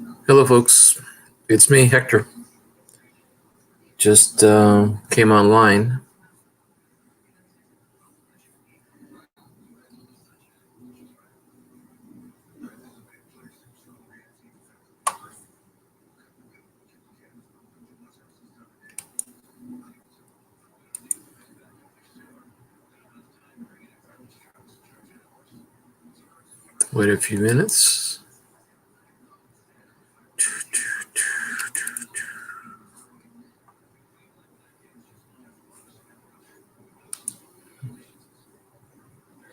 Hello, folks. It's me, Hector. Just came online. Wait a few minutes.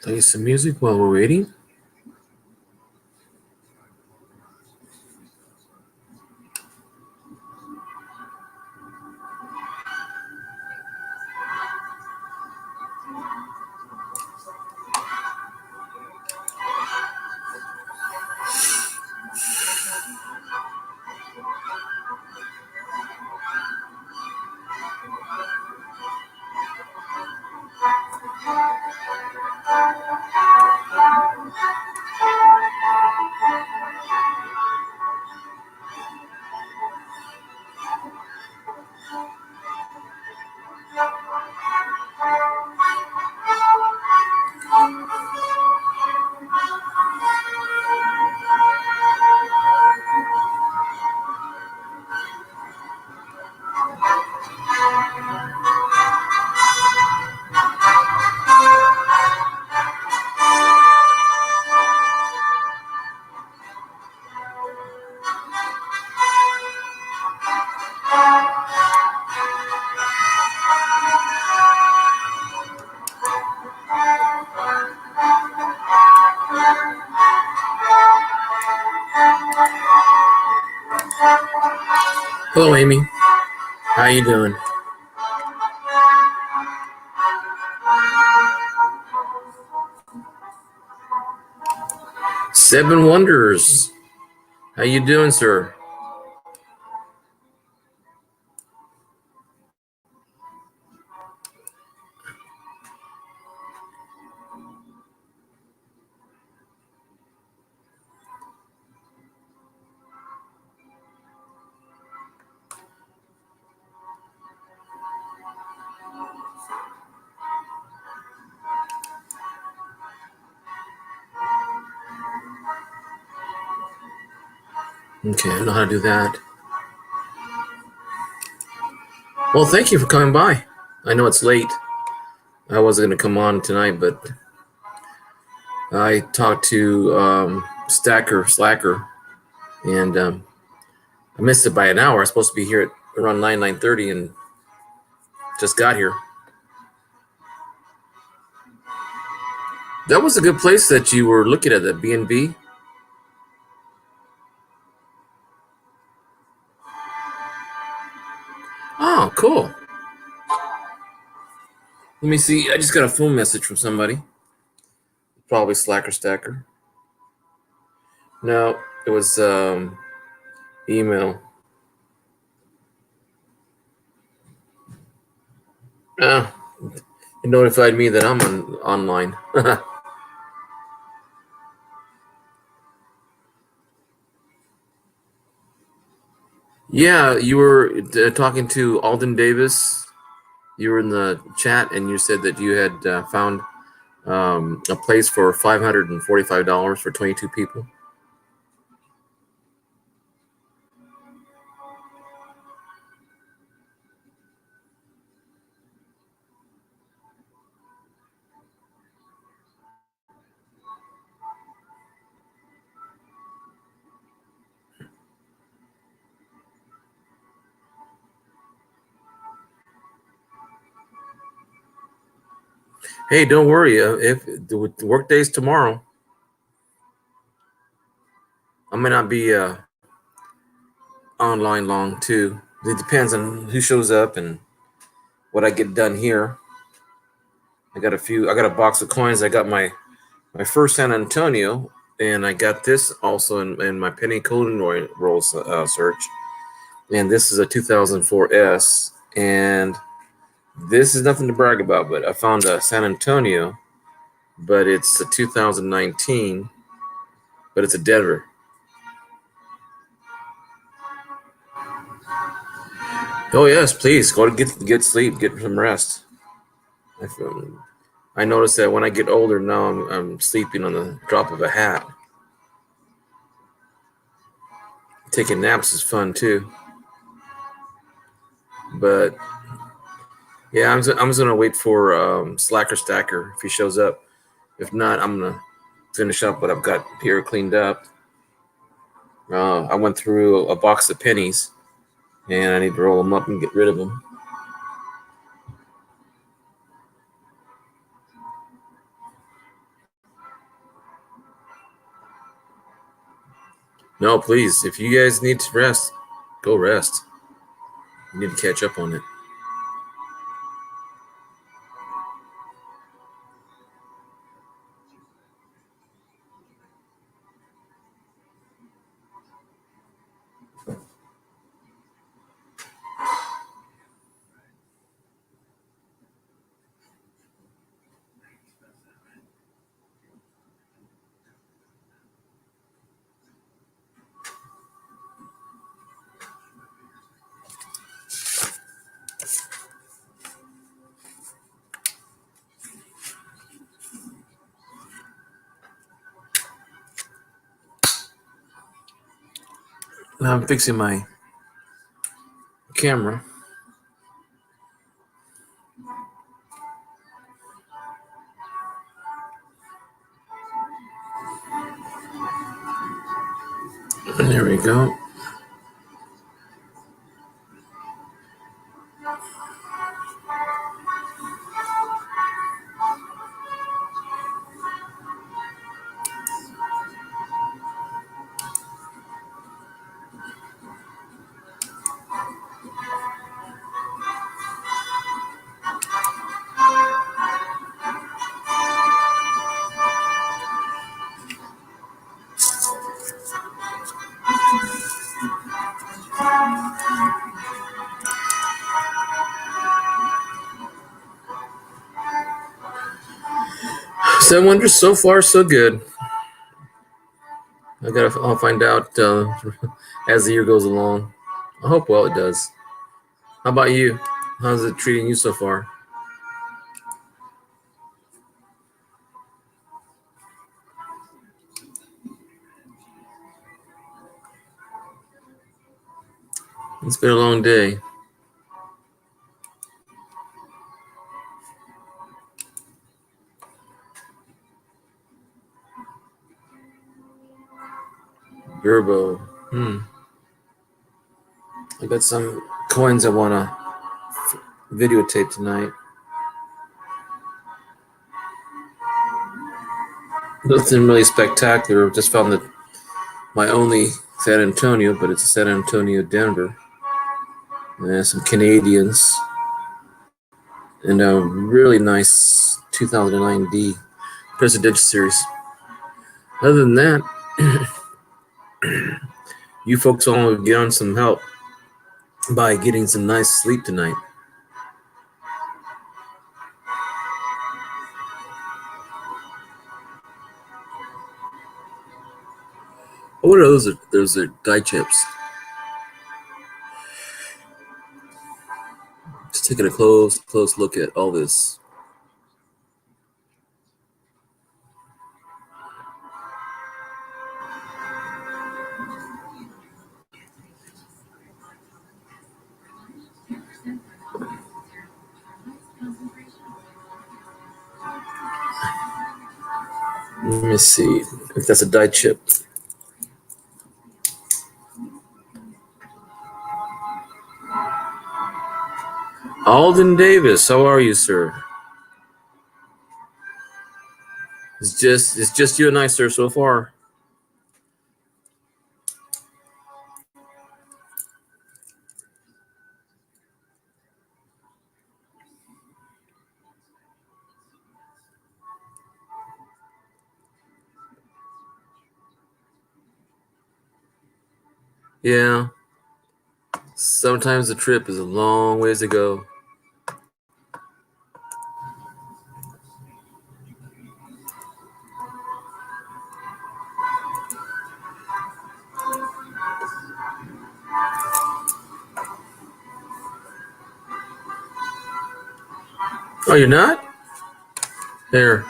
Play some music while we're waiting. Hello, Amy. How you doing? Seven Wonders. How you doing, sir? Okay, I know how to do that. Well, thank you for coming by. I know it's late. I wasn't going to come on tonight, but I talked to Slacker, and I missed it by an hour. I was supposed to be here at around 9:30, and just got here. That was a good place that you were looking at, the B&B. Oh, cool. Let me see. I just got a phone message from somebody. Probably Slacker Stacker. No, it was email. Ah, it notified me that I'm online. Yeah, you were talking to Alden Davis. You were in the chat, and you said that you had found a place for $545 for 22 people. Hey, don't worry. If the work day's tomorrow, I may not be online long too. It depends on who shows up and what I get done here. I got a box of coins. I got my first San Antonio, and I got this also in my penny golden rolls search. And this is a 2004 S, and this is nothing to brag about, but I found a San Antonio, but it's a 2019, but it's a Denver. Oh yes, please go to get sleep, get some rest. I feel, I notice that when I get older now, I'm sleeping on the drop of a hat. Taking naps is fun too, but yeah, I'm just gonna wait for Slacker Stacker if he shows up. If not, I'm gonna finish up what I've got here cleaned up. I went through a box of pennies, and I need to roll them up and get rid of them. No, please, if you guys need to rest, go rest. You need to catch up on it. Now I'm fixing my camera. There we go. So I wonder, so far so good. I'll find out as the year goes along. I hope well it does. How about you? How's it treating you so far? It's been a long day. Gerbo. I got some coins I wanna videotape tonight. Nothing really spectacular. Just found my only San Antonio, but it's a San Antonio Denver. And some Canadians. And a really nice 2009 D Presidential Series. Other than that, you folks all get on some help by getting some nice sleep tonight. Oh, what are those? Those are die chips. Just taking a close look at all this. Let me see if that's a die chip. Alden Davis, how are you, sir? It's just you and I, sir, so far. Yeah. Sometimes the trip is a long ways to go. Oh, you're not? There.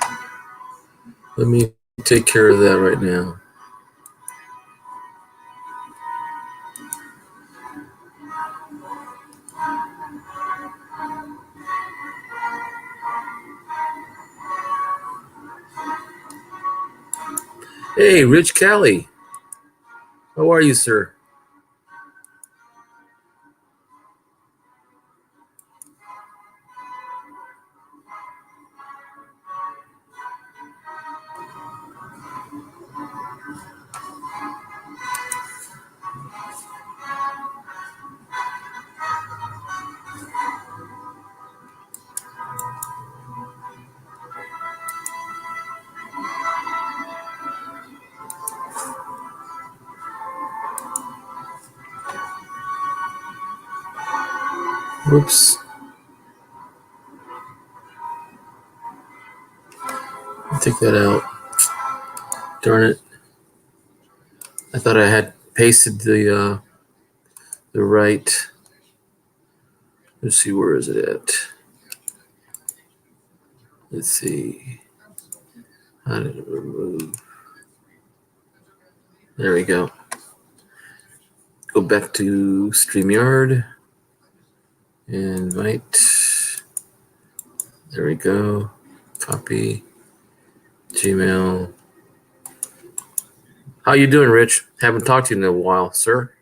Let me take care of that right now. Hey, Rich Kelly. How are you, sir? Whoops. Take that out. Darn it. I thought I had pasted the right. Let's see, where is it at? Let's see. How did it remove? There we go. Go back to StreamYard. Invite. There we go. Copy. Gmail. How you doing, Rich? Haven't talked to you in a while, sir.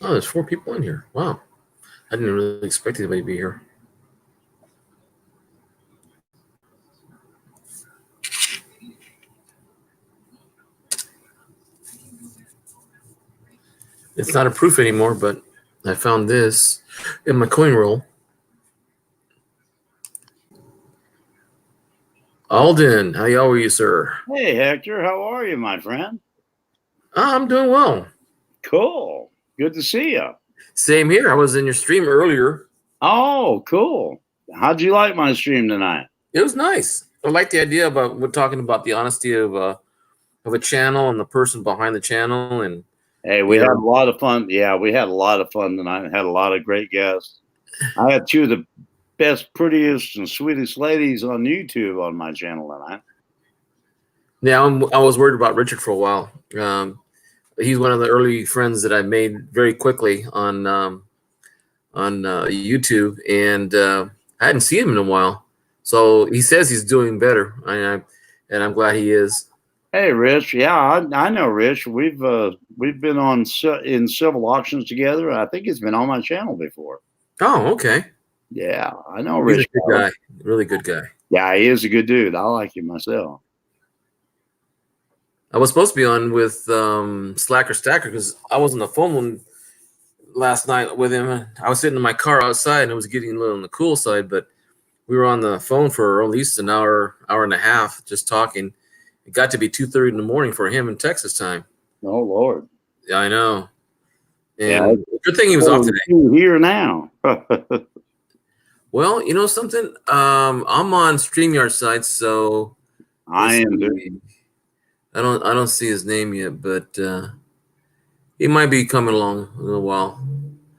Oh, there's 4 people in here. Wow. I didn't really expect anybody to be here. It's not a proof anymore, but I found this in my coin roll. Alden, how are you, sir? Hey, Hector, how are you, my friend? I'm doing well. Cool. Good to see you. Same here. I was in your stream earlier. Oh, cool. How'd you like my stream tonight? It was nice. I like the idea about we're talking about the honesty of a channel and the person behind the channel. And hey, we had a lot of fun. Yeah, we had a lot of fun tonight. Had a lot of great guests. I had 2 of the best, prettiest, and sweetest ladies on YouTube on my channel tonight. Yeah, I was worried about Richard for a while. He's one of the early friends that I made very quickly on YouTube, and I hadn't seen him in a while. So he says he's doing better, and I'm glad he is. Hey, Rich. Yeah, I know Rich. We've been on in several auctions together. I think he's been on my channel before. Oh, okay. Yeah, I know Rich. He's a good guy. Really good guy. Yeah, he is a good dude. I like him myself. I was supposed to be on with Slacker Stacker because I was on the phone last night with him. I was sitting in my car outside and it was getting a little on the cool side, but we were on the phone for at least an hour and a half just talking. It got to be 2:30 in the morning for him in Texas time. Oh, Lord. Yeah, I know. And yeah, good thing he was off today. Here now. Well, you know something? I'm on StreamYard side, so I am too. I don't see his name yet, but he might be coming along in a little while.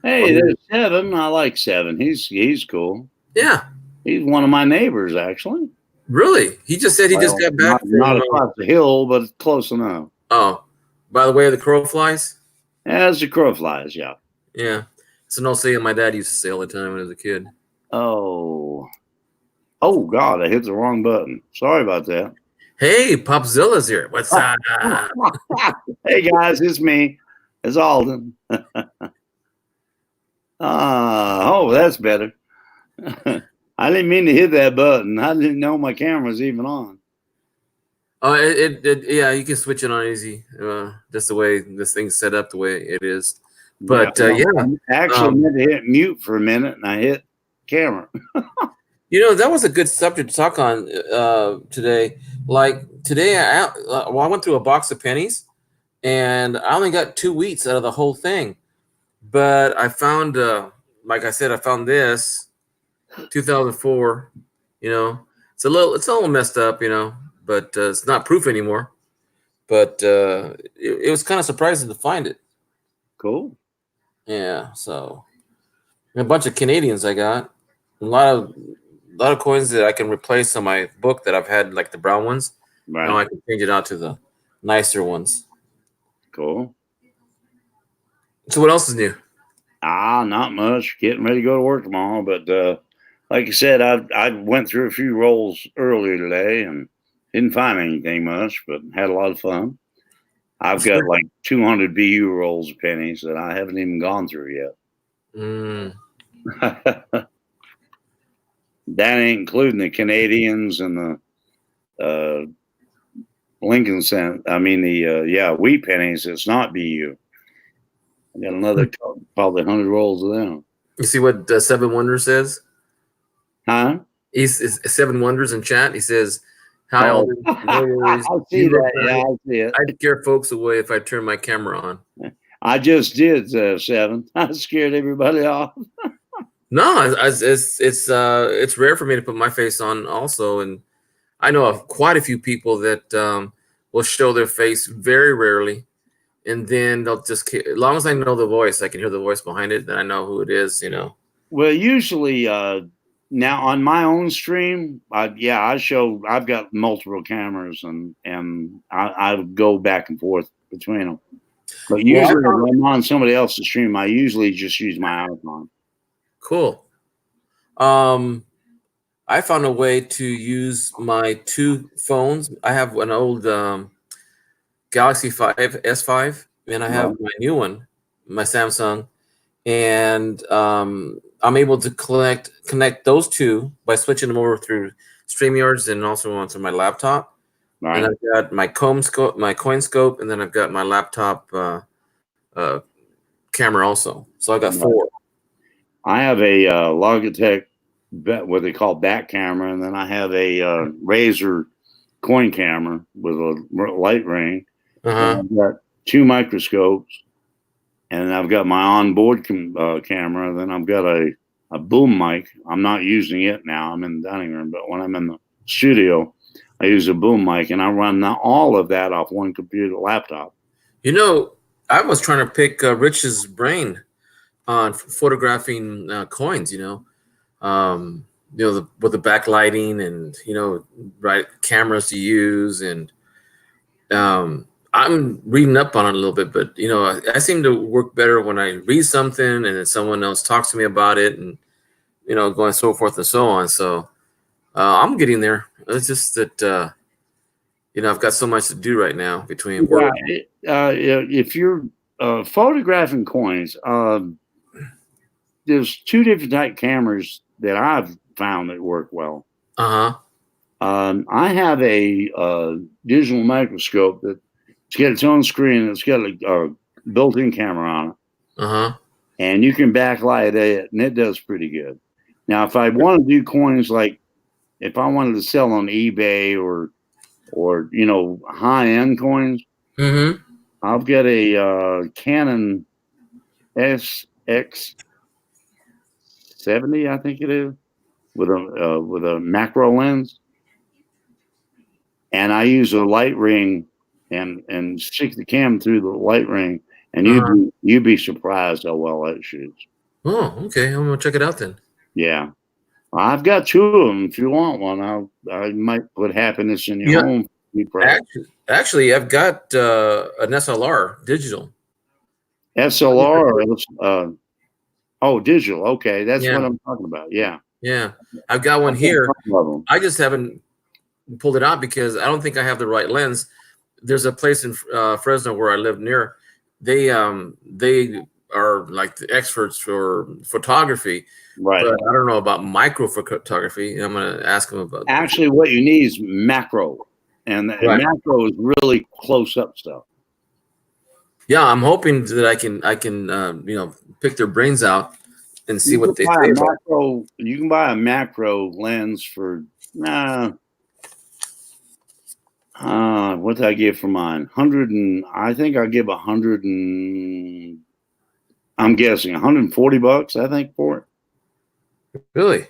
Hey, there's 7. I like 7. He's cool. Yeah. He's one of my neighbors, actually. Really? He just said he just got back. Not across the hill, but close enough. Oh, by the way of the crow flies? As the crow flies, yeah. Yeah. It's an old saying my dad used to say all the time when I was a kid. Oh, God, I hit the wrong button. Sorry about that. Hey, Popzilla's here. What's up? Hey, guys, it's me. It's Alden. That's better. I didn't mean to hit that button. I didn't know my camera's even on. Oh, yeah, you can switch it on easy. Just the way this thing's set up, the way it is. But I actually meant to hit mute for a minute, and I hit camera. You know, that was a good subject to talk on today. Like today, I went through a box of pennies, and I only got 2 wheats out of the whole thing. But I found, like I said, I found this 2004. You know, it's a little messed up. You know, but it's not proof anymore. But it was kind of surprising to find it. Cool. Yeah, so and a bunch of Canadians I got. A lot of coins that I can replace on my book that I've had, like the brown ones. Right. Now I can change it out to the nicer ones. Cool. So what else is new? Not much. Getting ready to go to work tomorrow, but like I said, I went through a few rolls earlier today and didn't find anything much, but had a lot of fun. I've got like 200 BU rolls of pennies that I haven't even gone through yet. Mm. That ain't including the Canadians and the Lincoln cent. I mean the wheat pennies. It's not BU. I got another probably 100 rolls of them. You see what Seven Wonders says? Huh? He's Seven Wonders in chat. He says, "Hi, all the warriors. I see that. Yeah, I see it. I'd scare folks away if I turn my camera on." I just did 7. I scared everybody off. No, it's rare for me to put my face on also, and I know of quite a few people that will show their face very rarely, and then they'll just, as long as I know the voice, I can hear the voice behind it, then I know who it is, you know. Well, usually now on my own stream, I've got multiple cameras and I go back and forth between them. But usually when I'm on somebody else's stream, I usually just use my iPhone. Cool. I found a way to use my two phones. I have an old Galaxy 5 S5, and I have my new one, my Samsung, and I'm able to connect those two by switching them over through StreamYards and also onto my laptop. Right. And I've got my CoinScope, and then I've got my laptop camera also. So I got 4. I have a Logitech, what they call back camera, and then I have a Razer coin camera with a light ring. I've got 2 microscopes, and I've got my onboard camera. Then I've got a boom mic. I'm not using it now. I'm in the dining room, but when I'm in the studio, I use a boom mic, and I run all of that off one computer laptop. You know, I was trying to pick Rich's brain on photographing coins. With the backlighting and right cameras to use, and I'm reading up on it a little bit, but I seem to work better when I read something and then someone else talks to me about it, and going so forth and so on. So I'm getting there. It's just that I've got so much to do right now between work. If you're photographing coins, there's 2 different type cameras that I've found that work well. I have a digital microscope that's got its own screen. It's got a built-in camera on it. And you can backlight it, and it does pretty good. Now, if I want to do coins, like if I wanted to sell on eBay or high-end coins, I've got a Canon SX70, I think it is, with a macro lens, and I use a light ring and stick the cam through the light ring, and you'd be surprised how well that shoots. Oh, okay. I'm gonna check it out then. Yeah, I've got 2 of them. If you want one, I might put happiness in your home. Actually, I've got an SLR digital. SLR. Digital. Okay, that's what I'm talking about. Yeah. Yeah, I've got one here. I just haven't pulled it out because I don't think I have the right lens. There's a place in Fresno where I live near. They are like the experts for photography, right? But I don't know about micro photography. I'm going to ask them about. Actually, what you need is macro, and macro is really close up stuff. Yeah, I'm hoping that I can pick their brains out and see what they say about it. You can buy a macro lens for what did I give for mine? I think I'll give I'm guessing $140, I think, for it. Really?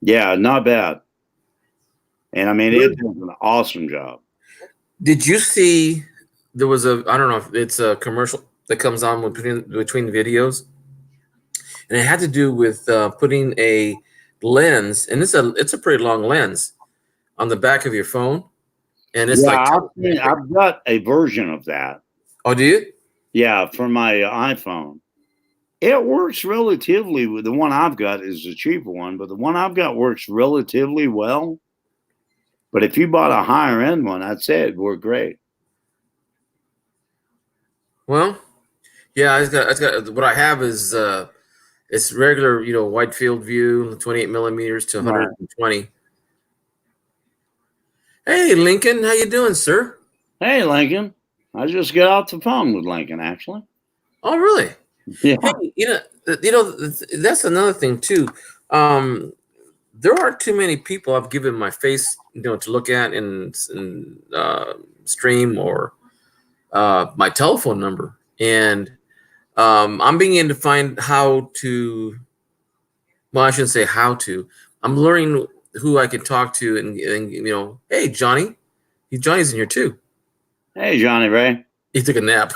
Yeah, not bad. And I mean, it does an awesome job. Did you see there was a, I don't know if it's a commercial that comes on between videos, and it had to do with putting a lens, and it's a pretty long lens on the back of your phone, and it's like, I've got a version of that. oh, do you? Yeah, for my iPhone. It works relatively. The one I've got is the cheaper one, but the one I've got works relatively well. But if you bought a higher end one, I'd say it'd work great. Well, yeah, I got what I have is it's regular, wide field view, 28 millimeters to 120. Right. Hey, Lincoln, how you doing, sir? Hey, Lincoln. I just got off the phone with Lincoln, actually. Oh, really? Yeah. Hey, that's another thing too. There aren't too many people I've given my face, to look at in stream or my telephone number, and I'm beginning to find how to. Well, I shouldn't say how to. I'm learning who I can talk to, and hey, Johnny, Johnny's in here too. Hey, Johnny Ray. He took a nap.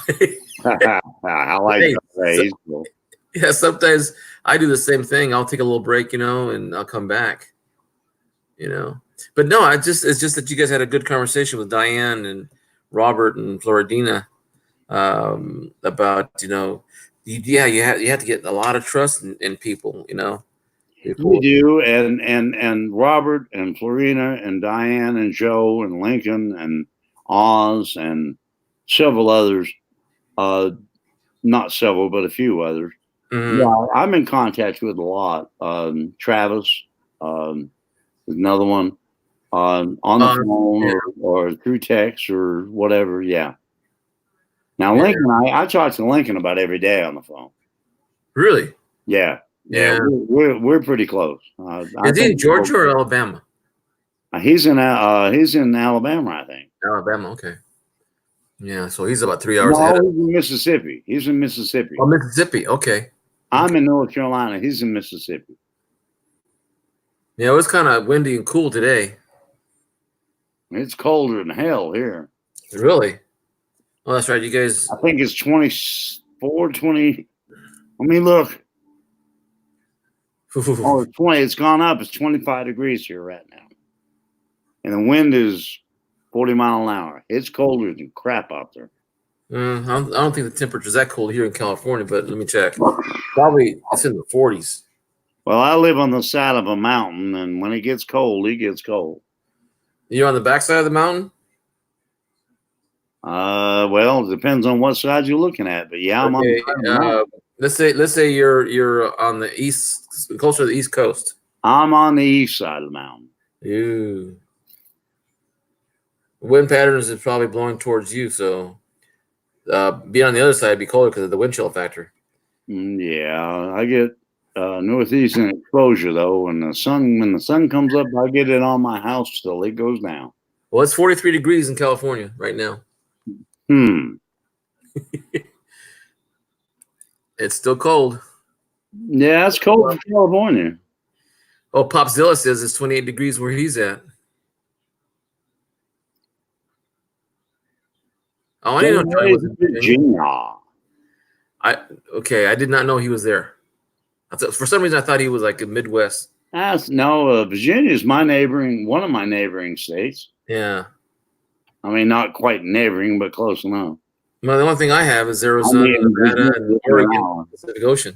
I like Ray. He's cool. Yeah, sometimes I do the same thing. I'll take a little break, and I'll come back. But no, it's just that you guys had a good conversation with Diane and Robert and Floridina about you have to get a lot of trust in people. We do, and Robert and Florina and Diane and Joe and Lincoln and Oz and several others, not several, but a few others. Mm-hmm. Yeah, I'm in contact with a lot. Travis, another one, on the phone or through text or whatever. Yeah. Now Lincoln, I talk to Lincoln about every day on the phone. Really? Yeah. Yeah, we're pretty close. Is he in Georgia or Alabama? He's in Alabama, I think. Alabama, okay. Yeah, so he's about 3 hours ahead. He's in Mississippi. He's in Mississippi. Oh, Mississippi, okay. I'm in North Carolina. He's in Mississippi. Yeah, it was kind of windy and cool today. It's colder than hell here. Really? Oh, that's right. You guys. I think it's 24, 20. Let me look. Oh, it's 20. It's gone up. It's 25 degrees here right now. And the wind is 40 miles an hour. It's colder than crap out there. I don't think the temperature's that cold here in California, but let me check. Probably it's in the 40s. Well, I live on the side of a mountain, and when it gets cold, it gets cold. You're on the backside of the mountain? Well, it depends on what side you're looking at, but yeah, I'm on the side of the mountain. Let's say you're on the east, closer to the East Coast. I'm on the east side of the mountain. Ew. Wind patterns is probably blowing towards you, so being on the other side would be colder because of the wind chill factor. Yeah, I get northeastern exposure though, and when the sun comes up, I get it on my house till it goes down. Well, it's 43 degrees in California right now. It's still cold. Yeah, it's cold in California. Oh, Popzilla says it's 28 degrees where he's at. Oh, I didn't know Johnny was in Virginia. I did not know he was there. For some reason, I thought he was like in Midwest. No, Virginia is one of my neighboring states. Yeah. I mean, not quite neighboring, but close enough. Well, the only thing I have is Arizona, Nevada, and Oregon, Pacific Ocean.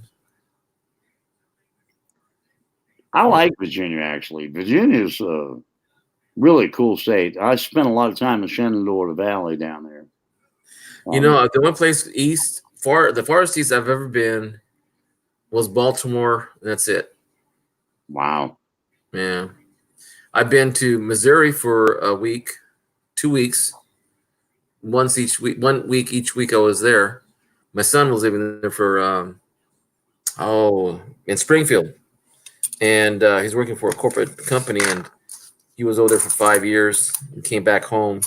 I like Virginia, actually. Virginia is a really cool state. I spent a lot of time in Shenandoah Valley down there. The one place the farthest east I've ever been was Baltimore. That's it. Wow. Yeah. I've been to Missouri for a week, 2 weeks. Once each week, 1 week each week I was there. My son was living there for in Springfield. And he's working for a corporate company, and he was over there for 5 years and came back home.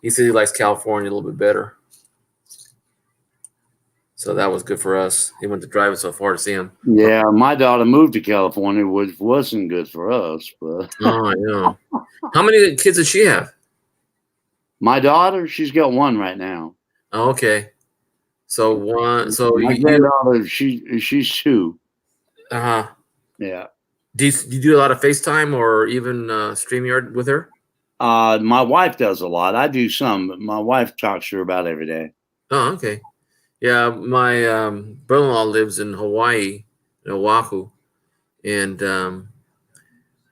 He said he likes California a little bit better. So that was good for us. He went to driving so far to see him. Yeah, my daughter moved to California, which wasn't good for us. But Oh, I know. How many kids does she have? my daughter, she's got one right now. Oh, okay. So one. So My you. granddaughter, she's two. Uh-huh. Yeah. Do you do a lot of FaceTime or even StreamYard with her? My wife does a lot. I do some, but my wife talks to her about every day. Oh, okay. Yeah, my brother-in-law lives in Hawaii, in Oahu, and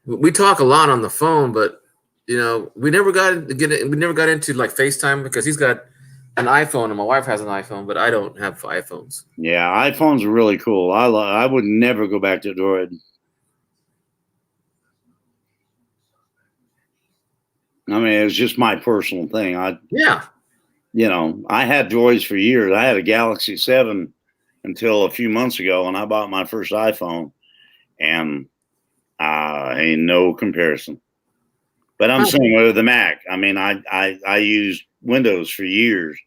we talk a lot on the phone. But we never got to get it. We never got into like FaceTime because he's got an iPhone and my wife has an iPhone, but I don't have iPhones. Yeah, iPhones are really cool. I would never go back to Android. I mean, it's just my personal thing. Yeah. I had Droids for years. I had a Galaxy 7 until a few months ago, and I bought my first iPhone, and ain't no comparison. But I'm saying with the Mac. I mean, I used Windows for years,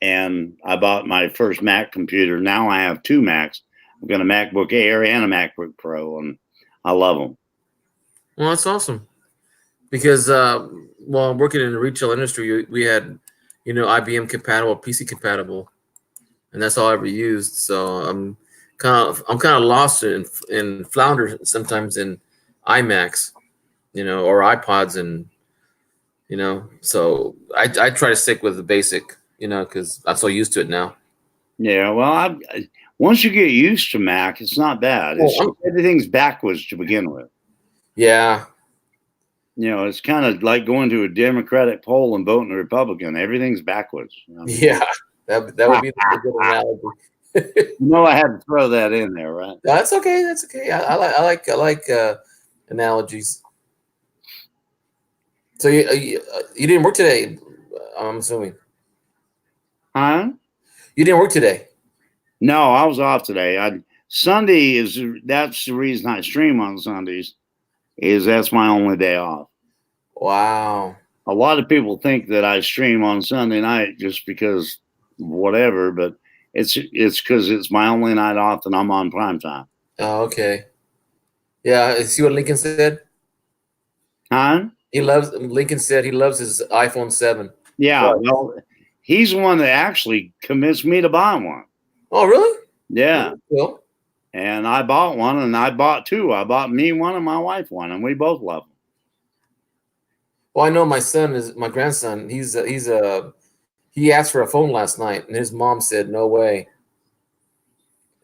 and I bought my first Mac computer. Now I have two Macs. I've got a MacBook Air and a MacBook Pro, and I love them. Well, that's awesome. Because while working in the retail industry, we had, IBM compatible, PC compatible, and that's all I ever used. So I'm kind of lost in flounder sometimes in iMacs, or iPods, and So I try to stick with the basic, because I'm so used to it now. Yeah, well, once you get used to Mac, it's not bad. Everything's backwards to begin with. Yeah. It's kind of like going to a Democratic poll and voting a Republican. Everything's backwards. Yeah, that would be a good analogy. I had to throw that in there, right? That's okay. That's okay. I like analogies. So you didn't work today, I'm assuming. Huh? You didn't work today? No, I was off today. That's the reason I stream on Sundays. That's my only day off. Wow. A lot of people think that I stream on Sunday night just because whatever, but it's because it's my only night off and I'm on prime time. Oh, okay. Yeah, see what Lincoln said? Huh? Lincoln said he loves his iPhone 7. Yeah, well, he's the one that actually convinced me to buy one. Oh, really? Yeah. Cool. And I bought one, and I bought two. I bought me one and my wife one, and we both love them. Well, I know my grandson. He asked for a phone last night, and his mom said no way.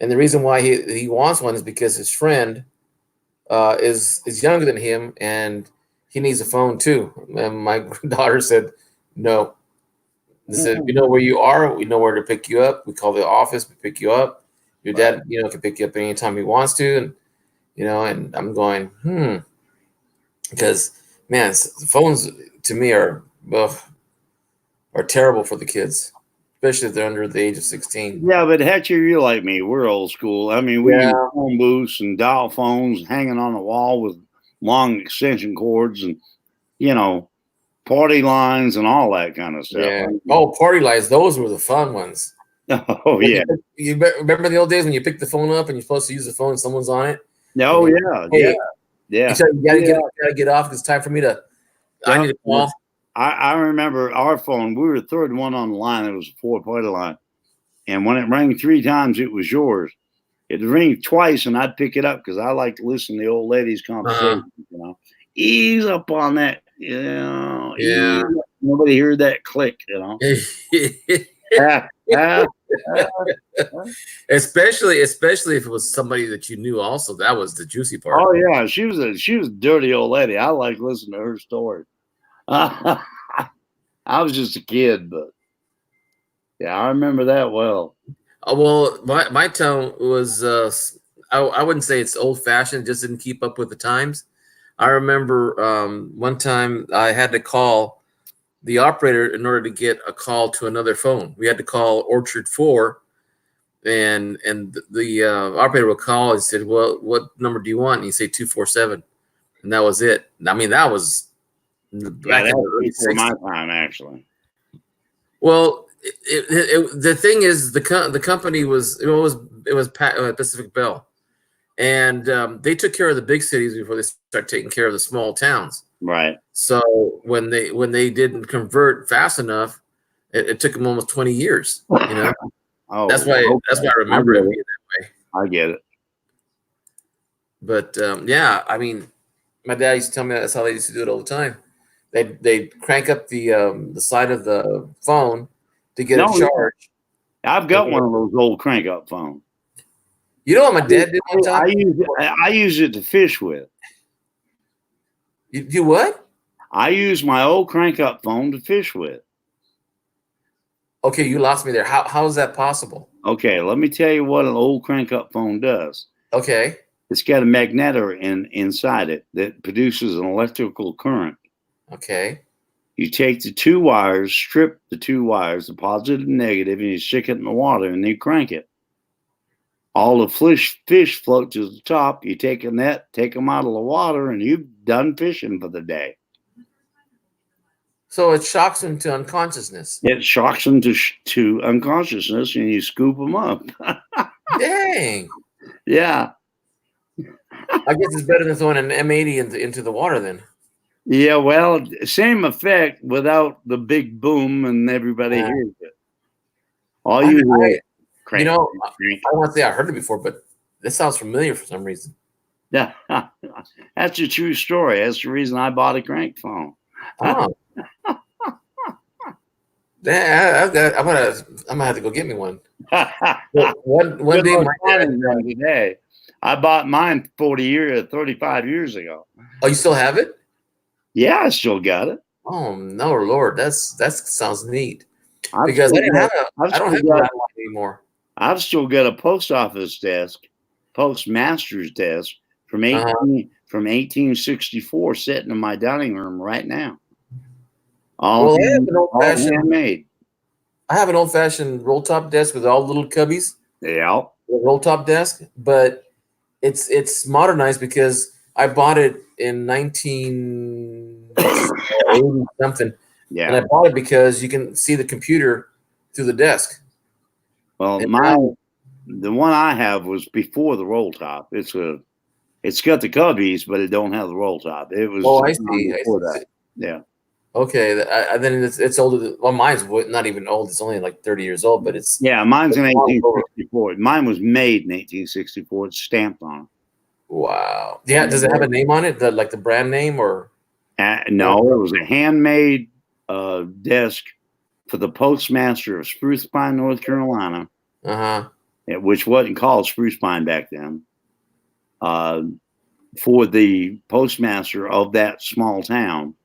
And the reason why he wants one is because his friend is younger than him, and he needs a phone too. And my daughter said no. They said, we know where you are. We know where to pick you up. We call the office. We pick you up. Your dad, can pick you up anytime he wants to. And, and I'm going, because, man, phones to me are terrible for the kids, especially if they're under the age of 16. Yeah, but Hector, you're like me. We're old school. I mean, we use phone booths and dial phones hanging on the wall with long extension cords and, party lines and all that kind of stuff. Yeah. Oh, party lines. Those were the fun ones. Oh, yeah. You remember the old days when you pick the phone up and you're supposed to use the phone and someone's on it? Oh, yeah. Hey, yeah. You gotta get off. It's time for me to. I need to call. I remember our phone. We were the third one on the line. It was a 4-party line. And when it rang 3 times, it was yours. It'd ring twice, and I'd pick it up because I like to listen to the old ladies' conversation. Ease up on that. Yeah. Nobody heard that click. Especially if it was somebody that you knew. Also, that was the juicy part. Oh yeah, she was a dirty old lady. I like listening to her story. I was just a kid, but yeah, I remember that well. Well, my tone was I wouldn't say it's old fashioned. Just didn't keep up with the times. I remember one time I had to call the operator in order to get a call to another phone. We had to call Orchard 4, and the operator would call and said, "Well, what number do you want?" And you say 247, and that was it. I mean, that was back in the early 60s. My time, actually. Well, The thing is, the company was Pacific Bell, and they took care of the big cities before they start taking care of the small towns. Right. So when they didn't convert fast enough, it took them almost 20 years. You know, Oh, that's why I remember it being that way. I get it. But yeah, I mean, my dad used to tell me that's how they used to do it all the time. They crank up the side of the phone to get a charge. I've got one of those old crank up phones. You know what my dad did one time? I use it to fish with. You do what? I use my old crank up phone to fish with. Okay, you lost me there. How is that possible? Okay, let me tell you what an old crank up phone does. Okay. It's got a magnetor inside it that produces an electrical current. Okay. You take the two wires, strip the two wires, the positive and negative, and you stick it in the water and you crank it. All the fish float to the top. You take a net, take them out of the water, and you've done fishing for the day. So it shocks them to unconsciousness. It shocks them to unconsciousness, and you scoop them up. Dang. Yeah. I guess it's better than throwing an M80 into the water then. Yeah, well, same effect without the big boom and everybody hears it. All you hear, I want to say I heard it before, but this sounds familiar for some reason. Yeah, that's a true story. That's the reason I bought a crank phone. Oh. I'm gonna have to go get me one. one day, my dad, today. I bought mine 35 years ago. Oh, you still have it? Yeah, I still got it. Oh no, Lord, that sounds neat. Because I don't have a landline anymore. I've still got a post office desk, postmaster's desk from 1864 sitting in my dining room right now. All handmade. I have an old-fashioned roll-top desk with all little cubbies. Yeah. Roll-top desk, but it's modernized because I bought it in 1980 something. Yeah. And I bought it because you can see the computer through the desk. Well, the one I have was before the roll top. It's got the cubbies, but it don't have the roll top. It was. Oh, I see. That. Yeah. Okay, then it's older. Well, mine's not even old. It's only like 30 years old, but it's. Yeah, mine's in 1864. Mine was made in 1864. It's stamped on it. Wow. Yeah. Does it have a name on it? Like the brand name or? No, it was a handmade desk for the postmaster of Spruce Pine, North Carolina. Which wasn't called Spruce Pine back then. For the postmaster of that small town.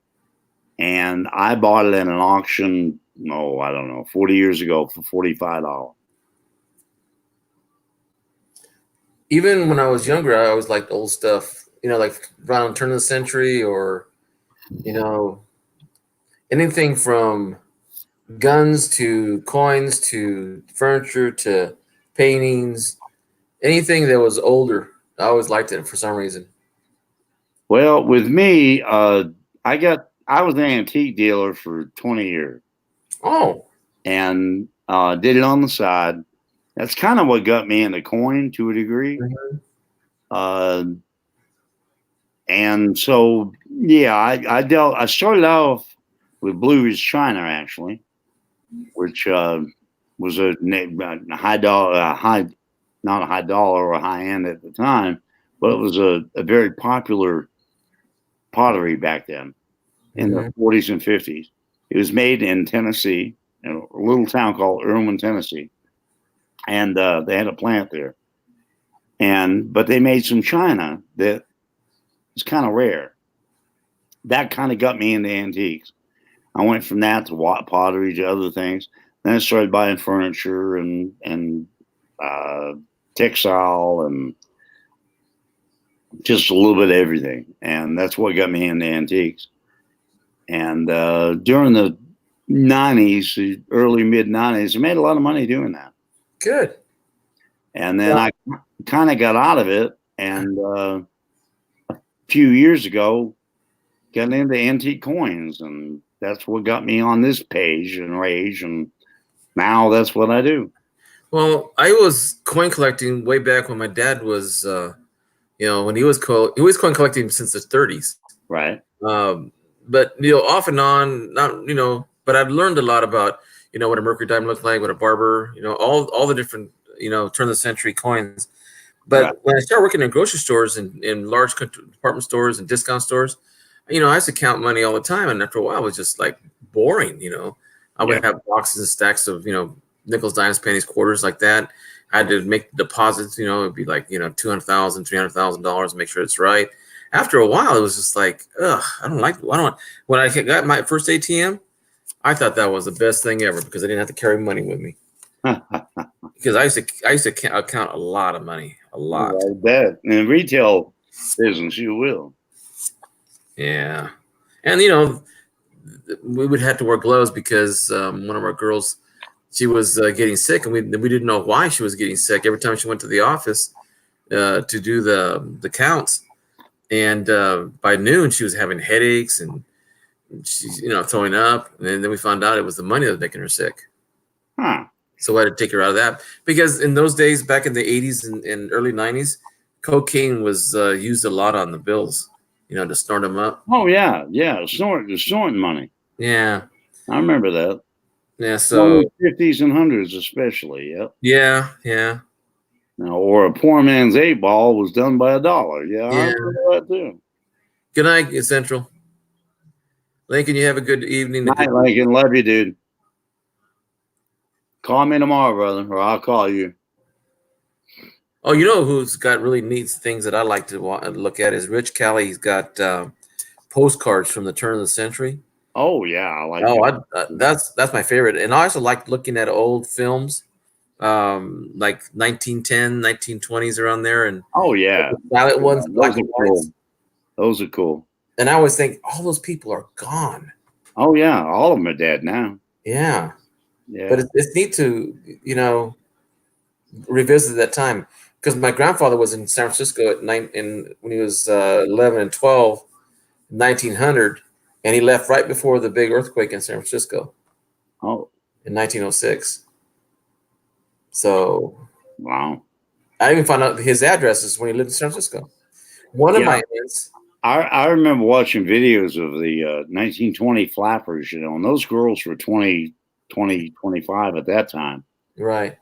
And I bought it at an auction, I don't know, 40 years ago for $45. Even when I was younger, I always liked old stuff, like around the turn of the century or, anything from guns to coins to furniture to paintings, anything that was older. I always liked it for some reason. Well, with me, I was an antique dealer for 20 years. Oh. And did it on the side. That's kind of what got me into coin to a degree. Mm-hmm. And so, yeah, I started off with Blue Ridge China, actually, which was a high dollar, not a high dollar or a high end at the time, but it was a very popular pottery back then. In the 40s and 50s. It was made in Tennessee, in a little town called Irwin, Tennessee. And they had a plant there. But they made some china that was kind of rare. That kind of got me into antiques. I went from that to pottery to other things. Then I started buying furniture and textile and just a little bit of everything. And that's what got me into antiques. And during the 90s, the early mid 90s, I made a lot of money doing that. Good. And then I kind of got out of it. And a few years ago, got into antique coins. And that's what got me on this page and Rage. And Now that's what I do. Well, I was coin collecting way back when my dad was, when he was coin collecting since the 30s. Right. Um, but off and on, not but I've learned a lot about what a Mercury diamond looked like, what a barber, all the different turn of the century coins. But Right. when I started working in grocery stores and in large department stores and discount stores, I used to count money all the time, and after a while, it was just like boring. I would have boxes and stacks of nickels, dimes, pennies, quarters like that. I had to make deposits. It'd be like $200,000, $300,000, make sure it's right. After a while, it was just like, ugh, I don't like. I don't. When I got my first ATM, I thought that was the best thing ever because I didn't have to carry money with me. Because I used to count a lot of money, a lot. I bet. In retail business, you will. Yeah, and we would have to wear gloves because one of our girls, she was getting sick, and we didn't know why she was getting sick. Every time she went to the office to do the counts, and by noon she was having headaches and she's throwing up, and then we found out it was the money that was making her sick. Huh. So I had to take her out of that because in those days, back in the 80s and early 90s, cocaine was used a lot on the bills, to snort them up. Oh yeah, snorting money. Yeah, I remember that. yeah. So 50s and 100s, especially. Yep. Yeah. Now, or a poor man's 8-ball was done by $1. Yeah, I remember that too. Good night, Central. Lincoln, you have a good evening. Night, Lincoln. Love you, dude. Call me tomorrow, brother, or I'll call you. Oh, who's got really neat things that I like to look at is Rich Kelly. He's got postcards from the turn of the century. Oh yeah, I like. That's my favorite, and I also like looking at old films, like 1910, 1920s around there, and oh yeah, violet ones, black and white. Those are cool. And I always think all those people are gone. Oh yeah, all of them are dead now. Yeah. But it's neat to revisit that time because my grandfather was in San Francisco when he was 11 and 12, 1900, and he left right before the big earthquake in San Francisco. Oh, in 1906. So wow. I even found out his addresses when he lived in San Francisco. One of my aunts. I remember watching videos of the 1920 flappers, and those girls were 20, 25 at that time. Right.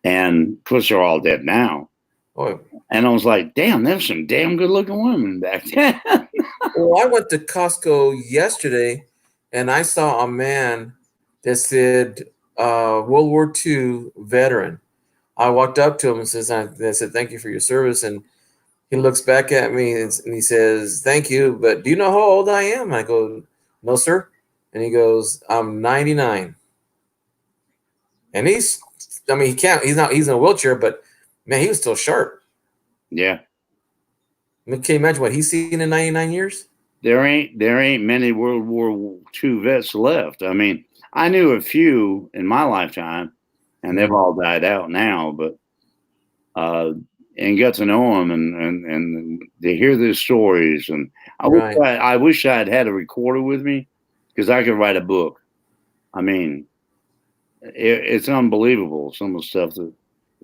And of course, they're all dead now. Oh. And I was like, damn, there's some damn good looking women back then. Well, I went to Costco yesterday and I saw a man that said World War II veteran. I walked up to him and I said, thank you for your service. And he looks back at me and he says, thank you, but do you know how old I am? I go, no, sir. And he goes, I'm 99. And he's in a wheelchair, but man, he was still sharp. Yeah. I mean, can you imagine what he's seen in 99 years? There ain't many World War II vets left. I mean, I knew a few in my lifetime, and they've all died out now, but and got to know them and to hear their stories. And I wish I had a recorder with me because I could write a book. I mean, it's unbelievable, some of the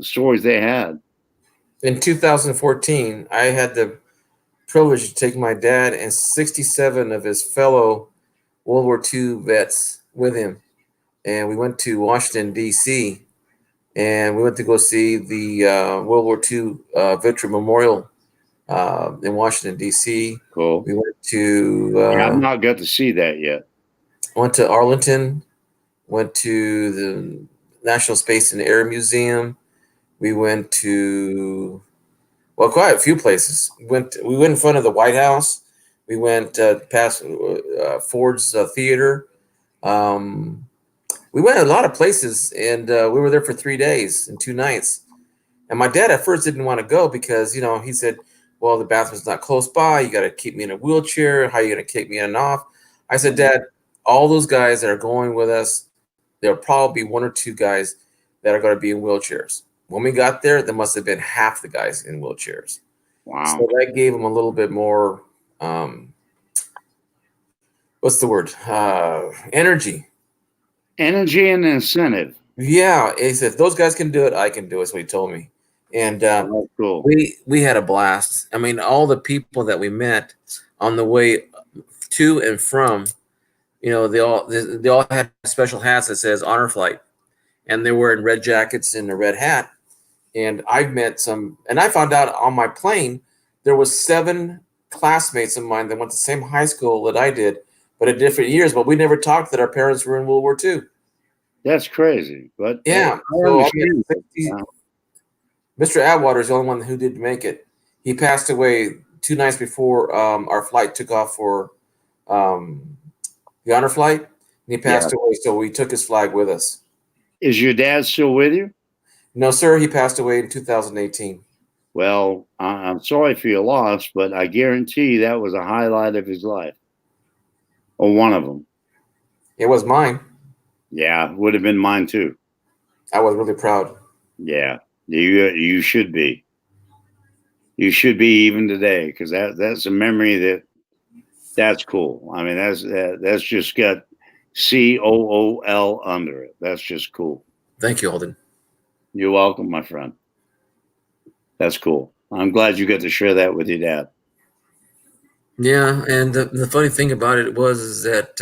stories they had. In 2014, I had the privilege to take my dad and 67 of his fellow World War II vets with him. And we went to Washington, D.C., and we went to go see the World War II Veteran Memorial in Washington, D.C. Cool. We went to... I've not got to see that yet. Went to Arlington, went to the National Space and Air Museum. We went to, quite a few places. We went in front of the White House. We went past Ford's Theater. We went a lot of places, and we were there for 3 days and 2 nights. And my dad at first didn't want to go because, he said, well, the bathroom's not close by. You got to keep me in a wheelchair. How are you going to kick me in and off? I said, Dad, all those guys that are going with us, there'll probably be 1 or 2 guys that are going to be in wheelchairs. When we got there must have been half the guys in wheelchairs. Wow. So that gave them a little bit more, what's the word? Energy. Energy and incentive. Yeah, he said, if those guys can do it, I can do it. That's what he told me. And Oh, that's cool. we had a blast. I mean, all the people that we met on the way to and from, they all had special hats that says honor flight, and they're wearing red jackets and a red hat. And I met some, and I found out on my plane there was 7 classmates of mine that went to the same high school that I did, but at different years. But we never talked that our parents were in World War II. That's crazy. But Yeah, I so I understand. mean, Mr. Atwater is the only one who did make it. He passed away 2 nights before our flight took off for um, the honor flight, and he Yeah. passed away. So we took his flag with us. Is your dad still with you? No, sir, he passed away in 2018. Well, I'm sorry for your loss, but I guarantee that was a highlight of his life, or one of them. It was mine. Yeah, would have been mine too. I was really proud. Yeah, you should be. You should be even today, because that's a memory that's cool. I mean, that's just got COOL under it. That's just cool. Thank you, Alden. You're welcome, my friend. That's cool. I'm glad you got to share that with your dad. Yeah, and the funny thing about it was is that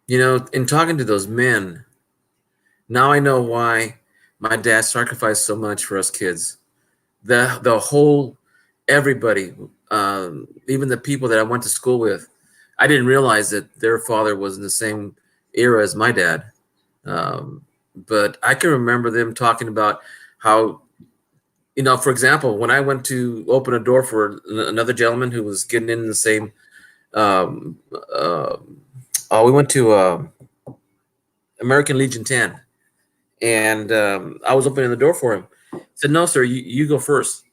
in talking to those men, now I know why my dad sacrificed so much for us kids. The whole everybody, even the people that I went to school with, I didn't realize that their father was in the same era as my dad. But I can remember them talking about how, for example, when I went to open a door for another gentleman who was getting in the same, um, uh, we went to American Legion 10, and I was opening the door for him. He said, "No, sir, you go first."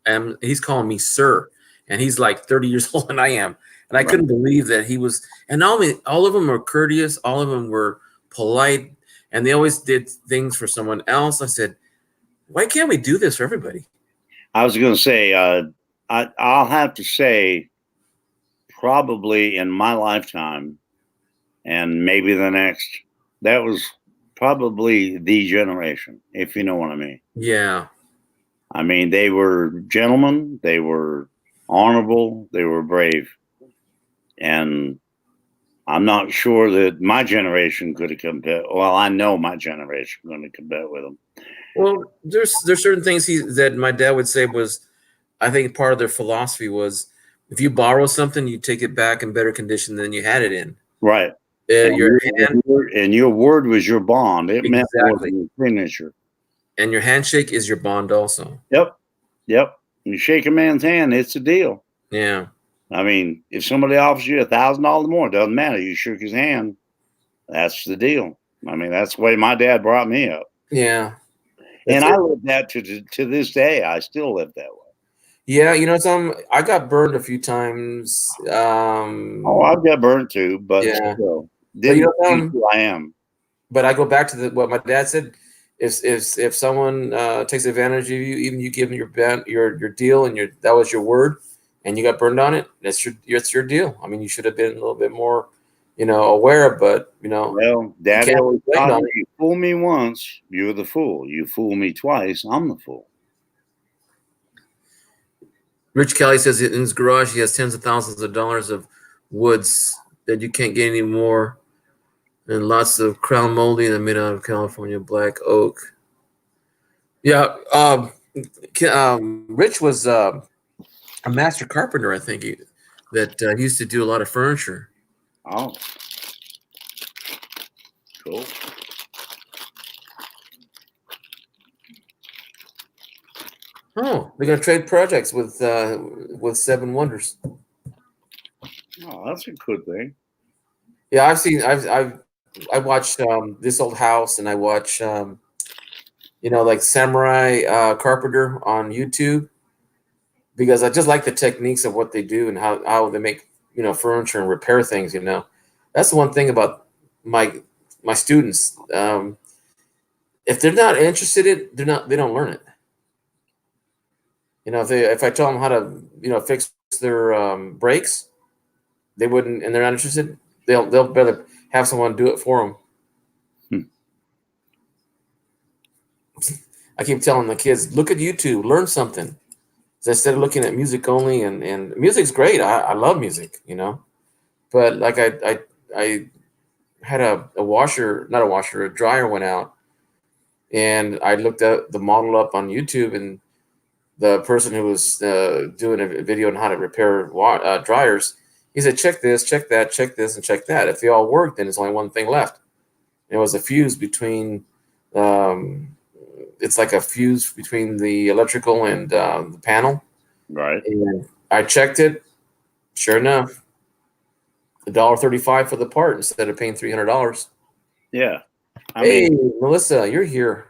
And he's calling me sir, and he's like 30 years older than I am, and I couldn't believe that he was. And all of them were courteous, all of them were polite, and they always did things for someone else. I said, "Why can't we do this for everybody?" I was going to say, I'll have to say, probably in my lifetime, and maybe the next, that was probably the generation, if you know what I mean. Yeah. I mean, they were gentlemen, they were honorable, they were brave. And I'm not sure that my generation could have compared. Well, I know my generation going to compare with them. Well, there's certain things that my dad would say was, I think part of their philosophy was, if you borrow something, you take it back in better condition than you had it in. Right. And your word was your bond. It meant more exactly. than your signature. And your handshake is your bond also. Yep. You shake a man's hand, it's a deal. Yeah. I mean, if somebody offers you $1,000 more, it doesn't matter. You shook his hand. That's the deal. I mean, that's the way my dad brought me up. Yeah. And I live that to this day. I still live that way. Yeah, I got burned a few times. I've got burned too, but yeah. Still, didn't change who I am. But I go back to what my dad said. If someone takes advantage of you, even you give them your deal and that was your word, and you got burned on it, that's your deal. I mean, you should have been a little bit more, aware. But well, Daddy always taught me, you fool me once, you're the fool. You fool me twice, I'm the fool. Rich Kelly says in his garage he has tens of thousands of dollars of woods that you can't get anymore, and lots of crown molding that made out of California black oak. Yeah, Rich was a master carpenter, I think, that he used to do a lot of furniture. Oh, cool. Oh, they're gonna trade projects with Seven Wonders. Oh, that's a good thing. Yeah, I watched This Old House, and I watch like Samurai Carpenter on YouTube, because I just like the techniques of what they do and how they make furniture and repair things. That's the one thing about my students. If they're not interested in it, they don't learn it. If I tell them how to fix their brakes, they wouldn't, and they're not interested. They'll better have someone do it for them. I keep telling the kids, look at YouTube, learn something. So instead of looking at music only, and music's great. I love music, but like I had a washer, not a washer, a dryer went out, and I looked at the model up on YouTube, and the person who was doing a video on how to repair dryers, he said, check this, check that, check this, and check that. If they all work, then there's only one thing left. It was a fuse between, it's like a fuse between the electrical and the panel. Right. And I checked it. Sure enough, $1.35 for the part instead of paying $300. Yeah. Hey, Melissa, you're here.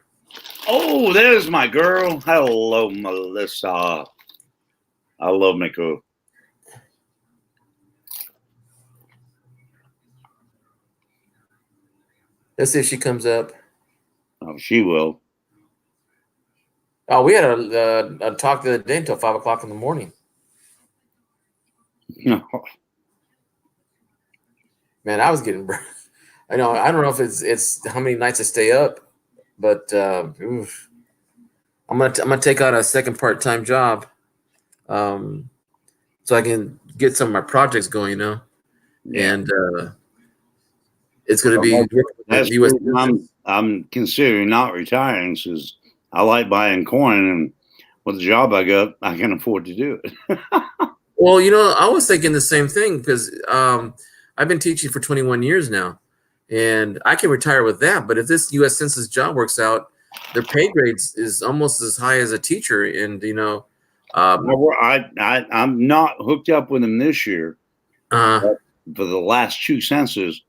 Oh, there's my girl. Hello, Melissa. I love Miko. Let's see if she comes up. Oh, she will. Oh, we had a talk the other day until 5 o'clock in the morning. No. Man, I was getting. I don't know if it's how many nights I stay up, but oof. I'm gonna take on a second part-time job, so I can get some of my projects going, Yeah. And it's gonna be. That's I'm considering not retiring because I like buying coin, and with the job I got, I can afford to do it. Well, I was thinking the same thing because I've been teaching for 21 years now, and I can retire with that. But if this U.S. Census job works out, their pay grades is almost as high as a teacher, and I'm not hooked up with them this year. For the last two census,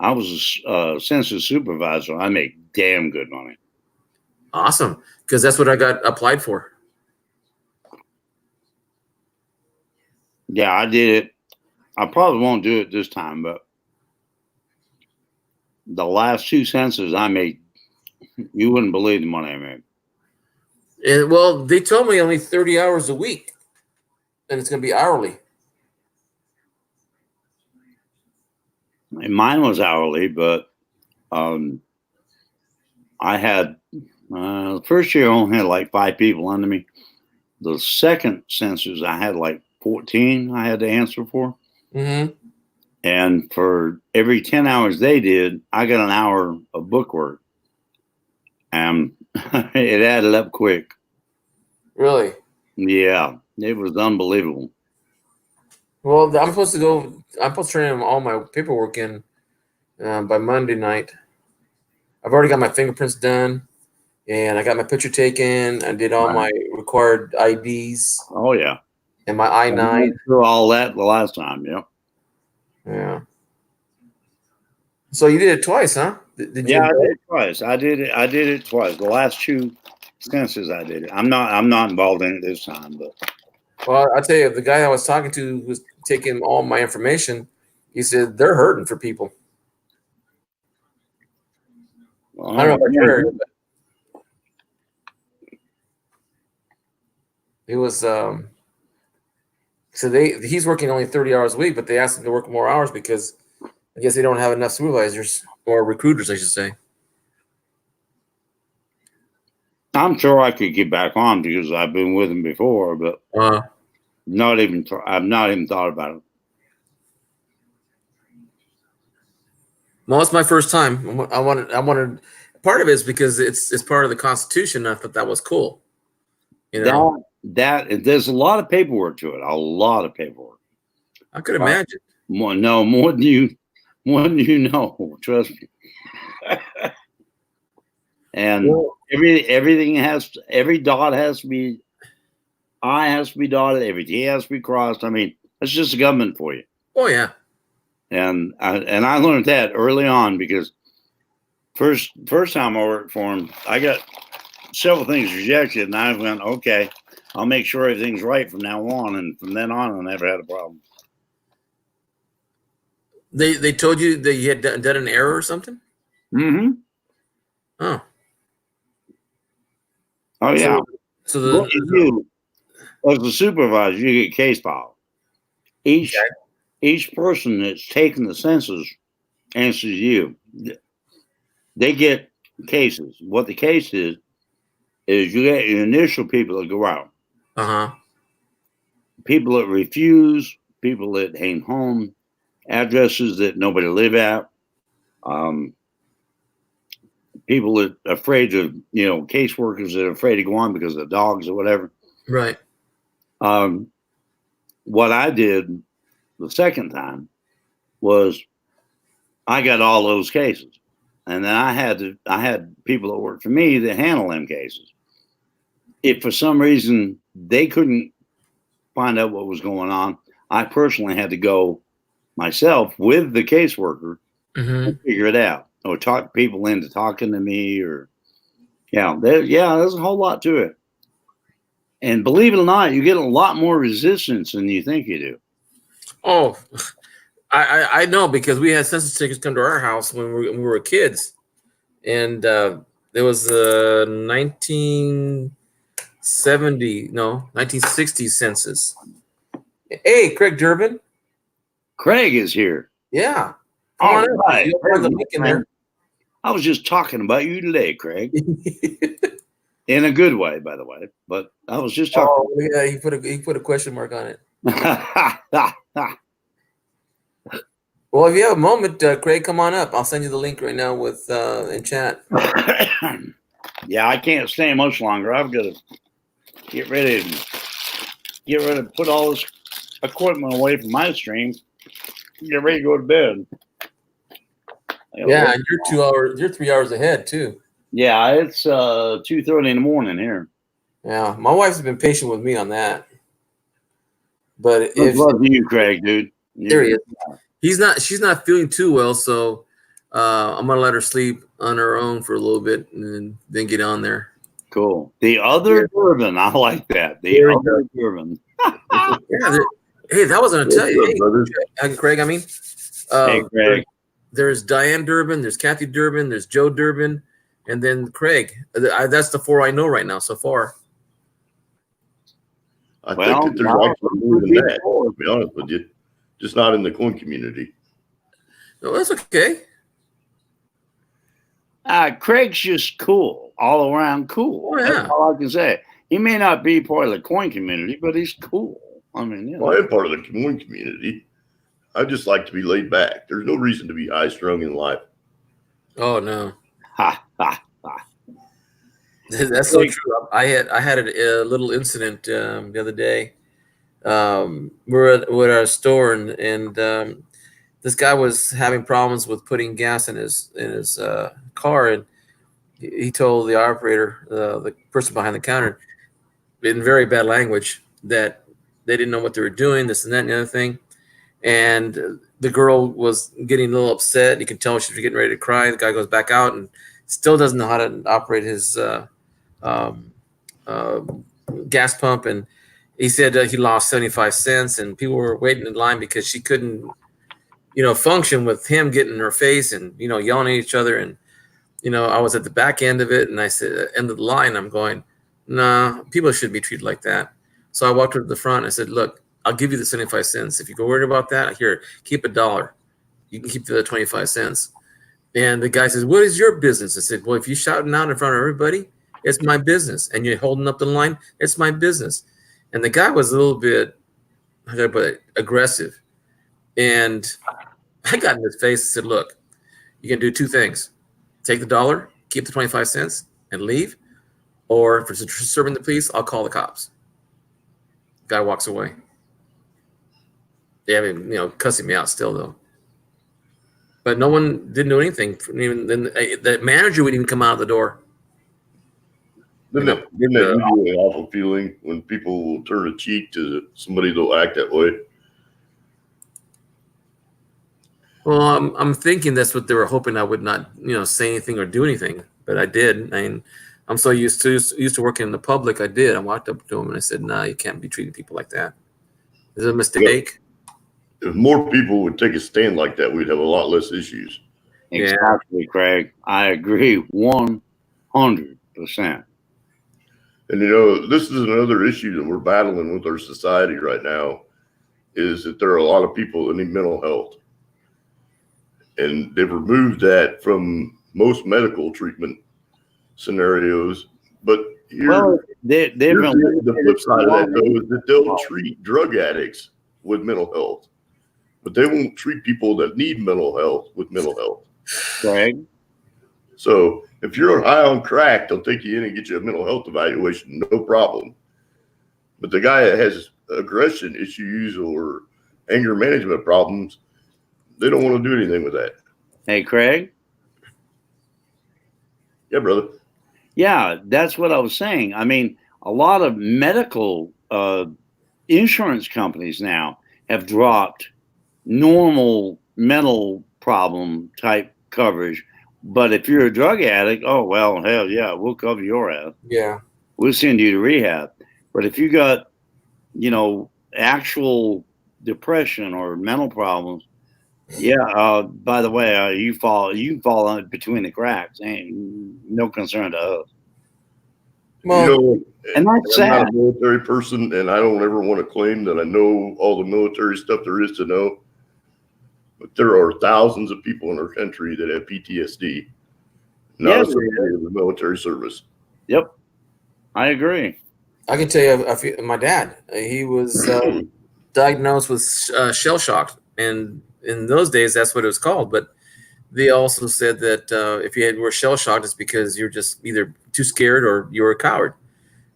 I was a census supervisor. I make damn good money. Awesome, because that's what I got applied for. Yeah, I did it. I probably won't do it this time, but the last two census I made, you wouldn't believe the money I made. And well, they told me only 30 hours a week, and it's going to be hourly. And mine was hourly, but I had the first year I only had like 5 people under me. The second census I had like 14 I had to answer for. Mm-hmm. And for every 10 hours they did, I got an hour of book work. And it added up quick. Really? Yeah, it was unbelievable. Well, I'm supposed to turn in all my paperwork in by Monday night. I've already got my fingerprints done, and I got my picture taken. I did all my required IDs. Oh, yeah. And my I-9. I went through all that the last time, yeah. Yeah. So you did it twice, huh? Did you? I did it twice. I did it twice. The last two censuses I did it. I'm not involved in it this time, but. Well, I'll tell you, the guy I was talking to who was taking all my information, he said they're hurting for people. Well, I don't know if I heard. It was so he's working only 30 hours a week, but they asked him to work more hours because I guess they don't have enough supervisors or recruiters, I should say. I'm sure I could get back on because I've been with him before, but I've not even thought about it. Well, it's my first time. I wanted part of it is because it's part of the Constitution. I thought that was cool. That there's a lot of paperwork to it. A lot of paperwork. I could imagine. More than you know. Trust me. And every dot has to be, I has to be dotted, every T has to be crossed. I mean, that's just the government for you. Oh yeah. And I learned that early on because first time I worked for him, I got several things rejected, and I went, okay, I'll make sure everything's right from now on. And from then on, I never had a problem. They told you that you had done an error or something? Mm-hmm. Oh. Oh yeah. So you, as a supervisor, you get case file. Each person that's taken the census answers you. They get cases. What the case is, is you get your initial people that go out, Uh-huh. people that refuse, people that ain't home, addresses that nobody live at, people that are afraid of, caseworkers that are afraid to go on because of dogs or whatever. Right. What I did the second time was I got all those cases, and then I had people that worked for me that handle them cases. If for some reason they couldn't find out what was going on, I personally had to go myself with the caseworker and figure it out, or talk people into talking to me, or there's a whole lot to it. And believe it or not, you get a lot more resistance than you think you do. Oh, I know, because we had census takers come to our house when we were kids, and there was a 1960 census. Hey, Craig Durbin. Craig is here. Yeah. Come on right. You'll find the link in there. I was just talking about you today, Craig. In a good way, by the way. But I was just talking. Oh, yeah, he put a question mark on it. Well, if you have a moment, Craig, come on up. I'll send you the link right now with in chat. Yeah, I can't stay much longer. I've got to get ready to put all this equipment away from my stream. Get ready to go to bed. Yeah, and you're 3 hours ahead too. Yeah, it's 2:30 in the morning here. Yeah, my wife's been patient with me on that. But love you, Craig, dude. There he is. She's not feeling too well, so I'm gonna let her sleep on her own for a little bit and then get on there. Cool. The other Durbin, I like that. The other Durbin. Hey, that wasn't a tell you. Hey, Craig, hey, Craig. There's Diane Durbin, there's Kathy Durbin, there's Joe Durbin, and then Craig. That's the 4 I know right now so far. I think that there's actually more than that, to be honest with you. Just not in the coin community. No, that's okay. Craig's just cool, all around cool. Oh, yeah. That's all I can say. He may not be part of the coin community, but he's cool. I mean, Well, I am part of the coin community. I just like to be laid back. There's no reason to be high strung in life. Oh no. Ha. That's so true. I had a little incident the other day. We're at our store, and this guy was having problems with putting gas in his car, and he told the operator, the person behind the counter, in very bad language, that they didn't know what they were doing, this and that and the other thing. And the girl was getting a little upset. You can tell she was getting ready to cry. The guy goes back out and still doesn't know how to operate his gas pump. And he said he lost 75 cents, and people were waiting in line because she couldn't, function with him getting in her face and, yelling at each other. And, I was at the back end of it, and I said, end of the line, I'm going, nah, people shouldn't be treated like that. So I walked her to the front. And I said, look, I'll give you the 75 cents. If you go worried about that, here, keep $1. You can keep the 25 cents. And the guy says, what is your business? I said, well, if you're shouting out in front of everybody, it's my business. And you're holding up the line, it's my business. And the guy was a little bit aggressive. And I got in his face and said, look, you can do two things. Take the $1, keep the 25 cents, and leave. Or if it's disturbing the police, I'll call the cops. Guy walks away. Yeah, I mean, cussing me out still, though. But no one didn't do anything. Even then, the manager wouldn't even come out of the door. Didn't that give you an awful feeling when people will turn a cheek to somebody that'll act that way? Well, I'm thinking that's what they were hoping I would not, say anything or do anything. But I did. I mean, I'm so used to working in the public. I did. I walked up to him and I said, "No, you can't be treating people like that. Is it a mistake?" If more people would take a stand like that, we'd have a lot less issues. Exactly, Craig. I agree 100%. And this is another issue that we're battling with our society right now, is that there are a lot of people that need mental health. And they've removed that from most medical treatment scenarios. But Well, they've here's been the flip side of that, though, is that they'll treat drug addicts with mental health, but they won't treat people that need mental health with mental health. Greg. So if you're high on crack, they'll take you in and get you a mental health evaluation, no problem. But the guy that has aggression issues or anger management problems, they don't want to do anything with that. Hey, Craig. Yeah, brother. Yeah, that's what I was saying. I mean, a lot of medical insurance companies now have dropped normal mental problem type coverage. But if you're a drug addict, oh, well, hell yeah, we'll cover your ass. Yeah. We'll send you to rehab. But if you got, actual depression or mental problems, yeah, by the way, you fall between the cracks. Ain't no concern to us. Well, and that's I'm not sad. a military person, and I don't ever want to claim that I know all the military stuff there is to know. But there are thousands of people in our country that have PTSD, not associated with the military service. Yep, I agree. I can tell you, my dad, he was diagnosed with shell shock, and in those days, that's what it was called. But they also said that if you were shell shocked, it's because you're just either too scared or you're a coward.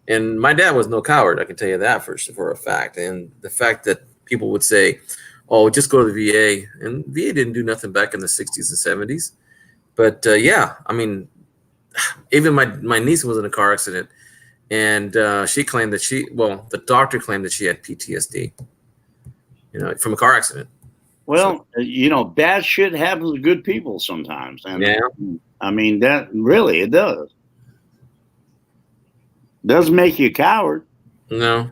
And my dad was no coward. I can tell you that for a fact. And the fact that people would say, "Oh, just go to the VA," and VA didn't do nothing back in the 60s and 70s. But yeah, I mean, even my niece was in a car accident, and she claimed that the doctor claimed that she had PTSD, from a car accident. Well, bad shit happens to good people sometimes. And yeah. I mean, that really, it does. Doesn't make you a coward. No.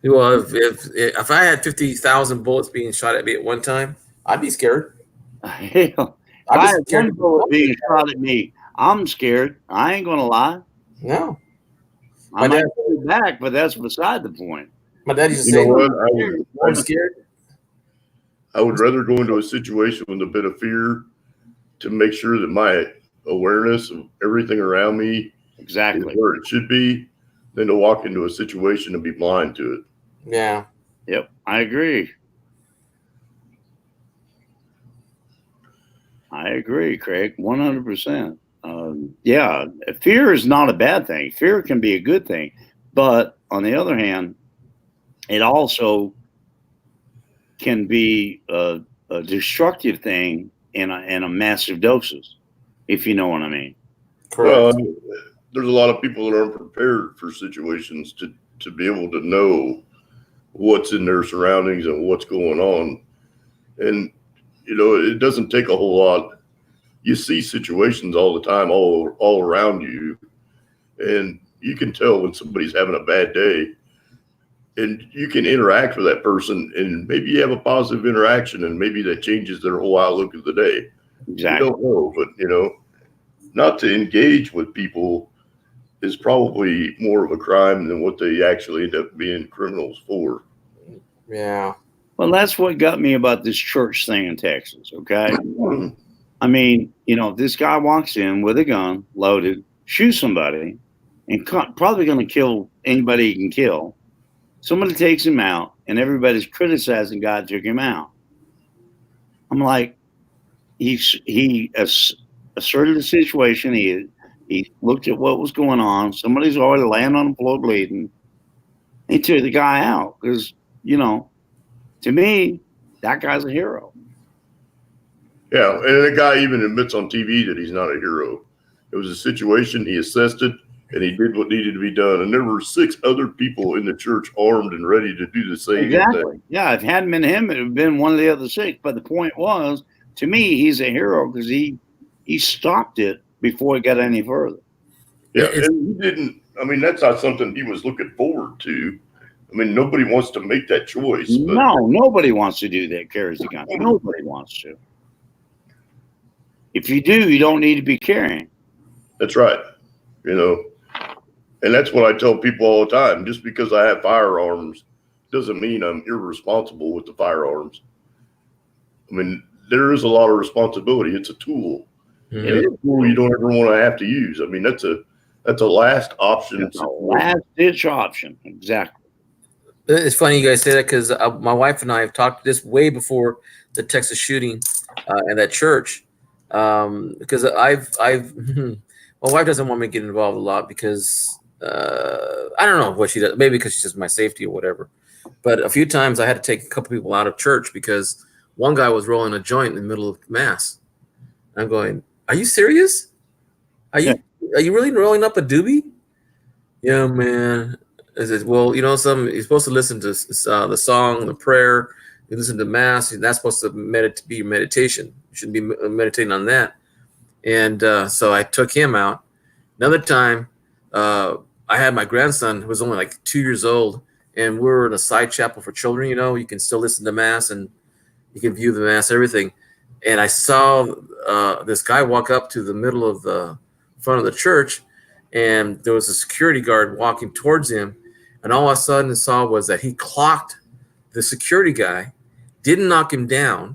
Well, if I had 50,000 bullets being shot at me at one time, I'd be scared. Hell, if I had one bullet being shot at me, I'm scared. I ain't gonna lie. No. I might go back, but that's beside the point. My dad used to say, I'm scared. I would rather go into a situation with a bit of fear to make sure that my awareness of everything around me is where it should be than to walk into a situation and be blind to it. Yeah. Yep, I agree. I agree, Craig, 100%. Yeah, fear is not a bad thing. Fear can be a good thing. But on the other hand, it also can be a destructive thing in a massive doses, if you know what I mean. Correct. Well, there's a lot of people that aren't prepared for situations to be able to know what's in their surroundings and what's going on. And, it doesn't take a whole lot. You see situations all the time, all around you, and you can tell when somebody's having a bad day. And you can interact with that person, and maybe you have a positive interaction, and maybe that changes their whole outlook of the day. Exactly. You don't know, but not to engage with people is probably more of a crime than what they actually end up being criminals for. Yeah. Well, that's what got me about this church thing in Texas. Okay. I mean, this guy walks in with a gun loaded, shoots somebody, and probably going to kill anybody he can kill. Somebody takes him out, and everybody's criticizing God took him out. I'm like, he asserted the situation. He looked at what was going on. Somebody's already laying on the floor bleeding. He took the guy out because, to me, that guy's a hero. Yeah, and the guy even admits on TV that he's not a hero. It was a situation, he assessed it, and he did what needed to be done. And there were 6 other people in the church armed and ready to do the same Exactly. thing. Yeah, if it hadn't been him, it would have been one of the other 6. But the point was, to me, he's a hero because he stopped it before it got any further. Yeah, and he didn't. I mean, that's not something he was looking forward to. I mean, nobody wants to make that choice. But no, nobody wants to do that, carries the gun. Nobody wants to. If you do, you don't need to be carrying. That's right. And that's what I tell people all the time. Just because I have firearms doesn't mean I'm irresponsible with the firearms. I mean, there is a lot of responsibility. It's a tool. Mm-hmm. And it's a tool you don't ever want to have to use. I mean, that's That's a last option. It's a last ditch option. Exactly. It's funny you guys say that because my wife and I have talked this way before the Texas shooting and that church. Because I've my wife doesn't want me to get involved a lot because I don't know what she does. Maybe because she's just my safety or whatever. But a few times I had to take a couple people out of church because one guy was rolling a joint in the middle of mass. I'm going, are you serious? Are you really rolling up a doobie? Yeah, man. I said, well, you know, you're supposed to listen to the song, the prayer. You listen to mass. And that's supposed to be meditation. You shouldn't be meditating on that. And so I took him out. Another time, I had my grandson who was only like 2 years old, and we were in a side chapel for children. You know, you can still listen to mass and you can view the mass, everything. And I saw this guy walk up to the middle of the front of the church, and there was a security guard walking towards him. And all of a sudden I saw was that he clocked the security guy, didn't knock him down,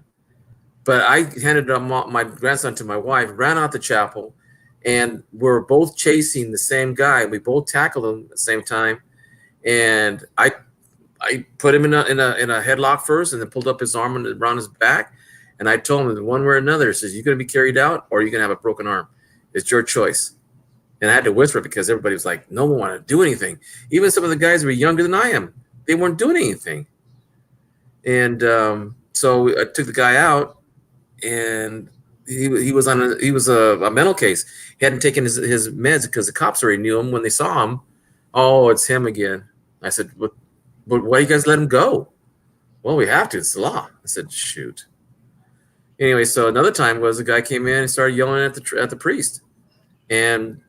but I handed my grandson to my wife, ran out the chapel, and we're both chasing the same guy. We both tackled him at the same time, and I put him in a headlock first, and then pulled up his arm around his back, and I told him one way or another, it says, you're going to be carried out, or you're going to have a broken arm. It's your choice. And I had to whisper because everybody was like, no one wanted to do anything. Even some of the guys who were younger than I am, they weren't doing anything. And so I took the guy out, and he was a mental case. He hadn't taken his meds because the cops already knew him when they saw him. Oh, it's him again. I said, but why you guys let him go? Well, we have to. It's the law. I said, shoot. Anyway, so another time was a guy came in and started yelling at the priest, and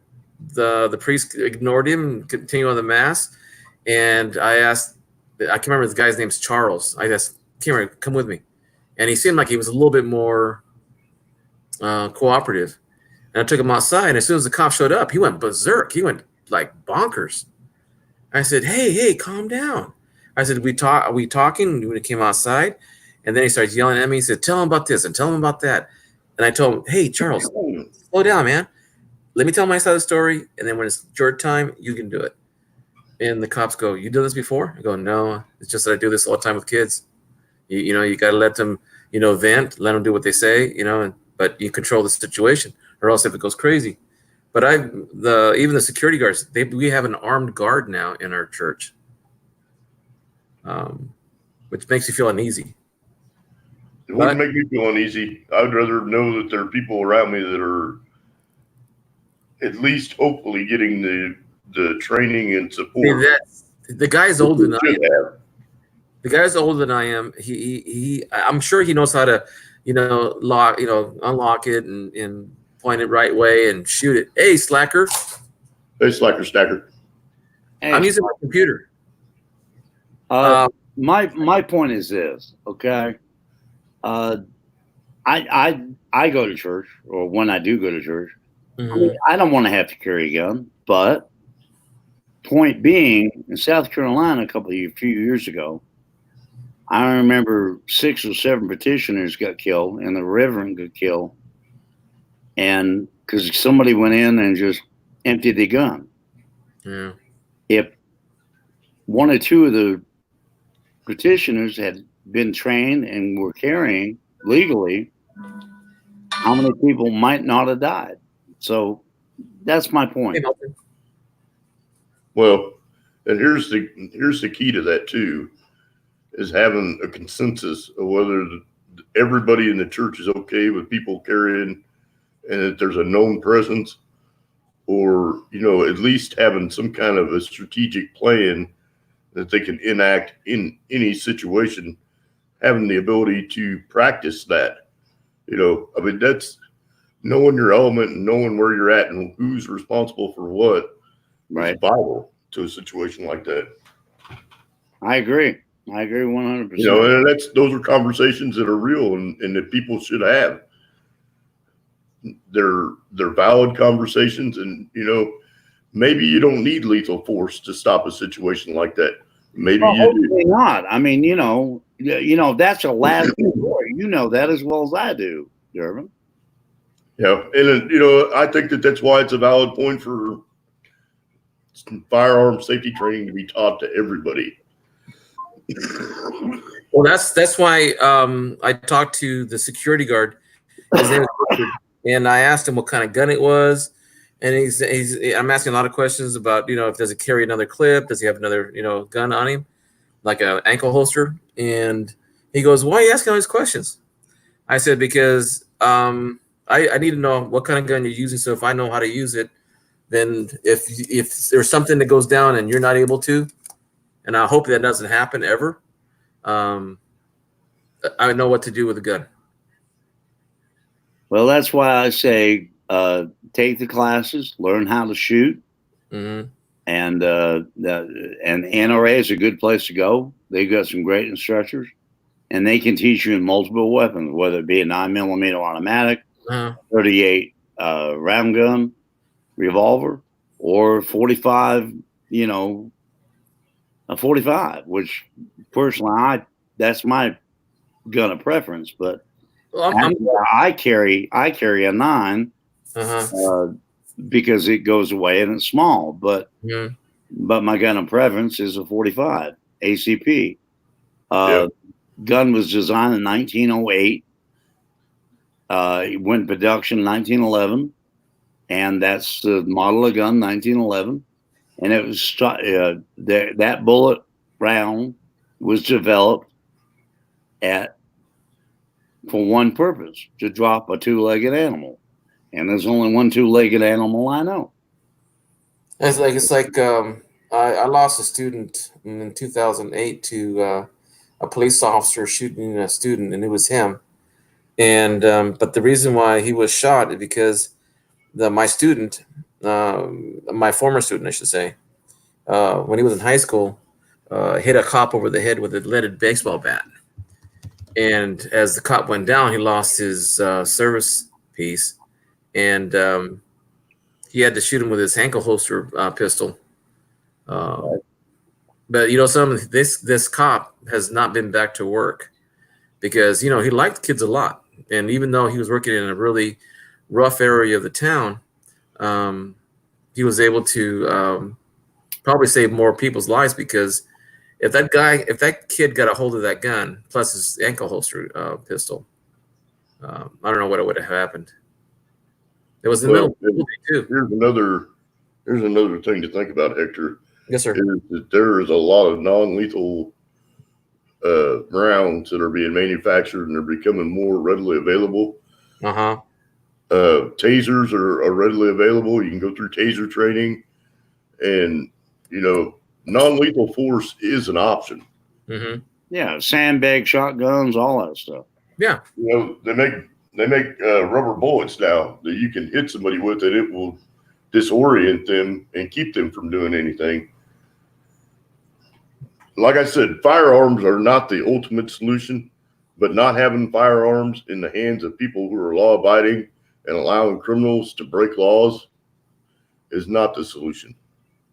the priest ignored him and continued on the mass. And I asked, I can't remember the guy's name's Charles. I asked, Cameron, come with me. And he seemed like he was a little bit more cooperative. And I took him outside, and as soon as the cop showed up, he went berserk. He went like bonkers. I said, hey, calm down. I said, are we talking when he came outside? And then he started yelling at me. He said, tell him about this and tell him about that. And I told him, hey, Charles, slow down, man. Let me tell my side of the story, and then when it's your time, you can do it. And the cops go, you done this before? I go, no, it's just that I do this all the time with kids. You know, you got to let them, vent, let them do what they say, but you control the situation, or else if it goes crazy. But even the security guards, we have an armed guard now in our church, which makes you feel uneasy. It wouldn't make me feel uneasy. I'd rather know that there are people around me that are at least hopefully getting the training and support. The guy's older than I am. The guy's older than I am. I'm sure he knows how to, unlock it and point it right way and shoot it. Hey, slacker. Hey, slacker stacker. I'm using my computer. My point is this, okay? I go to church, or when I do go to church, Mm-hmm. I don't want to have to carry a gun, but point being, in South Carolina a few years ago, I remember 6 or 7 petitioners got killed, and the reverend got killed, and because somebody went in and just emptied the gun. Yeah. If 1 or 2 of the petitioners had been trained and were carrying legally, how many people might not have died? So that's my point. Well, and here's the key to that too, is having a consensus of whether everybody in the church is okay with people carrying, and that there's a known presence, or at least having some kind of a strategic plan that they can enact in any situation, having the ability to practice that. That's knowing your element and knowing where you're at and who's responsible for what. Right. Is vital to a situation like that. I agree 100%. And those are conversations that are real and that people should have. They're valid conversations, and maybe you don't need lethal force to stop a situation like that. Maybe you do not. I mean, that's a last resort. You know that as well as I do, Durbin. Yeah, and I think that's why it's a valid point for firearm safety training to be taught to everybody. Well, that's why I talked to the security guard. His name is Richard, and I asked him what kind of gun it was, and I'm asking a lot of questions about, if does it carry another clip, does he have another gun on him, like an ankle holster, and he goes, "Why are you asking all these questions?" I said, "Because I need to know what kind of gun you're using, so if I know how to use it, then if there's something that goes down and you're not able to, and I hope that doesn't happen ever, I know what to do with the gun." Well, that's why I say take the classes, learn how to shoot, Mm-hmm. and NRA is a good place to go. They've got some great instructors, and they can teach you in multiple weapons, whether it be a 9mm automatic, 38 round gun, revolver, or 45. A 45, which personally that's my gun of preference, but. I carry a 9 because it goes away and it's small, but my gun of preference is a 45 ACP. Gun was designed in 1908. It went in production in 1911, and that's the model of gun, 1911. And it was that bullet round was developed for one purpose, to drop a two-legged animal, and there's only one two-legged animal I know. It's like I lost a student in 2008 to a police officer shooting a student, and it was him. And but the reason why he was shot is because my former student, I should say, when he was in high school, hit a cop over the head with a leaded baseball bat. And as the cop went down, he lost his service piece, and he had to shoot him with his ankle holster pistol. But this cop has not been back to work because he liked kids a lot, and even though he was working in a really rough area of the town, he was able to probably save more people's lives because. If that kid got a hold of that gun plus his ankle holster pistol, I don't know what would have happened. It was in the middle too. Here's another thing to think about, Hector. Yes, sir. Is that there is a lot of non-lethal rounds that are being manufactured and they're becoming more readily available. Tasers are readily available. You can go through taser training, and non-lethal force is an option. Mm-hmm. Yeah, sandbag shotguns, all that stuff. Yeah, they make rubber bullets now that you can hit somebody with, and it will disorient them and keep them from doing anything. Like I said, firearms are not the ultimate solution, but not having firearms in the hands of people who are law-abiding and allowing criminals to break laws is not the solution.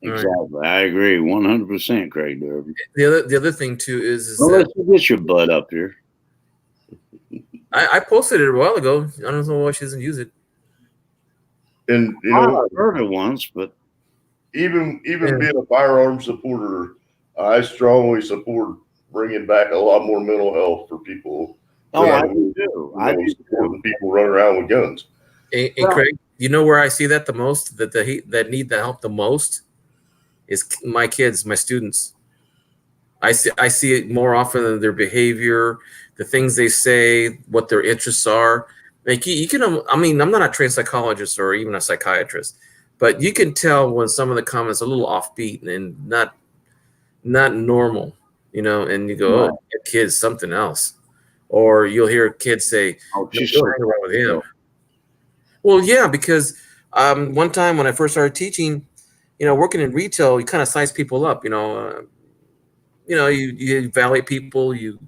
Exactly, I agree 100%, Craig Derby. The other thing too is let's get your butt up here. I posted it a while ago. I don't know why she doesn't use it. And I heard it once, but even being a firearm supporter, I strongly support bringing back a lot more mental health for people. I do. I do. Supporting people running around with guns. And Craig, where I see that the most, that need the help the most, is my kids, my students. I see it more often than their behavior, the things they say, what their interests are. Like you can, I'm not a trained psychologist or even a psychiatrist, but you can tell when some of the comments are a little offbeat and not normal, and you go, "Oh, that kid's something else," or you'll hear kids say, "Oh, she's hang around with him." Well, yeah, because one time when I first started teaching, working in retail, you kind of size people up. You evaluate people, you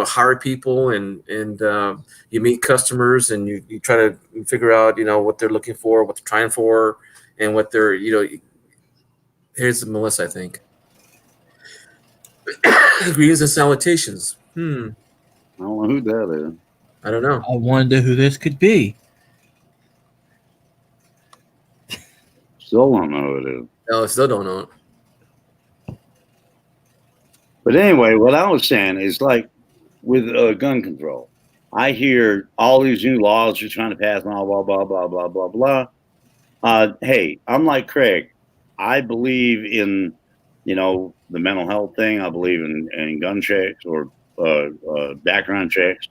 hire people, and you meet customers, and you try to figure out what they're looking for, what they're trying for, and what they're Here's Melissa, I think. Greetings and salutations. I don't know who that is. I don't know. I wonder who this could be. Still don't know who it is. No, I still don't know it. But anyway, what I was saying is like with gun control, I hear all these new laws you're trying to pass, blah blah blah blah blah blah blah. Hey, I'm like Craig. I believe in, the mental health thing. I believe in gun checks or background checks,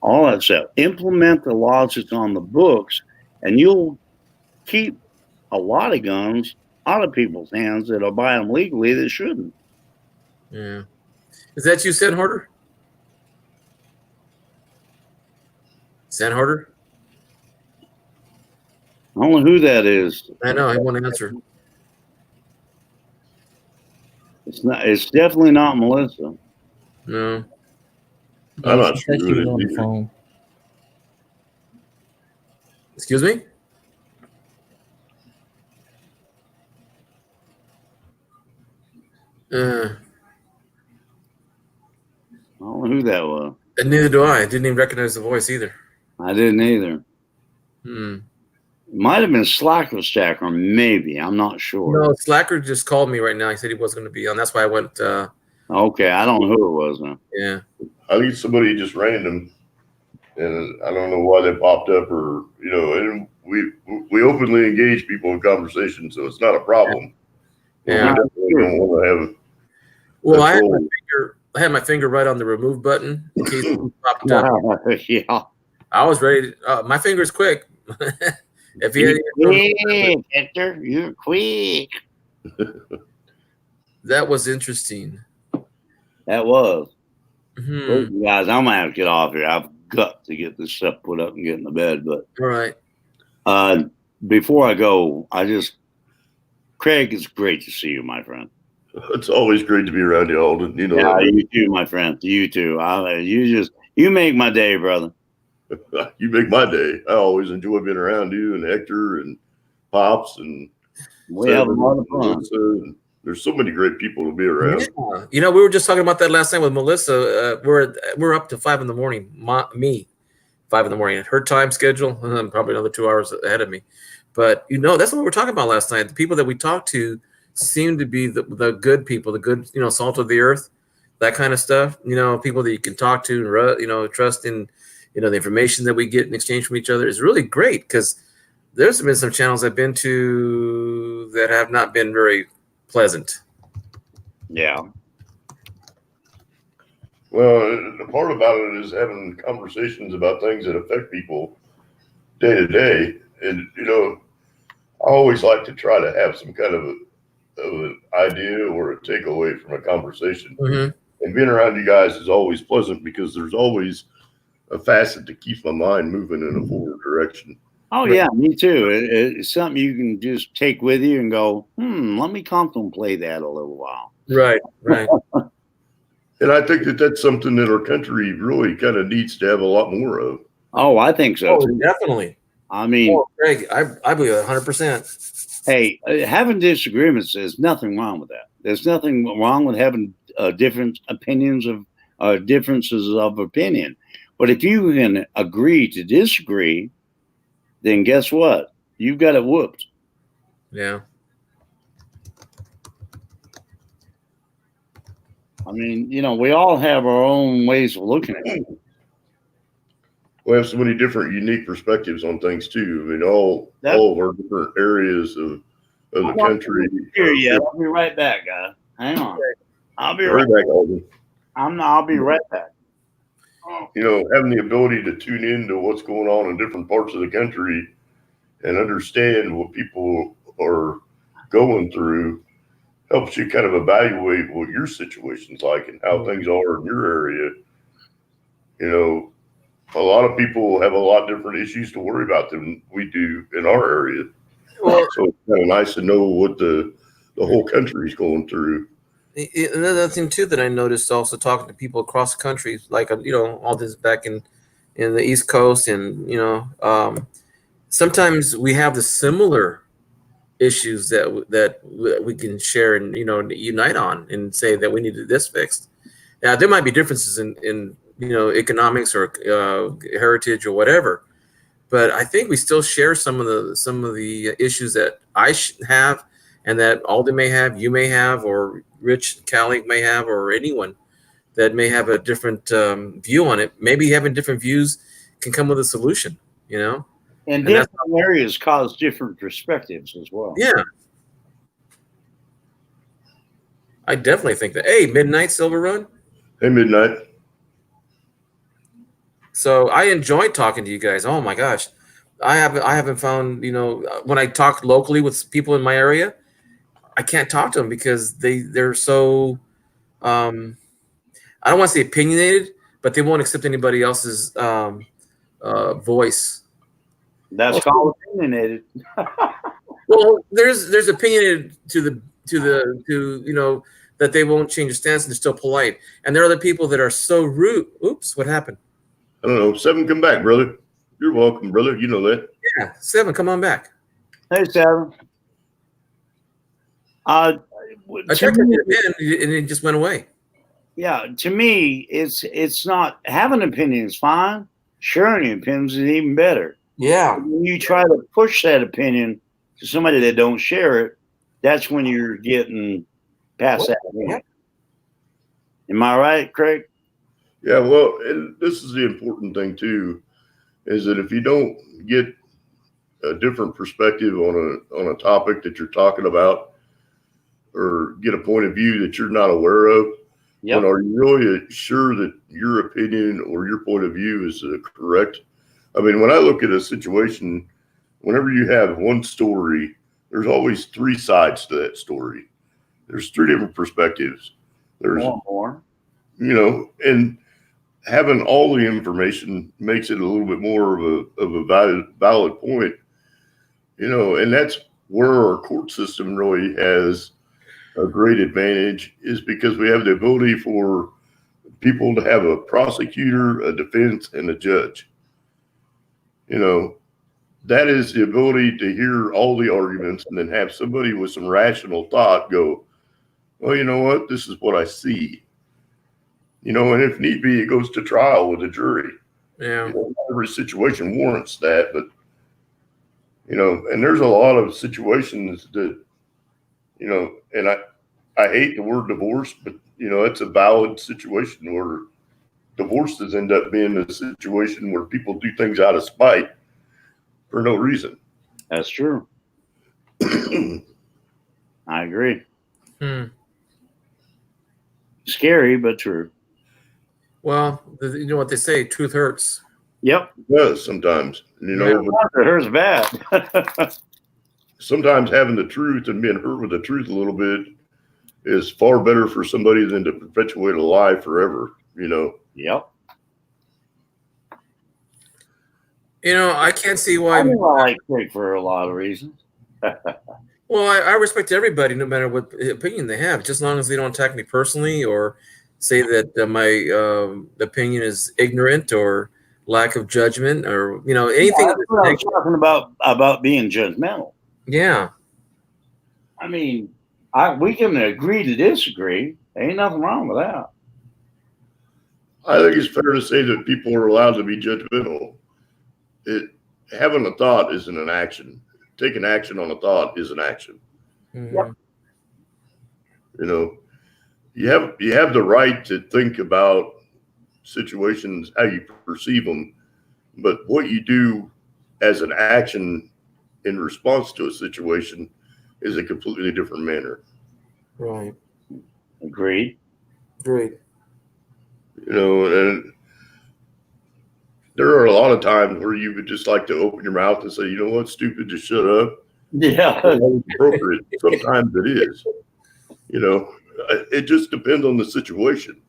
all that stuff. Implement the laws that's on the books, and you'll keep a lot of guns out of people's hands that'll buy them legally that shouldn't. Yeah. Is that you, Sandharder? Sandharder? I don't know who that is. I know. I won't answer. It's not. It's definitely not Melissa. No. I'm not She sure said she who was it on the is. phone. Excuse me? I don't know who that was. And neither do I. Didn't even recognize the voice either. I didn't either. Hmm. It might have been Slacker Stacker, maybe. I'm not sure. No, Slacker just called me right now. He said he wasn't going to be on. That's why I went. Okay, I don't know who it was then. Yeah. I think somebody just random, and I don't know why they popped up, or and we openly engage people in conversation, so it's not a problem. Yeah. We definitely don't want to have. Well, I control. had my finger right on the remove button in case it popped up. Yeah. I was ready. My finger's quick. If you Quick, Hector, you're quick. that was interesting. That was. Hmm. Listen, guys, I'm gonna have to get off here. I've got to get this stuff put up and get in the bed. But All right. before I go, Craig, it's great to see you, my friend. It's always great to be around you, Alden. You know, Yeah, that. you too, my friend. You too. You make my day, brother. You make my day. I always enjoy being around you and Hector and Pops and We have a lot of fun. Melissa, and there's so many great people to be around. Yeah. We were just talking about that last night with Melissa. We're up to 5 a.m. Me, 5 a.m. Her time schedule, probably another 2 hours ahead of me. But that's what we were talking about last night. The people that we talked to seem to be the good people, the good, salt of the earth, that kind of stuff. People that you can talk to and trust in. The information that we get in exchange from each other is really great, because there's been some channels I've been to that have not been very pleasant. Yeah. Well, the part about it is having conversations about things that affect people day to day. And, I always like to try to have some kind of an idea or a takeaway from a conversation. Mm-hmm. And being around you guys is always pleasant, because there's always a facet to keep my mind moving in a forward direction. Oh, yeah, me too. It's something you can just take with you and go, let me contemplate that a little while. Right. And I think that that's something that our country really kind of needs to have a lot more of. Oh, I think so. Oh, Too. definitely. I mean, Greg, I believe 100%. hey, having disagreements, there's nothing wrong with that. There's nothing wrong with having different opinions of differences of opinion. But if you can agree to disagree, then guess what? You've got it whooped. Yeah. I mean, we all have our own ways of looking at it. We have so many different unique perspectives on things too. I mean, all of our different areas of the country. Yeah, I'll be right back, guys. Hang on. I'll be right back, Alden. I'll be right back. Having the ability to tune into what's going on in different parts of the country and understand what people are going through helps you kind of evaluate what your situation's like and how things are in your area. A lot of people have a lot different issues to worry about than we do in our area. Well, So it's kind of nice to know what the whole country's going through. Another thing too that I noticed, also talking to people across the country, like all this back in the East Coast, and sometimes we have the similar issues that we can share and unite on and say that we need this fixed. Now there might be differences in economics or heritage or whatever, but I think we still share some of the issues that I have, and that Alden may have, you may have, or Rich, Callie may have, or anyone that may have a different view on it. Maybe having different views can come with a solution, you know? And that's- different areas cause different perspectives as well. Yeah. I definitely think that. Hey, Midnight Silver Run. Hey, Midnight. So I enjoyed talking to you guys. Oh my gosh. I haven't found, when I talk locally with people in my area, I can't talk to them because they're so I don't want to say opinionated, but they won't accept anybody else's voice. That's called opinionated. Well, there's opinionated to that they won't change their stance and they're still polite. And there are other people that are so rude. Oops, what happened? I don't know. 7, come back, brother. You're welcome, brother. You know that. Yeah, 7, come on back. Hey, 7. I checked it in and it just went away. Yeah, to me, it's not having opinions fine. Sharing opinions is even better. Yeah. When you try to push that opinion to somebody that don't share it, that's when you're getting past that point. Am I right, Craig? Yeah, well, and this is the important thing too, is that if you don't get a different perspective on a topic that you're talking about, or get a point of view that you're not aware of, then are you really sure that your opinion or your point of view is correct? I mean, when I look at a situation, whenever you have one story, there's always 3 sides to that story. There's 3 different perspectives. There's more. And having all the information makes it a little bit more of a valid point, and that's where our court system really has a great advantage, is because we have the ability for people to have a prosecutor, a defense, and a judge. That is the ability to hear all the arguments and then have somebody with some rational thought go, well, you know what, this is what I see. And if need be, it goes to trial with a jury. Yeah. Not every situation warrants that, but and there's a lot of situations that, and I hate the word divorce, but it's a valid situation where divorces end up being a situation where people do things out of spite for no reason. That's true. I agree. Scary, but true. Well, you know what they say, truth hurts. Yep. It does sometimes. It hurts bad. Sometimes having the truth and being hurt with the truth a little bit is far better for somebody than to perpetuate a lie forever, Yep. I can't see why. I like Craig for a lot of reasons. Well, I respect everybody, no matter what opinion they have, just as long as they don't attack me personally or say that my opinion is ignorant or lack of judgment or anything. That's what I'm talking about being judgmental. Yeah. I mean, we can agree to disagree. There ain't nothing wrong with that. I think it's fair to say that people are allowed to be judgmental. Having a thought isn't an action. Taking action on a thought is an action. Mm-hmm. You have the right to think about situations, how you perceive them, but what you do as an action in response to a situation is a completely different manner. Right. Agreed. Great. And there are a lot of times where you would just like to open your mouth and say, you know what, stupid, just shut up. Yeah. It's appropriate. Sometimes it is. It just depends on the situation.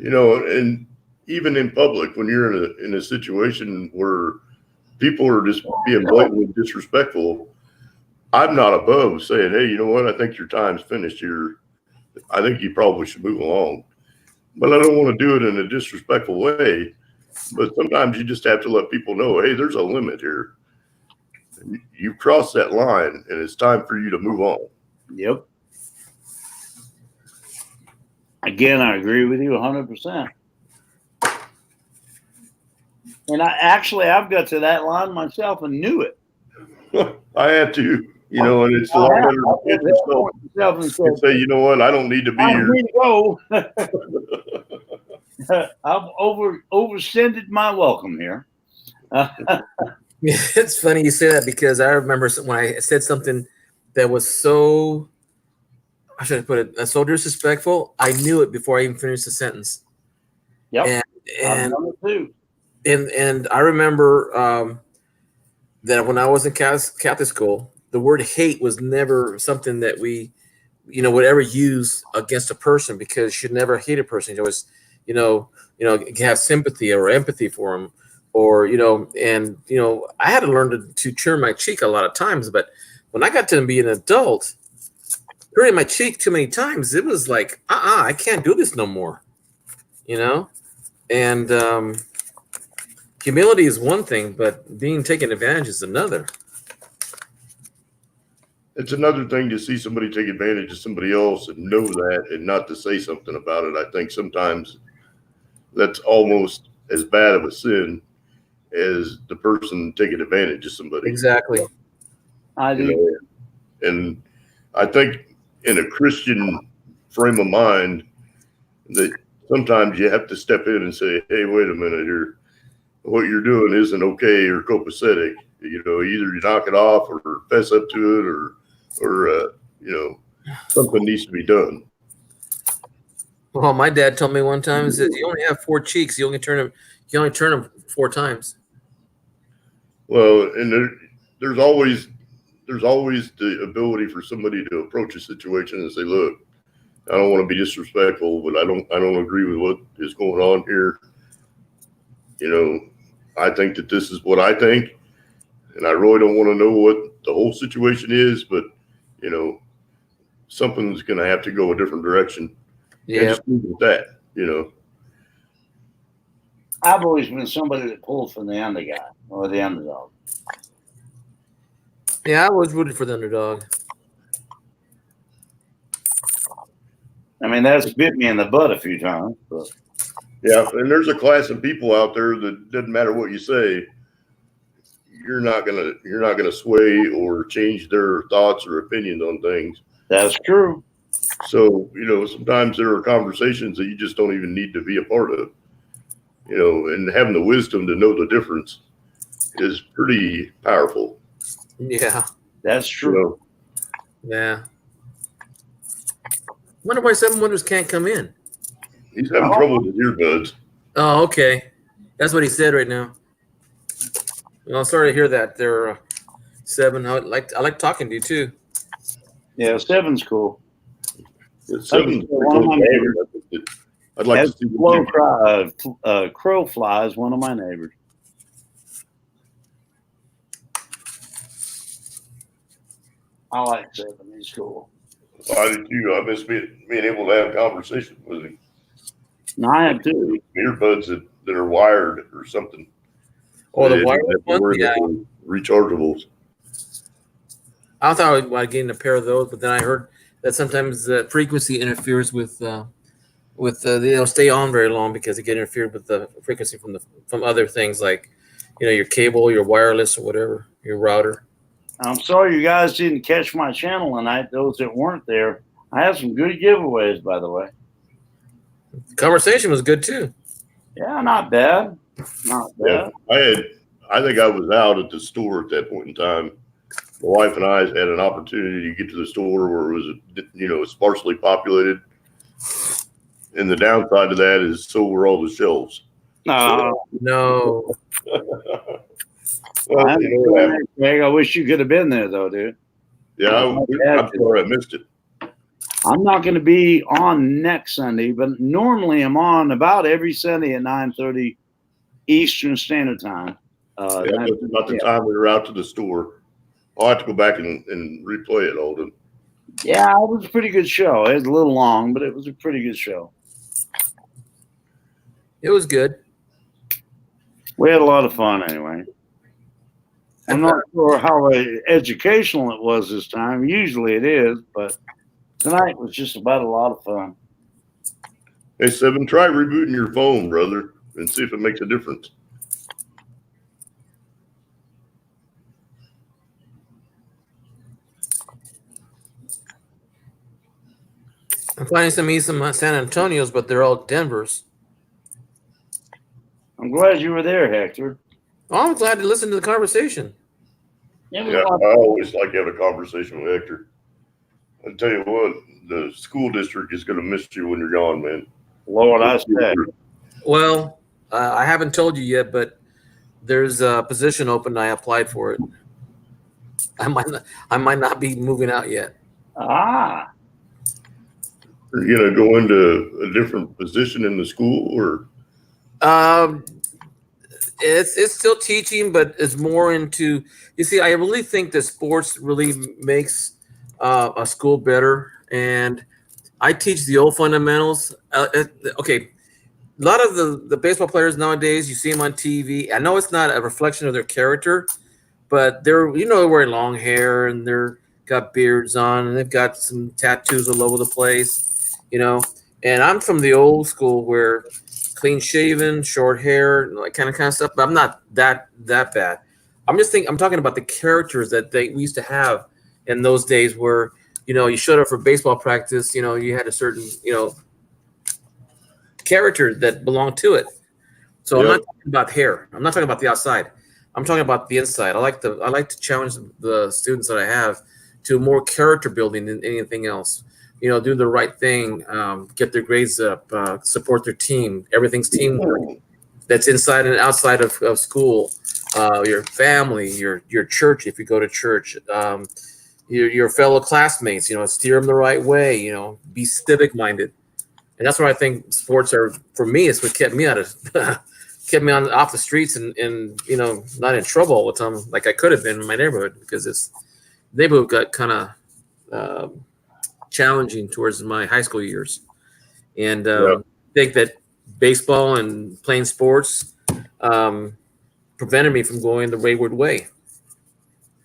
And even in public, when you're in a situation where people are just being blatantly disrespectful, I'm not above saying, hey, you know what? I think your time's finished here. I think you probably should move along. But I don't want to do it in a disrespectful way. But sometimes you just have to let people know, hey, there's a limit here. You've crossed that line, and it's time for you to move on. Yep. Again, I agree with you 100%. And I've got to that line myself and knew it. I had to, and it's a lot better to get yourself and say, you know what, I don't need to be here. Need to go. I've overextended my welcome here. It's funny you say that because I remember when I said something that was so, how should I put it, so disrespectful. I knew it before I even finished the sentence. Yep. And I remember that when I was in Catholic school, the word hate was never something that we, would ever use against a person, because you should never hate a person. You always, have sympathy or empathy for them, or, I had to learn to turn my cheek a lot of times. But when I got to be an adult, turning my cheek too many times, it was like, I can't do this no more, and humility is one thing, but being taken advantage is another. It's another thing to see somebody take advantage of somebody else and know that and not to say something about it. I think sometimes that's almost as bad of a sin as the person taking advantage of somebody. Exactly. I do. And I think in a Christian frame of mind that sometimes you have to step in and say, hey, wait a minute here. What you're doing isn't okay or copacetic. Either you knock it off or fess up to it, or something needs to be done. Well, my dad told me one time that you only have 4 cheeks. You only turn them 4 times. Well, and there's always the ability for somebody to approach a situation and say, look, I don't want to be disrespectful, but I don't agree with what is going on here. I think that this is what I think, and I really don't want to know what the whole situation is, but something's going to have to go a different direction. Yeah, just leave it at that. I've always been somebody that pulls for the under guy or the underdog. Yeah, I was rooting for the underdog. I mean, that's bit me in the butt a few times, but. Yeah, and there's a class of people out there that doesn't matter what you say, you're not gonna sway or change their thoughts or opinions on things. That's true. So sometimes there are conversations that you just don't even need to be a part of. And having the wisdom to know the difference is pretty powerful. Yeah, that's true. Yeah. Wonder why 7 Wonders can't come in. He's having trouble with his earbuds. Oh, okay. That's what he said right now. Well, sorry to hear that there, 7. I like talking to you too. Yeah, 7's cool. 7's one of my neighbors. I'd like to see Crow Fly is one of my neighbors. I like 7. He's cool. I do too. I miss being able to have a conversation with him. No, I have too. Earbuds that are wired or something. Oh, the wireless ones? Yeah. Rechargeables. I thought I'd get a pair of those, but then I heard that sometimes the frequency interferes with they don't stay on very long because it get interfered with the frequency from other things like, your cable, your wireless or whatever, your router. I'm sorry you guys didn't catch my channel tonight. Those that weren't there, I have some good giveaways, by the way. Conversation was good too. Yeah, not bad. Not bad. Yeah, I think I was out at the store at that point in time. My wife and I had an opportunity to get to the store where it was, sparsely populated. And the downside of that is so were all the shelves. No. Well, I wish you could have been there though, dude. Yeah, I'm sorry I missed it. I'm not going to be on next Sunday, but normally I'm on about every Sunday at 9:30 Eastern Standard Time. About the time we were out to the store. I'll have to go back and replay it, Alden. Yeah, it was a pretty good show. It was a little long, but it was a pretty good show. It was good. We had a lot of fun anyway. I'm not sure how educational it was this time. Usually it is, but tonight was just about a lot of fun. Hey, 7, try rebooting your phone, brother, and see if it makes a difference. I'm finding some San Antonios, but they're all Denvers. I'm glad you were there, Hector. Well, I'm glad to listen to the conversation. Yeah, Yeah, I always like to have a conversation with Hector. I tell you what, the school district is going to miss you when you're gone, man. Lord, I said. Well, I haven't told you yet, but there's a position open. I applied for it. I might not be moving out yet. Ah, Are you going to go into a different position in the school, or? It's still teaching, but it's more into. You see, I really think that sports really makes a school better, and I teach the old fundamentals. Okay, a lot of the baseball players nowadays, you see them on TV. I know it's not a reflection of their character, but they're wearing long hair and they're got beards on and they've got some tattoos all over the place, And I'm from the old school where clean shaven, short hair, like kind of stuff. But I'm not that bad. I'm talking about the characters that we used to have in those days where you showed up for baseball practice. You had a certain character that belonged to it. So I'm not talking about hair. I'm not talking about the outside. I'm talking about the inside. I like to challenge the students that I have to more character building than anything else. Do the right thing, get their grades up, support their team. Everything's teamwork. That's inside and outside of school. Your family, your church, if you go to church, your fellow classmates. Steer them the right way. Be civic minded, and that's what I think sports are for me. It's what kept me kept me off the streets and not in trouble all the time like I could have been in my neighborhood, because the neighborhood got kind of challenging towards my high school years, and I think that baseball and playing sports prevented me from going the wayward way.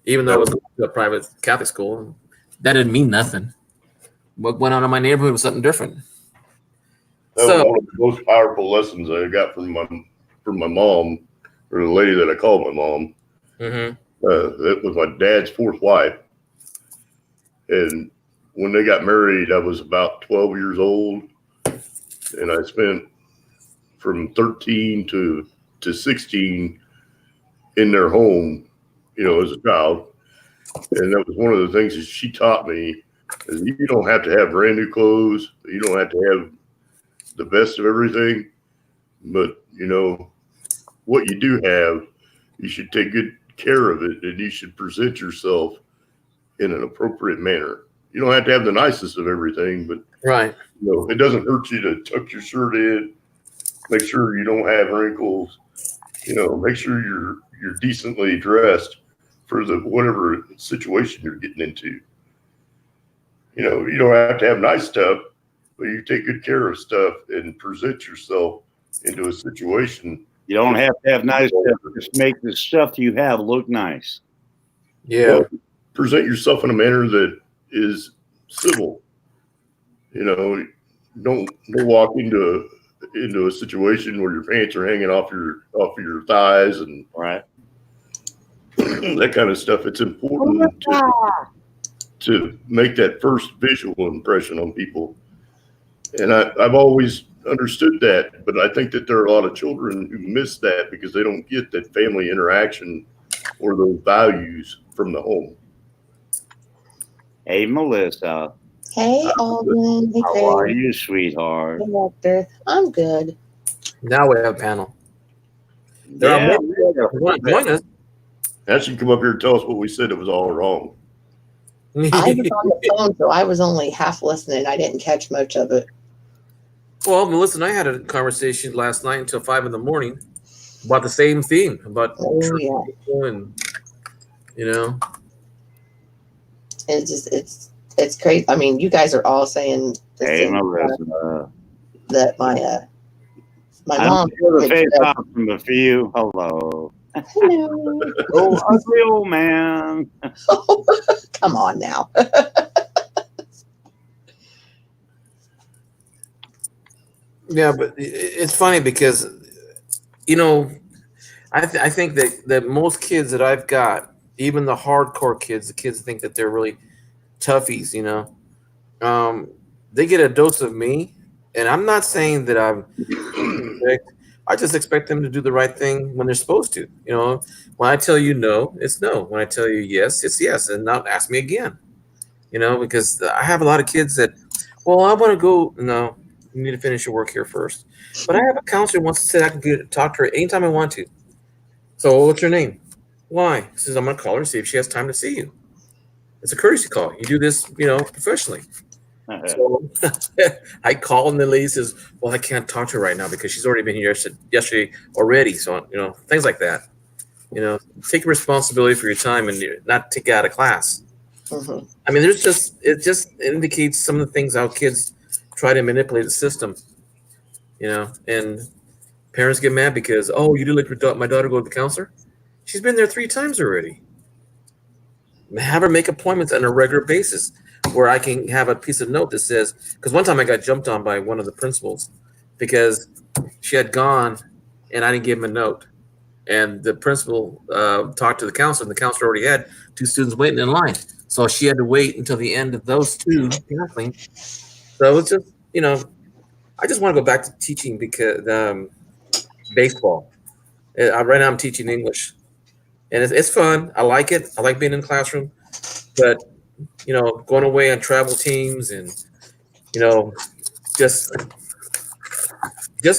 Even though I was in a private Catholic school, that didn't mean nothing. What went on in my neighborhood was something different. That was one of the most powerful lessons I got from my mom, or the lady that I called my mom. Mm-hmm. That was my dad's fourth wife, and when they got married, I was about 12 years old, and I spent from 13 to 16 in their home, as a child. And that was one of the things that she taught me, is you don't have to have brand new clothes. You don't have to have the best of everything, but what you do have, you should take good care of it, and you should present yourself in an appropriate manner. You don't have to have the nicest of everything, but right. It doesn't hurt you to tuck your shirt in, make sure you don't have wrinkles, make sure you're decently dressed for whatever situation you're getting into. You don't have to have nice stuff, but you take good care of stuff and present yourself into a situation. You don't have to have nice stuff. Just make the stuff you have look nice. Yeah. Present yourself in a manner that is civil. Don't walk into a situation where your pants are hanging off your thighs and right. that kind of stuff. It's important to make that first visual impression on people. And I've always understood that, but I think that there are a lot of children who miss that because they don't get that family interaction or those values from the home. Hey, Melissa. Hey, Alden. Hey, How are you, sweetheart? Hey, Hector. I'm good. Now we have a panel. There are more. Join us. Now she can come up here and tell us what we said. It was all wrong. I was on the phone, so I was only half listening. I didn't catch much of it. Well, Melissa and I had a conversation last night until 5 a.m. about the same theme, about and it's crazy. I mean, you guys are all saying the hey, same Melissa. That my mom. The face off from the few. Hello. Hello. Oh, ugly old man. Come on now. Yeah, but it's funny because, I think that most kids that I've got, even the hardcore kids, the kids think that they're really toughies, they get a dose of me, and I'm not saying that I just expect them to do the right thing when they're supposed to. You know, when I tell you no, it's no. When I tell you yes, it's yes, and not ask me again. You know, because I have a lot of kids that, well, I want to go. No, you need to finish your work here first. But I have a counselor who wants to say I can talk to her anytime I want to. So, what's your name? Why? He says, I'm going to call her and see if she has time to see you. It's a courtesy call. You do this, professionally. So I call and the lady says, well, I can't talk to her right now because she's already been here yesterday already. So, things like that. Take responsibility for your time and not take it out of class. Mhm. I mean, it just indicates some of the things how kids try to manipulate the system, and parents get mad because, oh, you didn't let my daughter go to the counselor? She's been there 3 times already. Have her make appointments on a regular basis where I can have a piece of note that says, because one time I got jumped on by one of the principals because she had gone and I didn't give him a note. And the principal talked to the counselor, and the counselor already had 2 students waiting in line. So she had to wait until the end of those 2 counseling. So it's just, I just want to go back to teaching because baseball. Right now I'm teaching English. And it's fun. I like it. I like being in the classroom. But, going away on travel teams and, just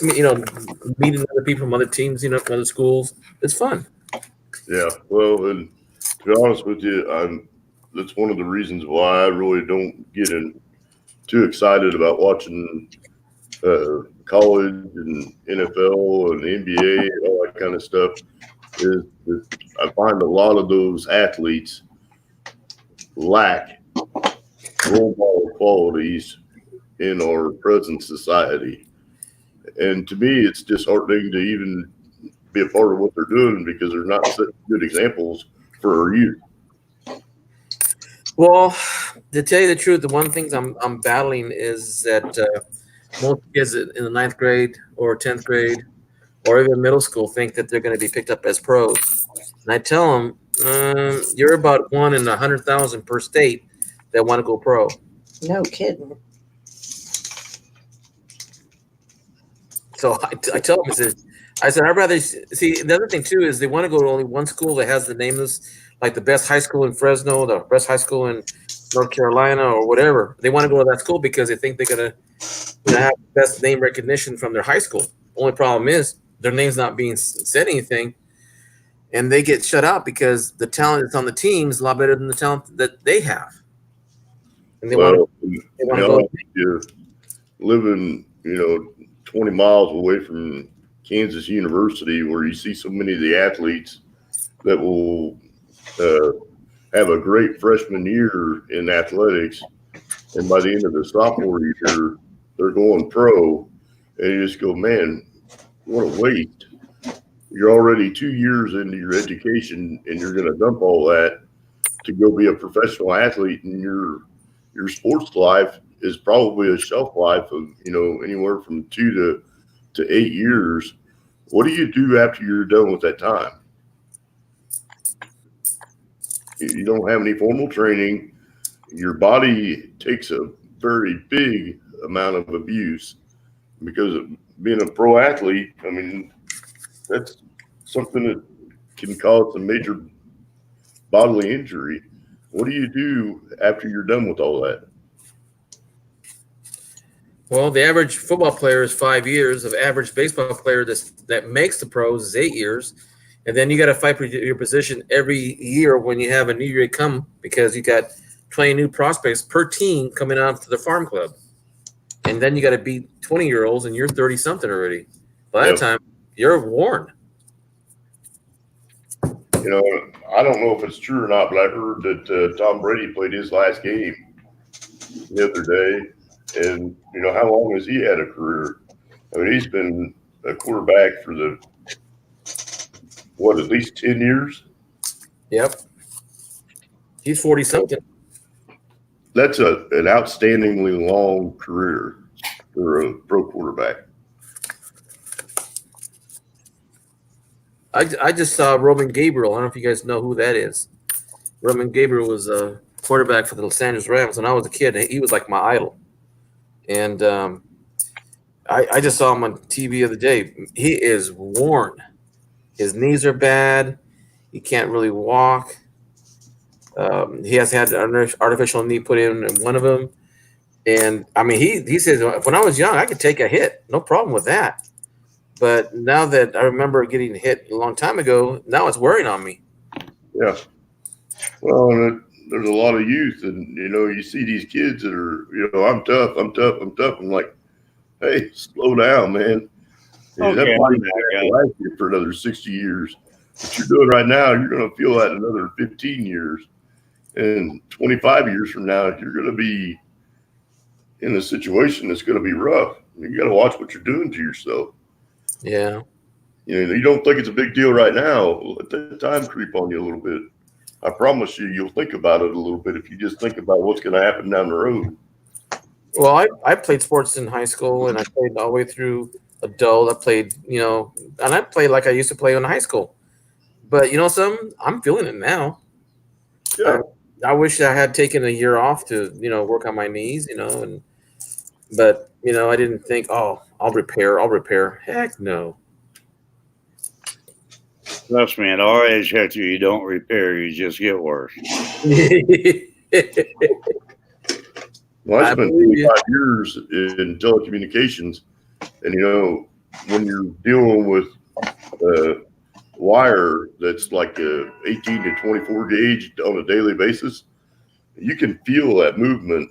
meeting other people from other teams, from other schools, it's fun. Yeah, well, and to be honest with you, that's one of the reasons why I really don't get too excited about watching college and NFL and NBA and all that kind of stuff. Is I find a lot of those athletes lack role model qualities in our present society. And to me, it's disheartening to even be a part of what they're doing because they're not setting good examples for our youth. Well, to tell you the truth, the one things I'm battling is that most kids in the 9th grade or 10th grade or even middle school think that they're going to be picked up as pros. And I tell them, you're about 1 in 100,000 per state that want to go pro. No kidding. So I tell them, I said, I'd rather see. The other thing too is they want to go to only one school that has the name list, like the best high school in Fresno, the best high school in North Carolina, or whatever. They want to go to that school because they think they're gonna have best name recognition from their high school. Only problem is their name's not being said anything, and they get shut out because the talent that's on the team is a lot better than the talent that they have. And they want to go. You're living, 20 miles away from Kansas University, where you see so many of the athletes that will have a great freshman year in athletics, and by the end of the sophomore year, they're going pro, and you just go, man, what a waste. You're already 2 years into your education, and you're going to dump all that to go be a professional athlete, and your sports life is probably a shelf life of, anywhere from 2 to 8 years. What do you do after you're done with that time? You don't have any formal training. Your body takes a very big amount of abuse because of being a pro athlete. I mean, that's something that can cause some major bodily injury. What do you do after you're done with all that? Well, the average football player is 5 years. The average baseball player that makes the pros is 8 years. And then you got to fight for your position every year when you have a new year come because you got 20 new prospects per team coming out to the farm club. And then you got to beat 20-year-olds and you're 30-something already. By that time, you're worn. I don't know if it's true or not, but I heard that Tom Brady played his last game the other day. And, how long has he had a career? I mean, he's been a quarterback for at least 10 years? Yep. He's 40-something. That's an outstandingly long career for a pro quarterback. I just saw Roman Gabriel. I don't know if you guys know who that is. Roman Gabriel was a quarterback for the Los Angeles Rams when I was a kid. He was like my idol. And I just saw him on TV the other day. He is worn. His knees are bad. He can't really walk. He has had an artificial knee put in one of them. And I mean, he says, when I was young, I could take a hit. No problem with that. But now that I remember getting hit a long time ago, now it's wearing on me. Yeah. Well, and there's a lot of youth, and you see these kids that are, I'm tough, I'm tough, I'm tough. I'm like, hey, slow down, man. Okay, That body's going to last you for another 60 years. What you're doing right now, you're going to feel that in another 15 years. And 25 years from now, you're going to be in a situation that's going to be rough. You got to watch what you're doing to yourself. Yeah. You don't think it's a big deal right now. Let that time creep on you a little bit. I promise you'll think about it a little bit if you just think about what's going to happen down the road. Well, I played sports in high school, and I played all the way through adult. I played, and I played like I used to play in high school. But something, I'm feeling it now. Yeah. I wish I had taken a year off to, work on my knees, but I didn't think, oh, I'll repair. Heck no. Trust me, at our age, Hector, you don't repair, you just get worse. Well, I spent 25 years in telecommunications, and when you're dealing with wire that's like a 18 to 24 gauge on a daily basis, you can feel that movement.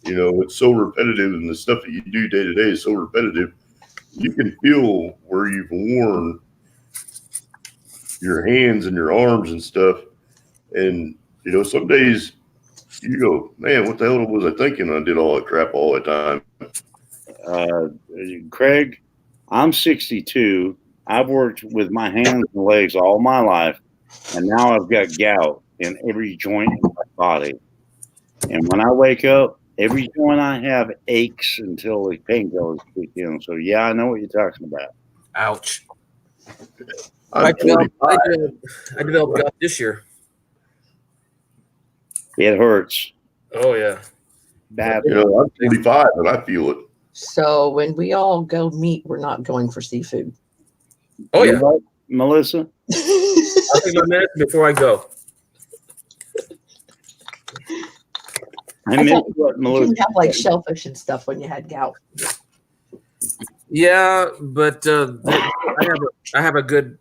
It's so repetitive, and the stuff that you do day to day is so repetitive. You can feel where you've worn your hands and your arms and stuff. And some days you go, man, what the hell was I thinking? I did all that crap all the time. Craig, I'm 62. I've worked with my hands and legs all my life, and now I've got gout in every joint in my body. And when I wake up, every joint I have aches until the painkillers kick in. So, yeah, I know what you're talking about. Ouch. I developed gout this year. It hurts. Oh, yeah. Bad. I'm 45 and I feel it. So when we all go meet, we're not going for seafood. Oh, yeah. You know what, Melissa? I'll take my minutes before I go. I missed what You Melissa didn't have like shellfish and stuff when you had gout. Yeah, but I have a good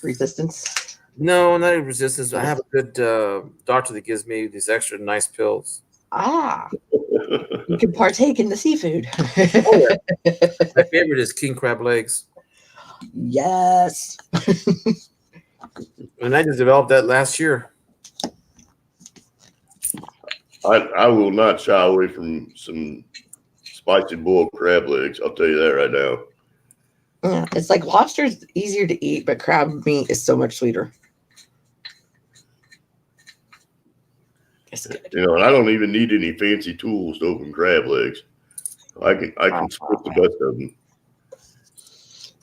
Resistance. no, not a resistance. I have a good doctor that gives me these extra nice pills. Ah, you can partake in the seafood. Oh, yeah. My favorite is king crab legs, Yes. and I just developed that last year. I will not shy away from some spicy boiled crab legs. I'll tell you that right now. Yeah, it's like lobster's easier to eat, but crab meat is so much sweeter. It's good. And I don't even need any fancy tools to open crab legs. I can split the best of them.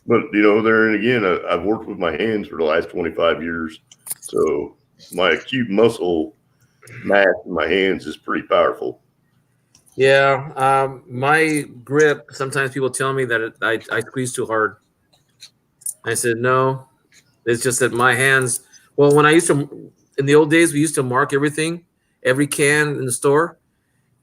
But there and again, I've worked with my hands for the last 25 years, so my acute muscle mass in my hands is pretty powerful. Yeah, my grip. Sometimes people tell me that I squeeze too hard. I said no. It's just that my hands. Well, when I used to, in the old days, we used to mark everything, every can in the store.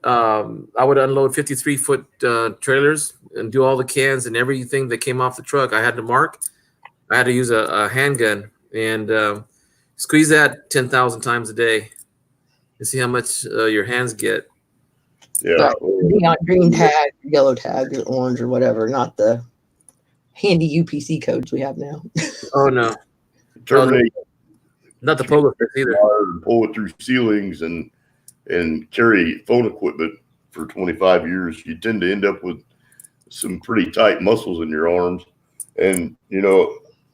I would unload 53-foot trailers and do all the cans and everything that came off the truck. I had to mark. I had to use a handgun and squeeze that 10,000 times a day and see how much your hands get. Yeah. Neon green tag, yellow tag, or orange, or whatever, not the handy UPC codes we have now. Oh no, Terminate not the pogo stick either. wire and pull it through ceilings and carry phone equipment for 25 years. You tend to end up with some pretty tight muscles in your arms. And,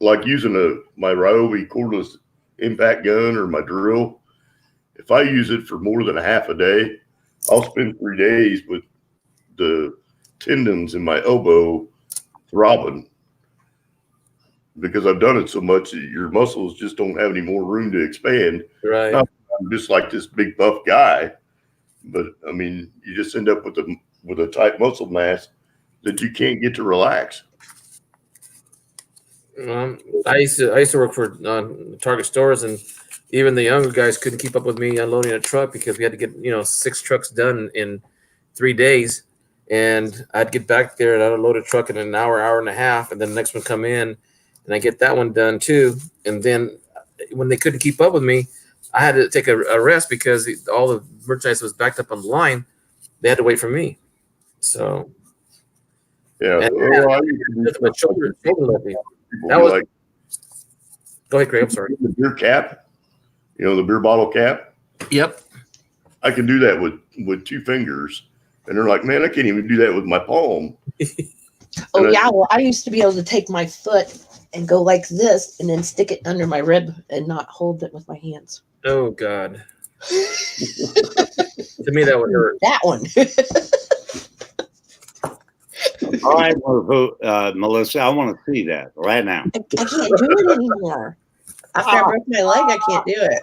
like using my Ryobi cordless impact gun or my drill, if I use it for more than a half a day, I'll spend 3 days with the tendons in my elbow throbbing because I've done it so much that your muscles just don't have any more room to expand. Right. I'm just like this big buff guy, But I mean, you just end up with a tight muscle mass that you can't get to relax. I used to work for Target stores, and even the younger guys couldn't keep up with me unloading a truck because we had to get 6 trucks done in 3 days, and I'd get back there and I'd unload a truck in an hour, hour and a half, and then the next one come in, and I get that one done too. And then when they couldn't keep up with me, I had to take a rest because all the merchandise was backed up on the line. They had to wait for me. So Yeah, and well, I my children left me. people That be was- like Go ahead, Craig. I'm sorry. the beer cap, the beer bottle cap. Yep. I can do that with 2 fingers, and they're like, man, I can't even do that with my palm. Oh, And yeah. Well, I used to be able to take my foot and go like this and then stick it under my rib and not hold it with my hands. Oh God. To me, that would hurt. That one. All right, Melissa, I want to see that right now. I can't do it anymore. After I broke my leg, I can't do it.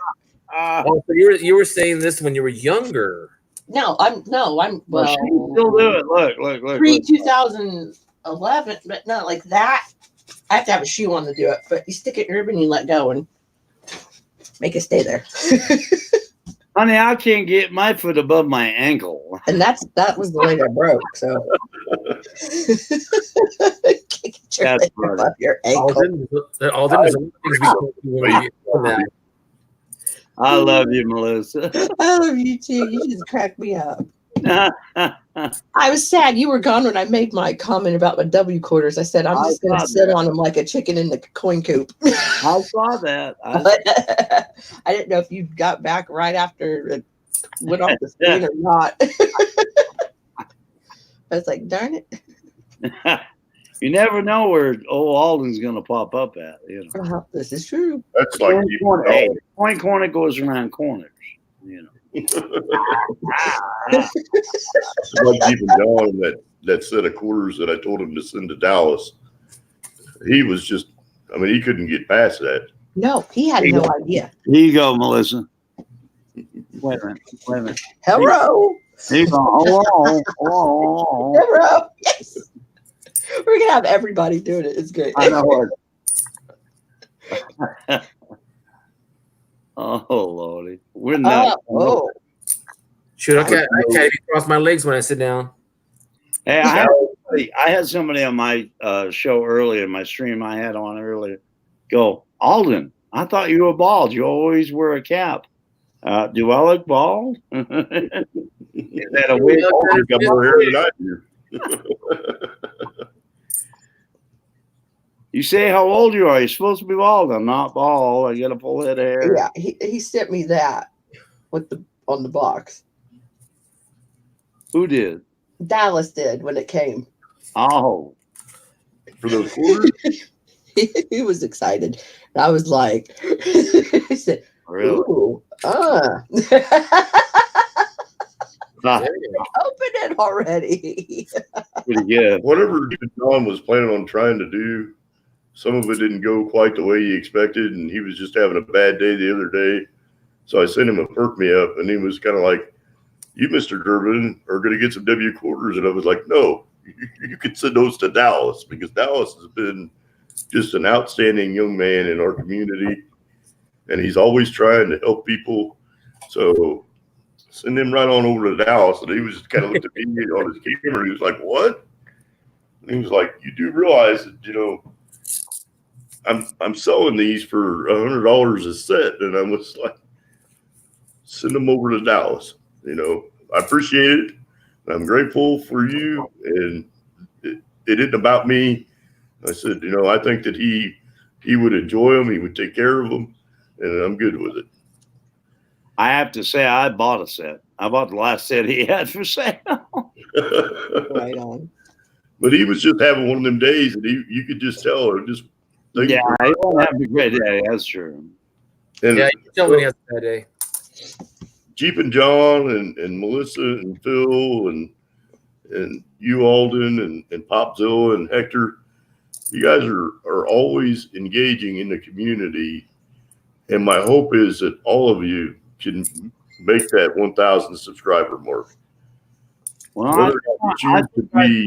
Oh, so you were saying this when you were younger. No, I'm Well, well she can still do it. Look. pre 2011, but not like that. I have to have a shoe on to do it. But you stick it in your rib and you let go and make it stay there. Honey, I can't get my foot above my ankle. And that was the leg I broke. So kick your That's leg funny. above your ankle. Alden is things we go through when we get on that. I love you, Melissa. I love you too. You just crack me up. I was sad you were gone when I made my comment about my W quarters. I said I'm just going to sit on them like a chicken in the coin coop. I saw that. But I didn't know if you got back right after it went off the screen or not. I was like, darn it. You never know where old Alden's going to pop up at. This is true. That's like Point corner goes around corners. It's like even John, that set of quarters that I told him to send to Dallas. He was just, he couldn't get past that. No, he had no idea. Here you go, Melissa. Wait a minute. Hello. Here you go. Hello. Hello. Yes. We're going to have everybody doing it. It's great. I know it. Oh, Lordy. We're not. Shoot, I can't even cross my legs when I sit down. Hey, I had somebody on my show earlier, my stream I had on earlier, go, Alden, I thought you were bald. You always wear a cap. Do I look bald? Is that a weird? You got more hair than I do. You say how old you are. You're supposed to be bald. I'm not bald. I got a full head of hair. Yeah, he sent me that on the box. Who did? Dallas did when it came. Oh. For those quarters? He was excited. And I was like, he said, Really? ooh, Open it already. Pretty good. Whatever John was planning on trying to do, some of it didn't go quite the way he expected, and he was just having a bad day the other day. So I sent him a perk me up, and he was kind of like, you, Mr. Durbin, are going to get some W quarters. And I was like, no, you could send those to Dallas, because Dallas has been just an outstanding young man in our community, and he's always trying to help people. So send him right on over to Dallas. And he was just kind of looked at me on his camera. He was like, what? And he was like, you do realize that, I'm selling these for $100 a set. And I was like, send them over to Dallas. I appreciate it. I'm grateful for you. And it isn't about me. I said, I think that he would enjoy them. He would take care of them. And I'm good with it. I have to say, I bought a set. I bought the last set he had for sale. Right on. But he was just having one of them days, and you could just tell. Yeah, he won't have a great day. That's true. And Yeah, you can tell when he has a bad day. Jeep and John and Melissa and Phil and you, Alden, and Popzilla and Hector, you guys are always engaging in the community. And my hope is that all of you can make that 1,000 subscriber mark. Well, Whether or not you choose to be,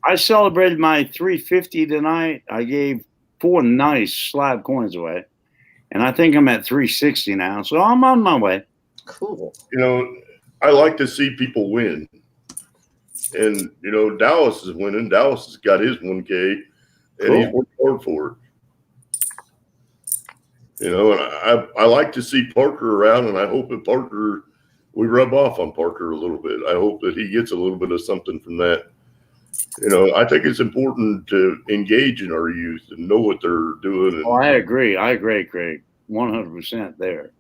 I celebrated my 350 tonight. I gave 4 nice slab coins away, and I think I'm at 360 now. So I'm on my way. Cool. you know, I like to see people win. And, you know, Dallas is winning. Dallas has got his 1K, and he's worked hard for it. You know, and I like to see Parker around, and I hope that Parker, we rub off on Parker a little bit. I hope that he gets a little bit of something from that. You know, I think it's important to engage in our youth and know what they're doing. And, I agree. I agree, Craig. 100% there.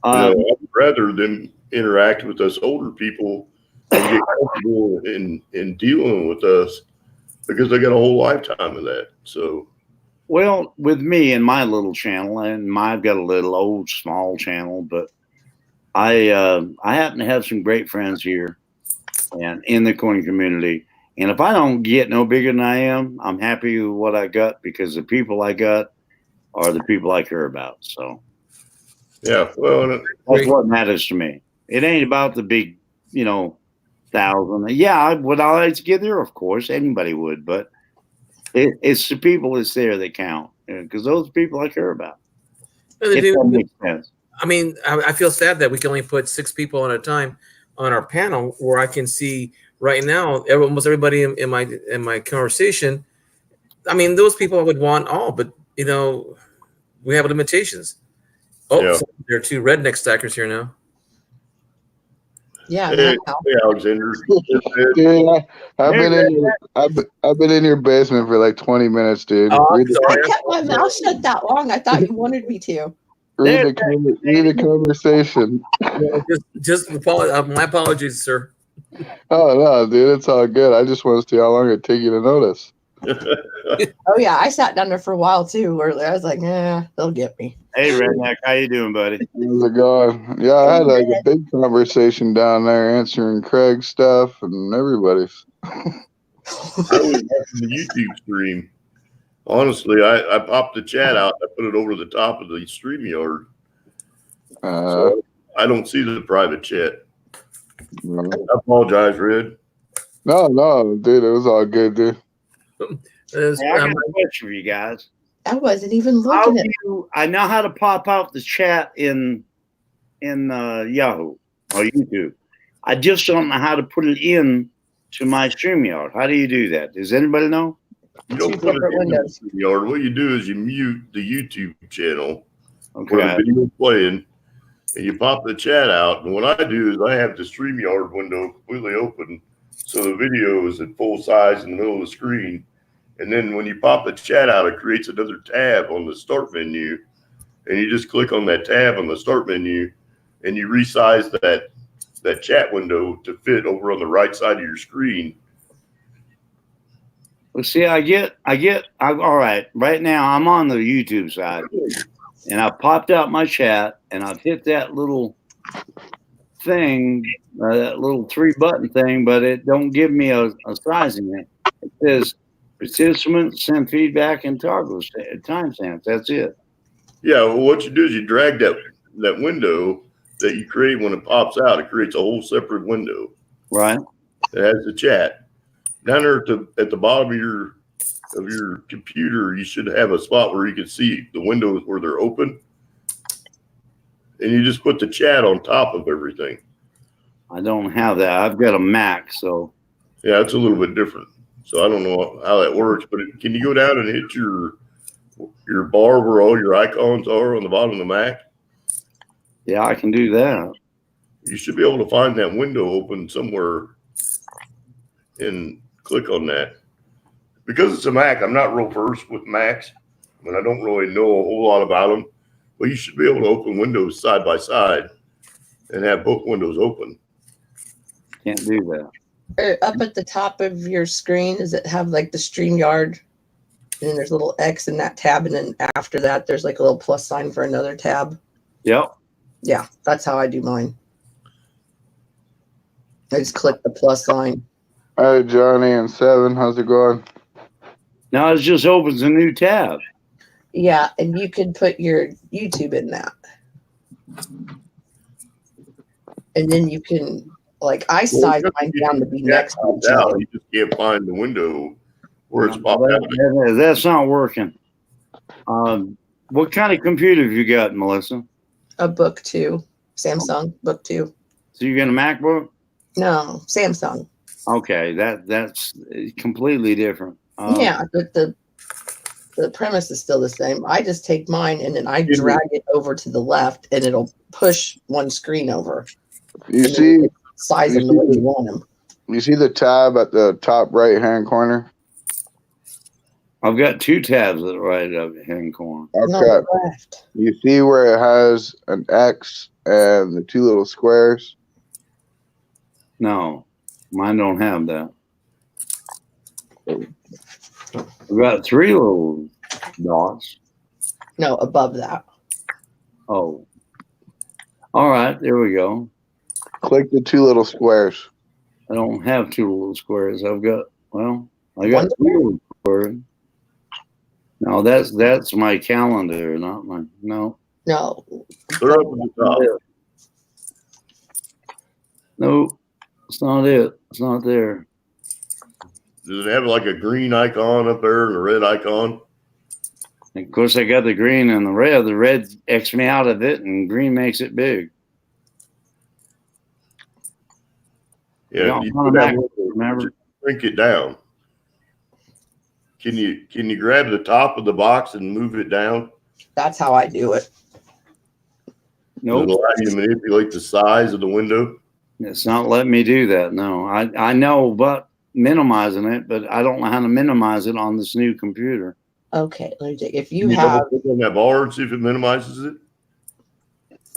you know, I'd rather them interact with us older people and get comfortable in dealing with us because they got a whole lifetime of that. So, well, with me and my little channel, and I've got a little old small channel, but I happen to have some great friends here and in the coin community. And if I don't get no bigger than I am, I'm happy with what I got because the people I got are the people I care about. So, yeah, well, that's what matters to me. It ain't about the big, 1,000. Yeah, would I like to get there? Of course, anybody would, but it's the people that's there that count because those are people I care about. If that makes sense. I mean, I feel sad that we can only put 6 people at a time on our panel, where I can see right now almost everybody in my conversation. I mean, those people I would want all, but we have limitations. Oh, yeah. So there are 2 redneck stackers here now. Yeah. Hey, Alexander. Dude, I've been in your basement for like 20 minutes, dude. Oh, I'm I sorry. kept my mouth shut that long. I thought you wanted me to. Read the conversation. Just my apologies, sir. Oh no, dude, it's all good. I just want to see how long it take you to notice. Oh yeah, I sat down there for a while too. Earlier, I was like, they'll get me. Hey, Redneck, how you doing, buddy? How's it going? Yeah, I had like a big conversation down there answering Craig's stuff and everybody's. I was watching the YouTube stream. Honestly, I popped the chat out. I put it over the top of the StreamYard. So I don't see the private chat. No. I apologize, Red. No, dude, it was all good, dude. Hey, I got a question for you guys. I wasn't even looking at. I know how to pop out the chat in Yahoo or YouTube. I just don't know how to put it in to my StreamYard. How do you do that? Does anybody know? You don't 2 put it different in the windows. StreamYard. What you do is you mute the YouTube channel where Okay. the video's playing, and you pop the chat out. And what I do is I have the StreamYard window completely open, so the video is at full size in the middle of the screen. And then when you pop the chat out, it creates another tab on the start menu, and you just click on that tab on the start menu, and you resize that chat window to fit over on the right side of your screen. Well, see, all right. Right now, I'm on the YouTube side, and I popped out my chat, and I've hit that little thing, that little 3-button thing, but it don't give me a sizing. It says participants, send feedback, and toggle timestamps. That's it. Yeah, well, what you do is you drag that window that you create when it pops out. It creates a whole separate window Right. that has the chat. Down there at the bottom of your computer, you should have a spot where you can see the windows where they're open, and you just put the chat on top of everything. I don't have that. I've got a Mac, so Yeah, it's a little bit different. So I don't know how that works, but can you go down and hit your bar where all your icons are on the bottom of the Mac? yeah, I can do that. You should be able to find that window open somewhere and click on that. Because it's a Mac, I'm not real versed with Macs, and I don't really know a whole lot about them. But you should be able to open windows side by side and have both windows open. Can't do that. Up at the top of your screen, does it have like the StreamYard? And then there's a little X in that tab, and then after that, there's like a little plus sign for another tab. Yep. Yeah, that's how I do mine. I just click the plus sign. All right, Johnny and 7, how's it going? Now it just opens a new tab. Yeah, and you can put your YouTube in that. and then you can I size mine down to be next to each other. You just can't find the window where it's No, popped out. that's not working. What kind of computer have you got, Melissa? A Book 2, Samsung Book 2. So you got a MacBook? No, Samsung. Okay, that's completely different. Yeah, but the premise is still the same. I just take mine and then I drag it over to the left, and it'll push one screen over. You see, size them the way you want them. you see the tab at the top right hand corner? I've got 2 tabs at the right hand corner. Okay. Left. You see where it has an X and the 2 little squares? No, mine don't have that. I've got 3 little dots. No, above that. Oh. All right, there we go. Click the 2 little squares. I don't have 2 little squares. I got One 2 little squares. No, that's my calendar, not my no. No. They're up at the top. No, it's not it. It's not there. Does it have like a green icon up there and a red icon? And of course, I got the green and the red. The red X me out of it, and green makes it big. Yeah, you on put a that Mac, one, remember? shrink it down. Can you grab the top of the box and move it down? That's how I do it. Nope. Does it allow you to manipulate the size of the window? It's not letting me do that. No, I know, but minimizing it, but I don't know how to minimize it on this new computer. Okay, let me take. If you Can have, double click on that bar and see if it minimizes it?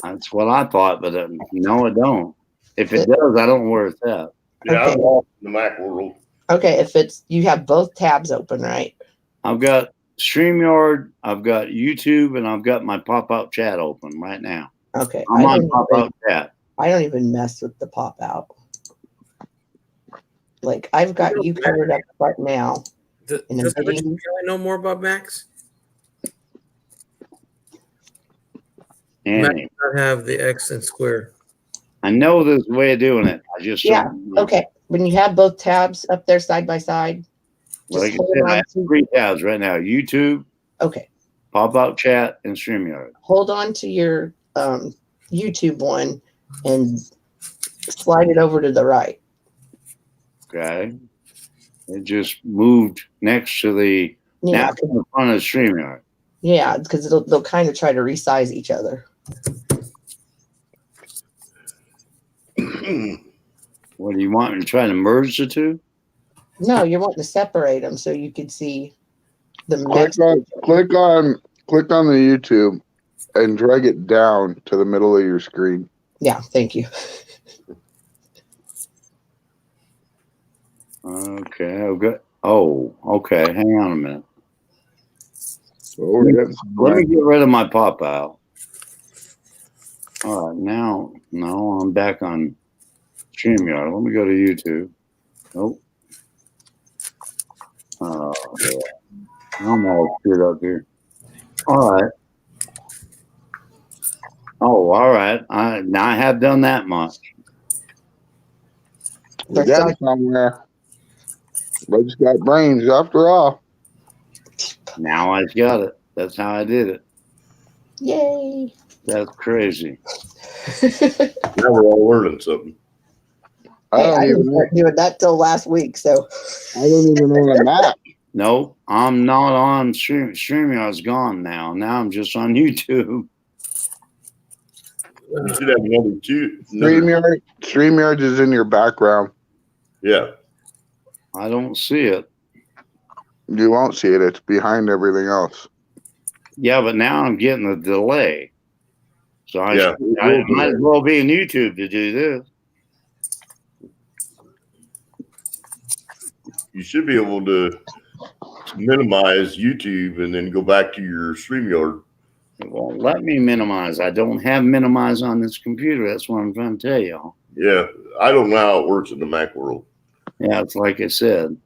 That's what I thought, but no, it don't. If it does, I don't know where it's at. Yeah, Okay. I'm lost in the Mac world. okay, if it's you have both tabs open, right? I've got StreamYard, I've got YouTube, and I've got my pop-out chat open right now. Okay, I'm on pop-out chat. I don't even mess with the pop out. Like I've got you covered up right now. Does And Rich then- Kelly know more about Macs? Mac Annie, does not have the X and square. I know there's a way of doing it. I just Yeah, don't know. Okay, when you have both tabs up there side by side, just Like I hold said, I on have to. 3 tabs right now: YouTube, Okay, pop-out chat, and StreamYard. hold on to your YouTube one and slide it over to the right. Okay, it just moved next to the Yeah, now in front of StreamYard. yeah, because they'll kind of try to resize each other. What do you want? You trying to merge the 2? No, you're wanting to separate them so you can see the Click on the YouTube and drag it down to the middle of your screen. Yeah, thank you. Okay, I've got. Oh, okay. Hang on a minute. So we're getting Let me get rid of my pop out. All right, now, no, I'm back on StreamYard. Let me go to YouTube. Nope. Oh, yeah. I'm all screwed up here. All right. Oh, all right. Now I have done that much. we got it somewhere. But it's got brains after all. Now I've got it. That's how I did it. Yay! That's crazy. Now we're all learning something. I Hey, don't I didn't even know. start doing that till last week, so I don't even know the map. Nope, I'm not on StreamYard's gone now. Now I'm just on YouTube. You should have another 2. StreamYard is in your background. Yeah. I don't see it. You won't see it. It's behind everything else. Yeah, but now I'm getting a delay. So I Yeah. might as well be in YouTube to do this. You should be able to minimize YouTube and then go back to your StreamYard. It won't let me minimize. I don't have minimize on this computer. That's what I'm trying to tell y'all. Yeah. I don't know how it works in the Mac world. Yeah, it's like I said.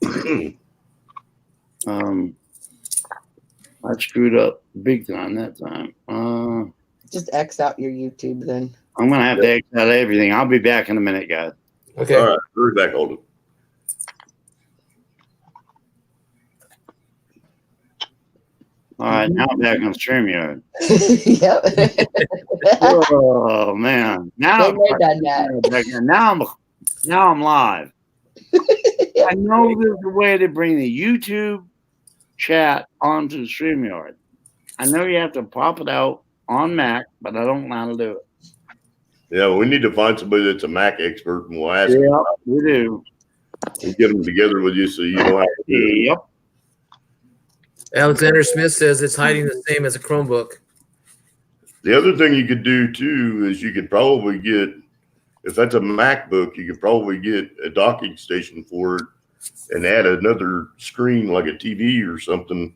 I screwed up big time that time. just X out your YouTube then. I'm gonna have to X out everything. I'll be back in a minute, guys. Okay. All right, hurry back, Alden. All right, now I'm back on StreamYard. Yep. Oh man! Now Been there, done that. now I'm live. I know there's a way to bring the YouTube chat onto the StreamYard. I know you have to pop it out on Mac, but I don't know how to do it. Yeah, we need to find somebody that's a Mac expert, and we'll ask them. Yeah, we do. We'll get them together with you so you know how to do it. Yep. Alexander Smith says it's hiding the same as a Chromebook. The other thing you could do too is you could probably get, if that's a MacBook, you could probably get a docking station for it and add another screen like a TV or something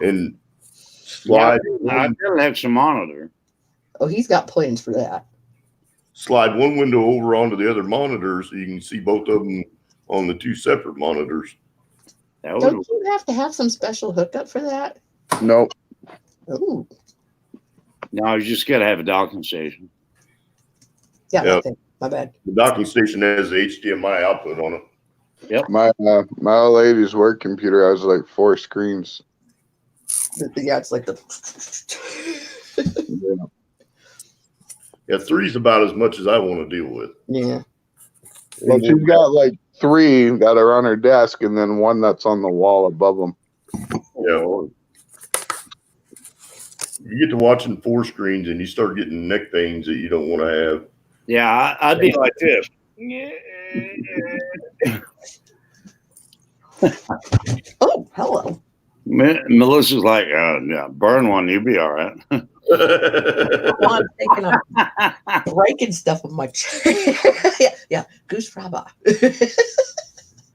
and slide I got an extra monitor. Oh, he's got plans for that. slide one window over onto the other monitor so you can see both of them on the two separate monitors. That would, Don't you have to have some special hookup for that? Nope. Ooh. no, you just got to have a docking station. Yeah, Yeah. okay. My bad. The docking station has the HDMI output on it. My old lady's work computer has like 4 screens. Yeah, it's like the. Yeah, 3's about as much as I want to deal with. Yeah. Well, she's got like 3 that are on her desk, and then 1 that's on the wall above them. Yeah. You get to watching 4 screens and you start getting neck pains that you don't want to have. Yeah, I'd be like this. Oh, hello. Melissa's like, yeah, burn one, you'll be all right. Well, I'm thinking of breaking stuff with my chair. yeah. Goose fraba.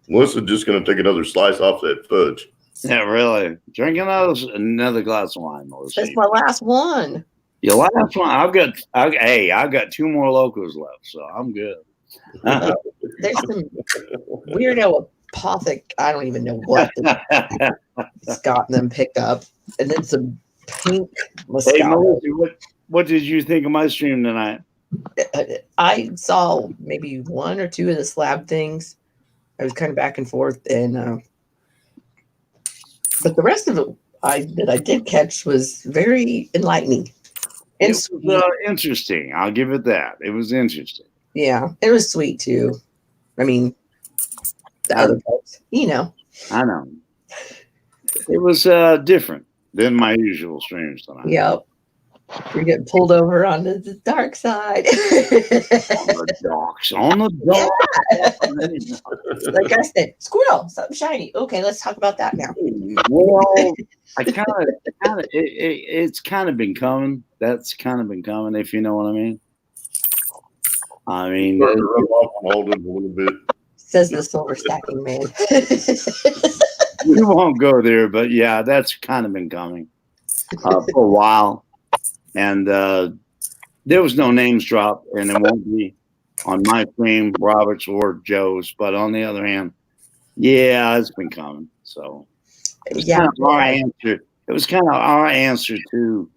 Melissa's just going to take another slice off that fudge. Yeah, really. Drink another glass of wine, Melissa. That's my last one. Your last one. I've got 2 more locos left, so I'm good. There's some weirdo apothic. I don't even know what Scott and them pick up, and then some pink Hey, Moscato. Melissa, what did you think of my stream tonight? I saw maybe 1 or 2 of the slab things. I was kind of back and forth, and but the rest of it that I did catch was very enlightening. And It was interesting. I'll give it that. It was interesting. yeah, it was sweet too. I mean, the other parts, you know. I know. It was different than my usual streams tonight. Yep. You're getting pulled over onto the dark side. On the docks. Like I said, squirrel, something shiny. Okay, let's talk about that now. Well, I it's kind of been coming. That's kind of been coming, if you know what I mean. I mean, Starting to rub off on Alden a little bit. Says the silver stacking man. we won't go there, but yeah, that's kind of been coming for a while. And there was no names dropped, and it won't be on my stream, Robert's or Joe's. But on the other hand, yeah, it's been coming. So it was kind of our answer. It was kind of our answer to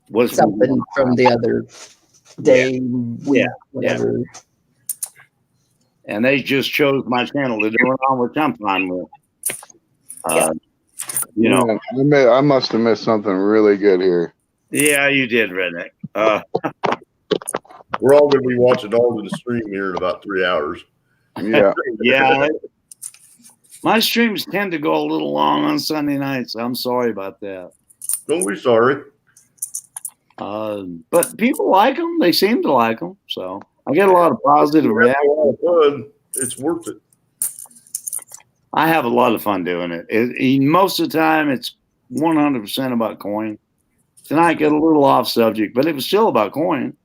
what's something from the other day, week, whatever. And they just chose my channel to do it on, which I'm fine with. You know, I must have missed something really good here. yeah, you did, Redneck. We're all going to be watching Alden stream here in about 3 hours. Yeah. Yeah. My streams tend to go a little long on Sunday nights. I'm sorry about that. Don't be sorry. But people like them. They seem to like them. So I get a lot of positive We're having a reaction. lot of fun. It's worth it. I have a lot of fun doing it. Most of the time, it's 100% about coin. Tonight, get a little off subject, but it was still about coin.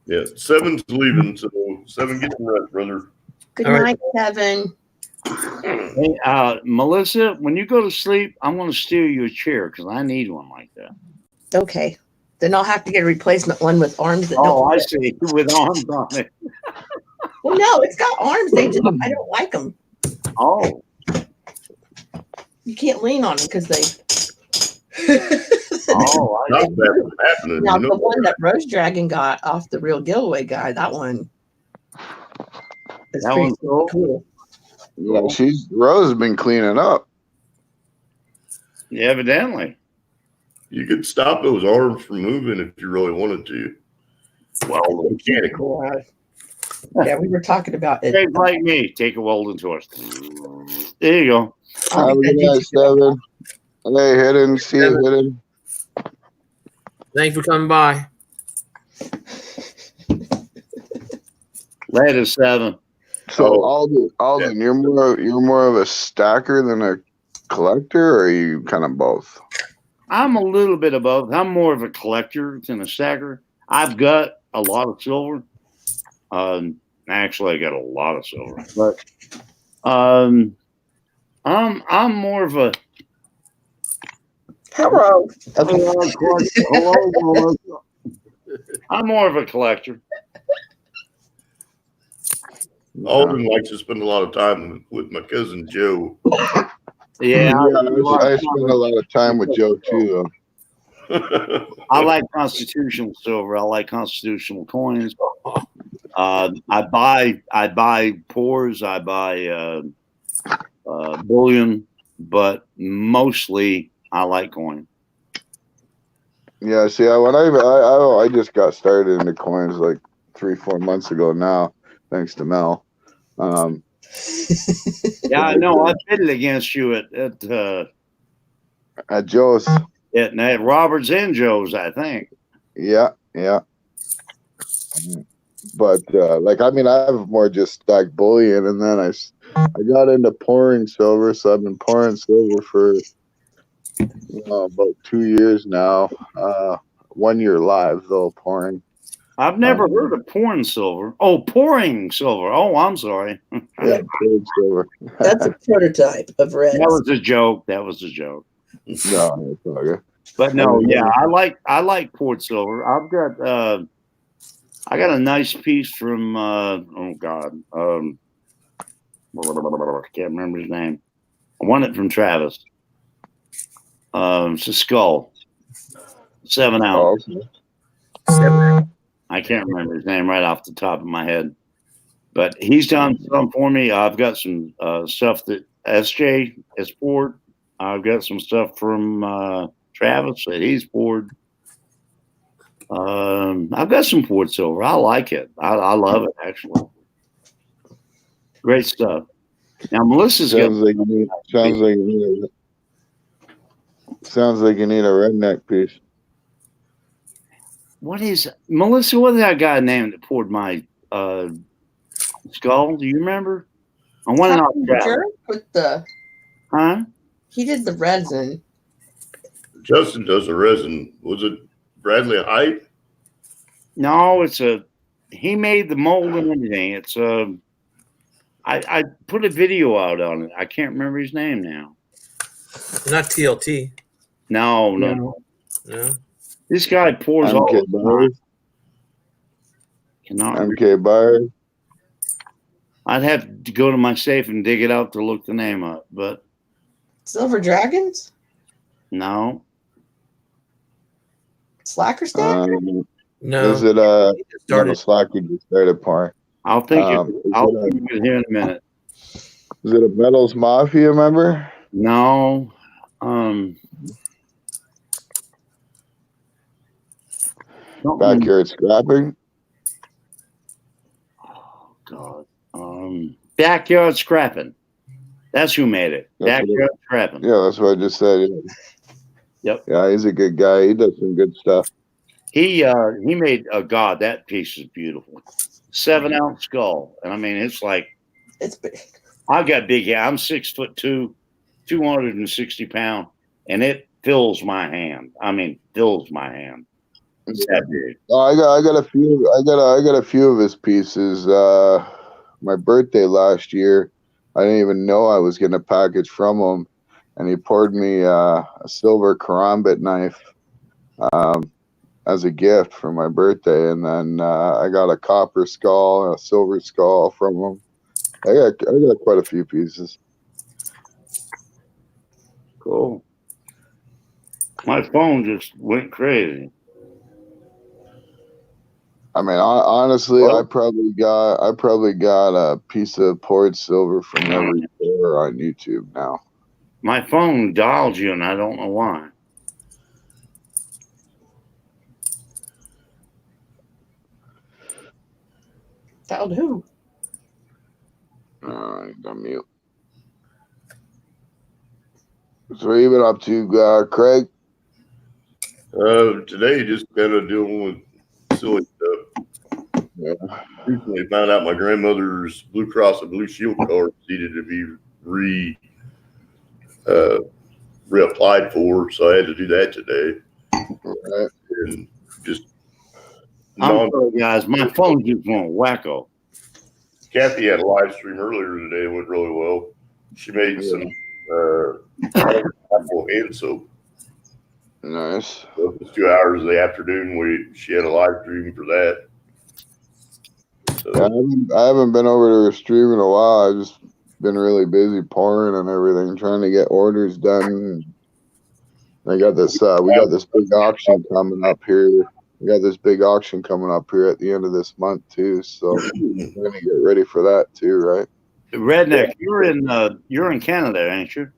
Yeah, 7's leaving, so 7 get some rest, brother. Good All right. night, Kevin. Hey, Melissa, when you go to sleep, I'm going to steal you a chair because I need one like that. Okay. Then I'll have to get a replacement one with arms that Oh, don't. I see. With arms on it. Well, no, it's got arms. I don't like them. Oh, You can't lean on them because they. Oh, I Not that from happening. Now, You know the one that Rose Dragon got off the Real Giveaway guy, that one is That pretty one's cool. cool. Yeah, Cool. Rose has been cleaning up. Yeah, evidently. you could stop those arms from moving if you really wanted to. Well, Mechanical. Yeah, we were talking about it. Guys like me, take a welding torch. There you go. I'll Have a get good that night, Seven. Hey, Hidden. See you, Hidden. Thank you for coming by. Later, 7. So Oh, Alden, you're more of a stacker than a collector, or are you kind of both? I'm a little bit of both. I'm more of a collector than a stacker. I've got a lot of silver. Actually, I got a lot of silver, but I'm more of a Hello. hello. I'm more of a collector. Alden likes to spend a lot of time with my cousin Joe. Yeah, I spend a lot of time with Joe too, though. I like constitutional silver. I like constitutional coins. I buy pours. I buy bullion, but mostly I like coin. Yeah, see, I just got started into coins like 3-4 months ago now, thanks to Mel. Yeah, I know. I bid against you at Joe's. at Roberts and Joe's, I think. Yeah. But I've more just stacked bullion, and then I got into pouring silver, so I've been pouring silver for about 2 years now. 1 year live though, pouring. I've never heard of pouring silver. Oh, pouring silver. Oh, I'm sorry. Yeah, pouring silver. That's a prototype of red. That was a joke. No, it's all good. but no, yeah, I like poured silver. I got a nice piece from I can't remember his name. I won it from Travis. It's a skull, 7 ounce. Oh, okay. I can't remember his name right off the top of my head, but he's done some for me. I've got some stuff that SJ has poured. I've got some stuff from Travis that he's poured. I've got some poured silver. I like it. I love it, actually. Great stuff. Now, Melissa's sounds like you need a redneck piece. What is Melissa? What is that guy named that poured my skull? Do you remember? I want to know. With the he did the resin. Justin does the resin. Was it Bradley Height? No, he made the mold and everything. It's I put a video out on it. I can't remember his name now. Not TLT. No. This guy pours all the time. MK Byers. I'd have to go to my safe and dig it out to look the name up, but Silver Dragons? No. Slacker Stacker? No. Is it Slacker just started pouring? I'll think of it here in a minute. Is it a Metals Mafia member? No. Backyard Scrapping? Oh God. Backyard Scrapping. That's who made it. Backyard Scrapping. Yeah, that's what I just said. Yeah. Yep. Yeah, he's a good guy. He does some good stuff. He made God, that piece is beautiful. 7 ounce skull. And I mean it's big. I got big. I'm 6'2", 260 pounds, and it fills my hand. I mean, fills my hand. It's that big. I got a few of his pieces. My birthday last year, I didn't even know I was getting a package from him, and he poured me a silver karambit knife as a gift for my birthday, and then I got a copper skull and a silver skull from him. I got quite a few pieces. Cool. My phone just went crazy. I mean, honestly, I probably got a piece of poured silver from every pour on YouTube now. My phone dialed you, and I don't know why. Found who? I'm mute. So what you been up to, Craig? Today, just kind of dealing with silly stuff. Yeah. Recently found out my grandmother's Blue Cross and Blue Shield card needed to be reapplied for, so I had to do that today. Right. And just I'm sorry, guys. My phone just went wacko. Kathy had a live stream earlier today. It went really well. She made some apple hand soap. Nice. So it was 2 hours of the afternoon. She had a live stream for that. So, I haven't been over to her stream in a while. I've just been really busy pouring and everything, trying to get orders done. I got this. We got this big auction coming up here. We got this big auction coming up here at the end of this month too. So we're gonna get ready for that too, right? Redneck, you're in Canada, ain't you?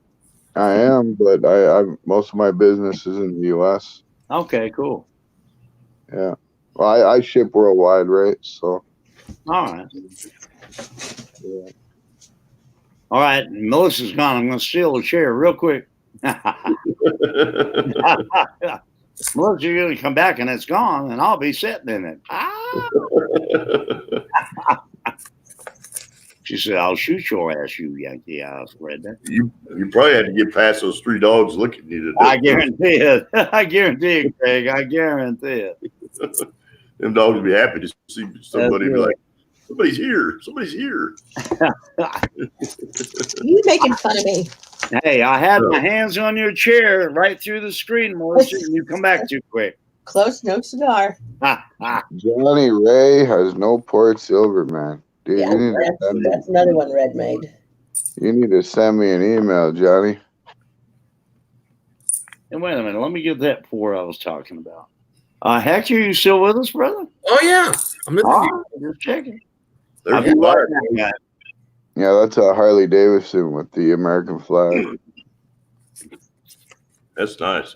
I am, but I most of my business is in the U.S. Okay, cool. Yeah. Well, I ship worldwide, right? So. All right. Yeah. All right. Melissa's gone. I'm going to steal a chair real quick. Melissa, you're going to come back and it's gone, and I'll be sitting in it. She said, "I'll shoot your ass, you Yankee ass redneck." you probably had to get past those 3 dogs looking at you today. I guarantee it. I guarantee it, Craig. I guarantee it. Them dogs would be happy to see somebody be like, somebody's here. Somebody's here. You making fun of me? Hey, I had my hands on your chair right through the screen, Melissa, and you come back too quick. Close, no cigar. Johnny Ray has no poured silver, man. Dude, Yeah, that's another one Red made. You need to send me an email, Johnny. And wait a minute, let me get that pour I was talking about. Hector, you still with us, brother? Oh yeah, I'm listening. Just checking. There's I'll be fire. right back, guys. Yeah, that's a Harley Davidson with the American flag. That's nice.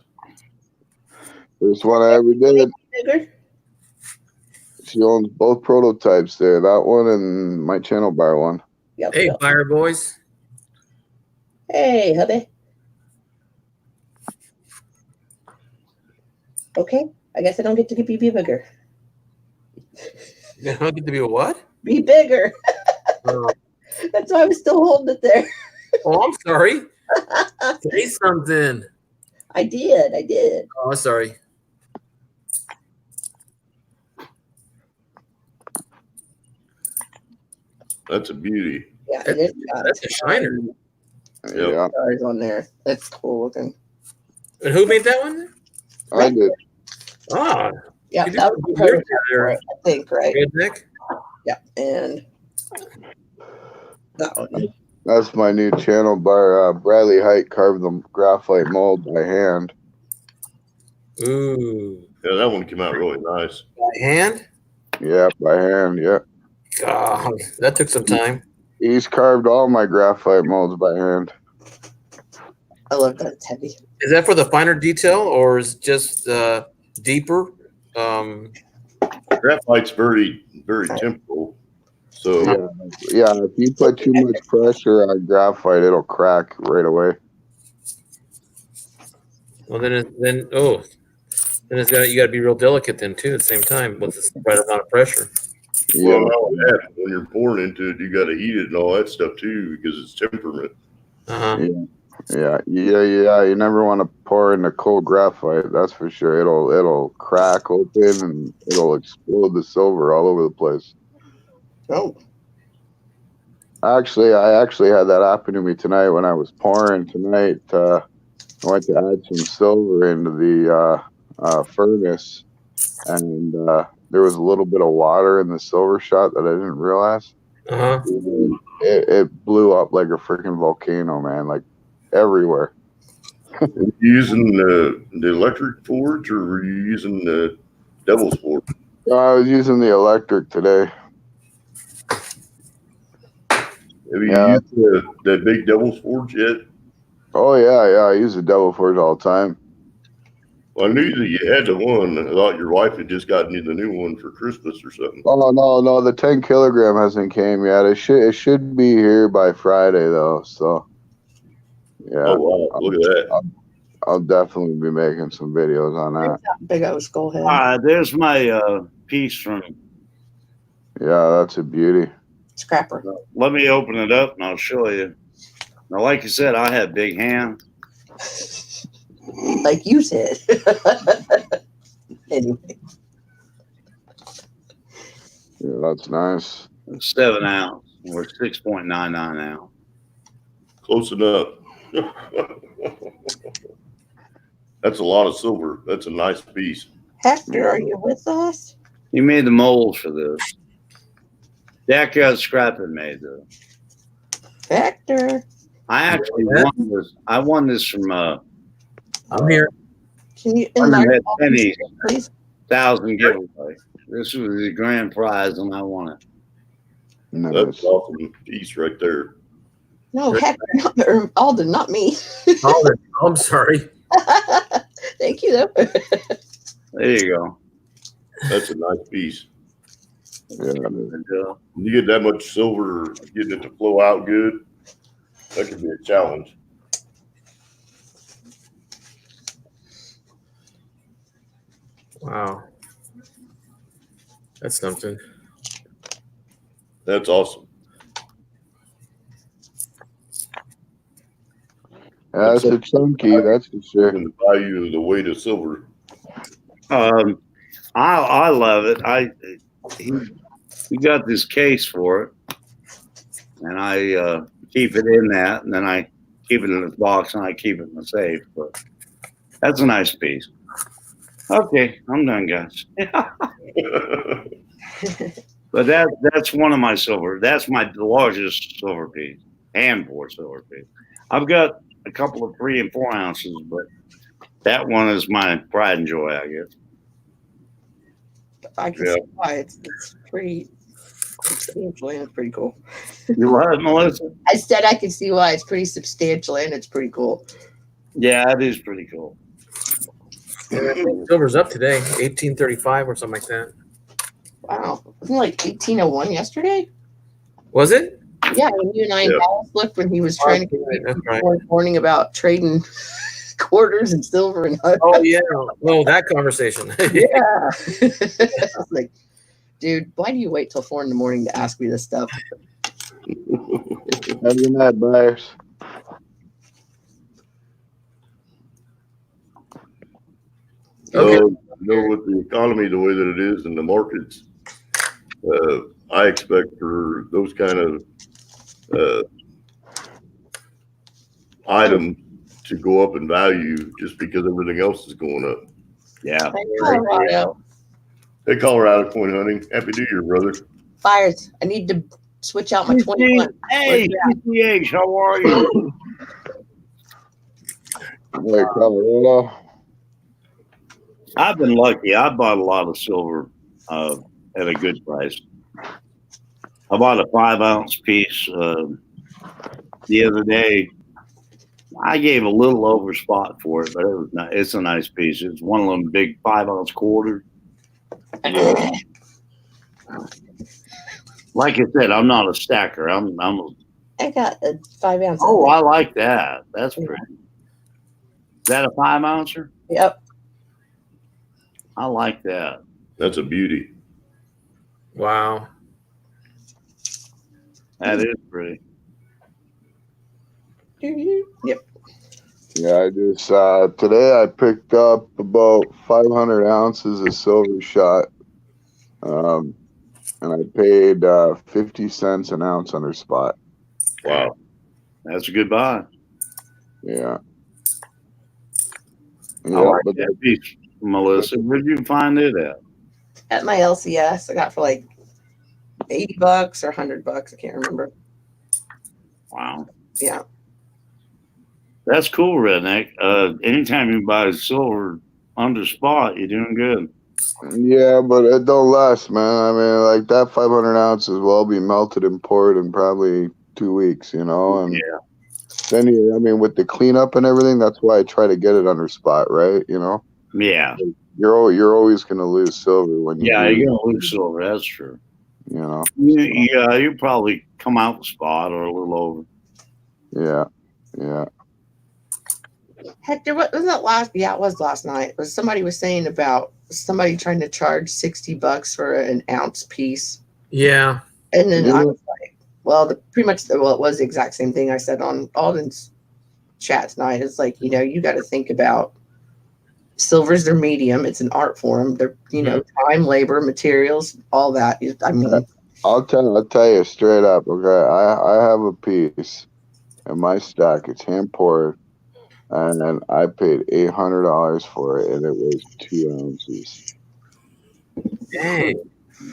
First one I ever did. Bigger? She owns both prototypes there, that one and my channel bar one. Yep, Hey, yep. fire boys. Hey, hubby. Okay, I guess I don't get to be bigger. You don't get to be a what? Be bigger. Oh, That's why I was still holding it there. I'm sorry. Say something. I did. Oh, sorry. That's a beauty. Yeah, it is. That's a shiner. Yeah, Stars on there. That's cool looking. And who made that one? I did. Ah, Yeah, you did that some was good the work prototype there, for it, I think, right? Redneck. Yeah, and that one. That's my new channel bar. Bradley Height carved the graphite mold by hand. Ooh, Yeah, that one came out really nice. by hand. Yeah, by hand. Yeah. God, that took some time. He's carved all my graphite molds by hand. I love that. It's heavy. Is that for the finer detail, or is it just deeper? Graphite's very, very temporal. So Yeah, if you put too much pressure on graphite, it'll crack right away. Well, then it's got you got to be real delicate then too at the same time with the right amount of pressure. Yeah. well, not only that, when you're pouring into it, you got to heat it and all that stuff too, because it's temperament. Uh-huh. Yeah. You never want to pour in the cold graphite. That's for sure. It'll crack open and it'll explode the silver all over the place. Oh, I actually had that happen to me tonight when I was pouring tonight. I went to add some silver into the furnace, and there was a little bit of water in the silver shot that I didn't realize. Uh-huh. It blew up like a freaking volcano, man, like everywhere. Were you using the electric forge, or were you using the devil's forge? I was using the electric today. Have you Yeah. used that big devil's forge yet? Oh yeah. I use the Devil Forge all the time. Well, I knew that you had the one. I thought your wife had just gotten you the new one for Christmas or something. Oh no, the 10 kilogram hasn't came yet. It should be here by Friday though. So yeah, Oh wow! Look at that. I'll definitely be making some videos on that. Big old skull head. There's my piece from. Yeah, that's a beauty. Scrapper. Let me open it up and I'll show you. Now, like you said, I have big hands. Like you said. Anyway. Yeah, that's nice. 7 ounce or 6.99 ounce. Close enough. That's a lot of silver. That's a nice piece. Hector, are you with us? You made the mold for this. That got scrapping made though. Hector. I actually won this. I won this from I'm here. Can you Hundred enlarge pennies, please? 1,000 giveaway. This was the grand prize, and I won it. Nice. That's an awesome piece right there. No, Hector, or Alden, not me. Oh, I'm sorry. Thank you, though. There you go. That's a nice piece. Yeah, And, When you get that much silver, getting it to flow out good, that could be a challenge. Wow. That's something. That's awesome. that's a chunky, that's for sure. And the value of the weight of silver. I love it. He got this case for it, and I keep it in that, and then I keep it in this box, and I keep it in the safe. But that's a nice piece. Okay, I'm done, guys. But that's one of my silver. That's my largest silver piece, hand poured silver piece. I've got a couple of 3 and 4 ounces, but that one is my pride and joy, I guess. I can see why it's pretty substantial and it's pretty cool. You love it, Melissa? I said I can see why it's pretty substantial and it's pretty cool. Yeah, it is pretty cool. Silver's up today, 1835 or something like that. Wow. Wasn't it like 1801 yesterday? Was it? Yeah, when you and I and Dallas looked when he was trying to get me That's right. warning about trading quarters and silver and Oh yeah. Oh, that conversation. yeah. I was like, dude, why do you wait till 4 a.m. to ask me this stuff? Have a good night, buyers. Okay. So, with the economy the way that it is in the markets, I expect for those kind of items to go up in value just because everything else is going up. Yeah. Colorado. Hey, Colorado coin hunting. Happy New Year, brother. Fires. I need to switch out my 21. Hey, PTH, how are you? Hey, Colorado. I've been lucky. I bought a lot of silver at a good price. I bought a 5 ounce piece the other day. I gave a little over spot for it, but it was not, it's a nice piece. It's one of them big 5 ounce quarters. Like I said, I'm not a stacker. I'm I got a 5 ounce. Oh, I like that. That's pretty. Is that a 5 ouncer? Yep. I like that. That's a beauty. Wow. That is pretty. Yep. Yeah, I just today I picked up about 500 ounces of silver shot, and I paid 50 cents an ounce under spot. Wow. That's a good buy. Yeah. I Yeah, like but that piece, Melissa. Where'd you find it at? At my LCS, I got for like $80 or $100. I can't remember. Wow. Yeah. That's cool, Redneck. Anytime you buy silver under spot, you're doing good. Yeah, but it don't last, man. I mean, like that 500 ounces will all be melted and poured in probably 2 weeks, you know. And then I mean, with the cleanup and everything, that's why I try to get it under spot, right? You know. Yeah. You're always gonna lose silver when you. Yeah, you're gonna lose silver. That's true. You know. Yeah, you probably come out the spot or a little over. Yeah. Yeah. Hector, what was that last? Yeah, it was last night. Somebody was saying about somebody trying to charge $60 for an ounce piece. Yeah. And then I was like, well, it was the exact same thing I said on Alden's chat tonight. It's like, you got to think about silver's their medium. It's an art form. They're, time, labor, materials, all that. I mean, I'll tell you straight up. Okay, I have a piece in my stack. It's hand poured. And then I paid $800 for it, and it was 2 ounces. Dang.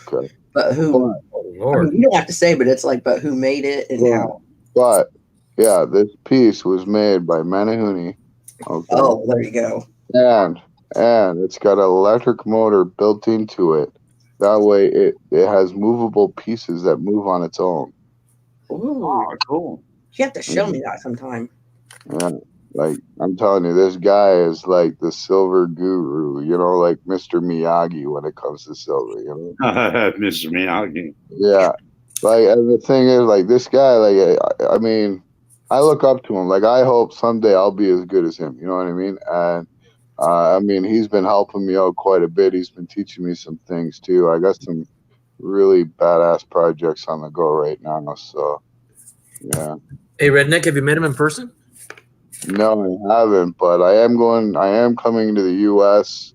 Okay. But who? Oh, Lord. I mean, you don't have to say, but it's like, but who made it and how? But yeah, this piece was made by Manahuni. Okay. Oh, there you go. And it's got an electric motor built into it. That way, it has movable pieces that move on its own. Ooh, Oh, cool. you have to show me that sometime. Yeah. Like, I'm telling you, this guy is like the silver guru, like Mr. Miyagi when it comes to silver, Mr. Miyagi. Yeah. Like, and the thing is, like, this guy, like, I mean, I look up to him. Like, I hope someday I'll be as good as him. You know what I mean? And, I mean, he's been helping me out quite a bit. He's been teaching me some things, too. I got some really badass projects on the go right now. So, yeah. Hey, Redneck, have you met him in person? No, I haven't, but I am coming to the U.S.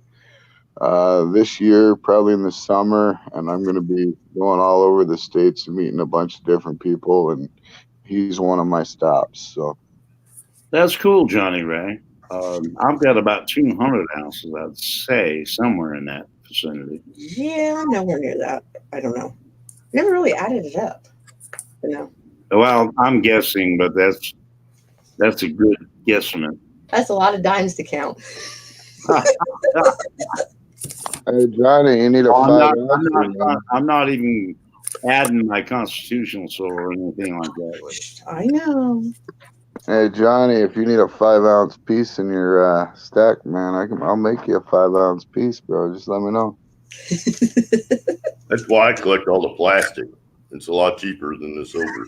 This year, probably in the summer, and I'm going to be going all over the states and meeting a bunch of different people, and he's one of my stops. So that's cool, Johnny Ray. I've got about 200 ounces, I'd say, somewhere in that vicinity. Yeah, I'm nowhere near that. I don't know. Never really added it up. Well, I'm guessing, but that's a good guesstimate. That's a lot of dimes to count. Hey, Johnny, you need a I'm not even adding my constitutional silver or anything like that. I know. Hey, Johnny, if you need a 5-ounce piece in your stack, man, I'll make you a 5-ounce piece, bro. Just let me know. That's why I collect all the plastic. It's a lot cheaper than the silver.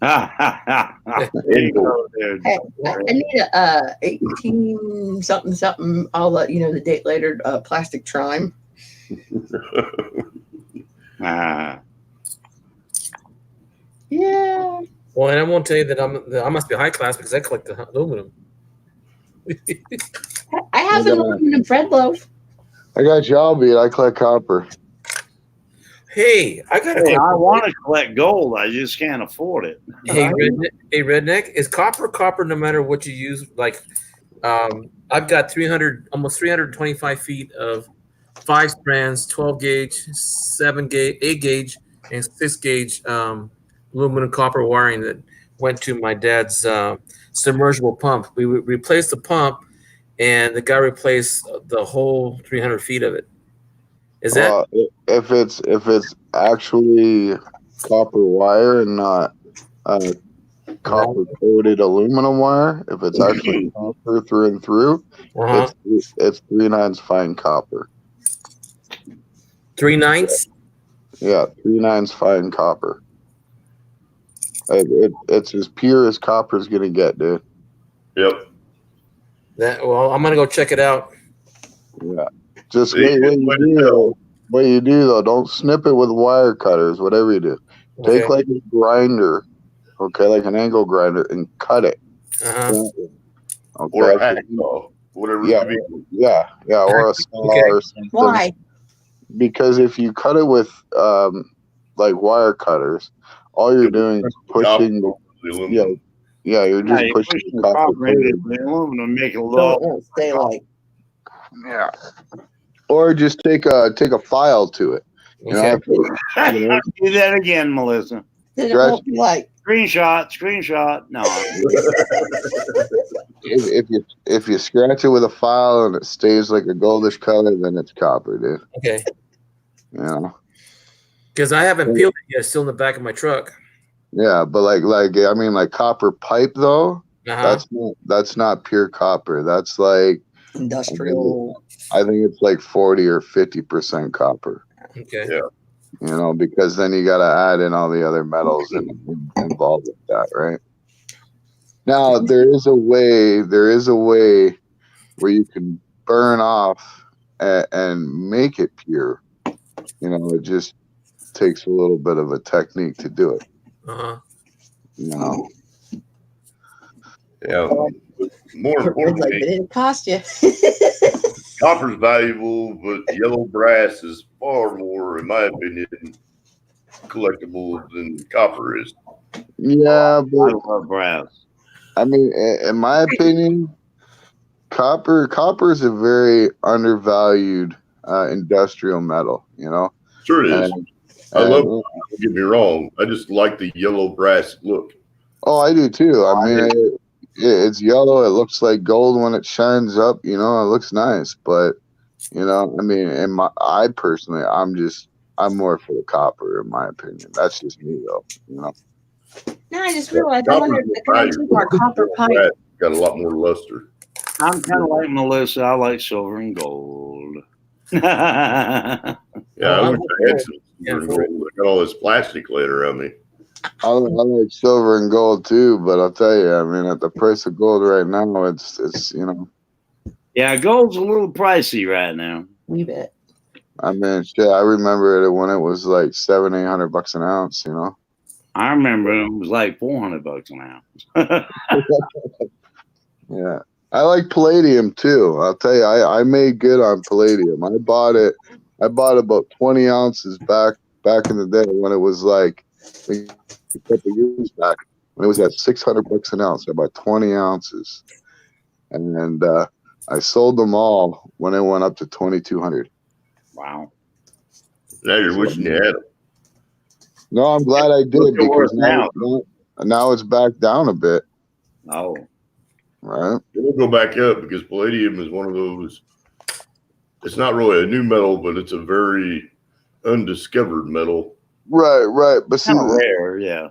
There you go. Hey, I need a 18 something. I'll let you know the date later. Plastic trime. Yeah. Well, and I won't tell you that I must be high class because I collect the aluminum. I have an aluminum bread loaf. I got y'all beat. I collect copper. Hey, I want to collect gold. I just can't afford it. Hey, Redneck, is copper no matter what you use? Like, I've got almost 325 feet of 5 strands, 12 gauge, 7 gauge, 8 gauge, and 6 gauge aluminum copper wiring that went to my dad's submersible pump. We replaced the pump, and the guy replaced the whole 300 feet of it. Is that if it's actually copper wire and not copper coated aluminum wire? If it's actually copper through and through, it's 3/9 fine copper. 3/9? Yeah, 3/9 fine copper. It's as pure as copper's gonna get, dude. Yep. Well, I'm gonna go check it out. Yeah. Just what you do though, don't snip it with wire cutters, whatever you do. Okay. Take like a grinder, like an angle grinder, and cut it. Okay. Or a hacksaw, whatever. Yeah, or a saw or something. Why? Because if you cut it with like wire cutters, all you're doing is pushing the you're just pushing the copper into the aluminum, make it So low. it won't stay like. Yeah. Or just take a file to it. Okay. Do that again, Melissa. Then it won't be like. Screenshot. No. If you scratch it with a file and it stays like a goldish color, then it's copper, dude. Okay. You know. Because I haven't peeled it yet. It's still in the back of my truck. Yeah, but I mean, like copper pipe though. Uh-huh. That's not pure copper. That's like Industrial. I think it's like 40 or 50% copper. Okay. Yeah. You know, because then you got to add in all the other metals involved with that, right? Now there is a way where you can burn off and make it pure. You know, it just takes a little bit of a technique to do it. Uh-huh. You know. Yeah. But more Like, importantly, it didn't cost you. copper's valuable, but yellow brass is far more, in my opinion, collectible than copper is. Yeah, I but love brass. I mean, in my opinion, copper is a very undervalued industrial metal. You know. Sure it is. And, I love it. and- Don't get me wrong. I just like the yellow brass look. Oh, I do too. I mean, it's yellow. It looks like gold when it shines up. You know, it looks nice. But you know, I mean, I personally, I'm more for the copper, in my opinion. That's just me, though. You know. No, I just realized I wonder if the guy took our copper pipe. Brass got a lot more luster. I'm kind of like Melissa. I like silver and gold. Yeah. Yeah, I Oh, wish I had some silver and gold. I got all this plastic laying around me. I like silver and gold too, but I'll tell you, I mean, at the price of gold right now, it's you know, Gold's a little pricey right now. We bet. I mean, shit, I remember it when it was like $700-800 an ounce. You know. I remember it was like $400 an ounce. Yeah, I like palladium too. I'll tell you, I made good on palladium. I bought about 20 ounces back in the day when it was like a couple years back when it was at $600 an ounce. I bought 20 ounces, and I sold them all when it went up to 2,200. Wow. Now you're wishing you had them. No, I'm glad I did What's it worth because now it's back down a bit, Oh. right? It'll go back up because palladium is one of those. It's not really a new metal, but it's a very undiscovered metal. Right. But see, Kind of rare, yeah.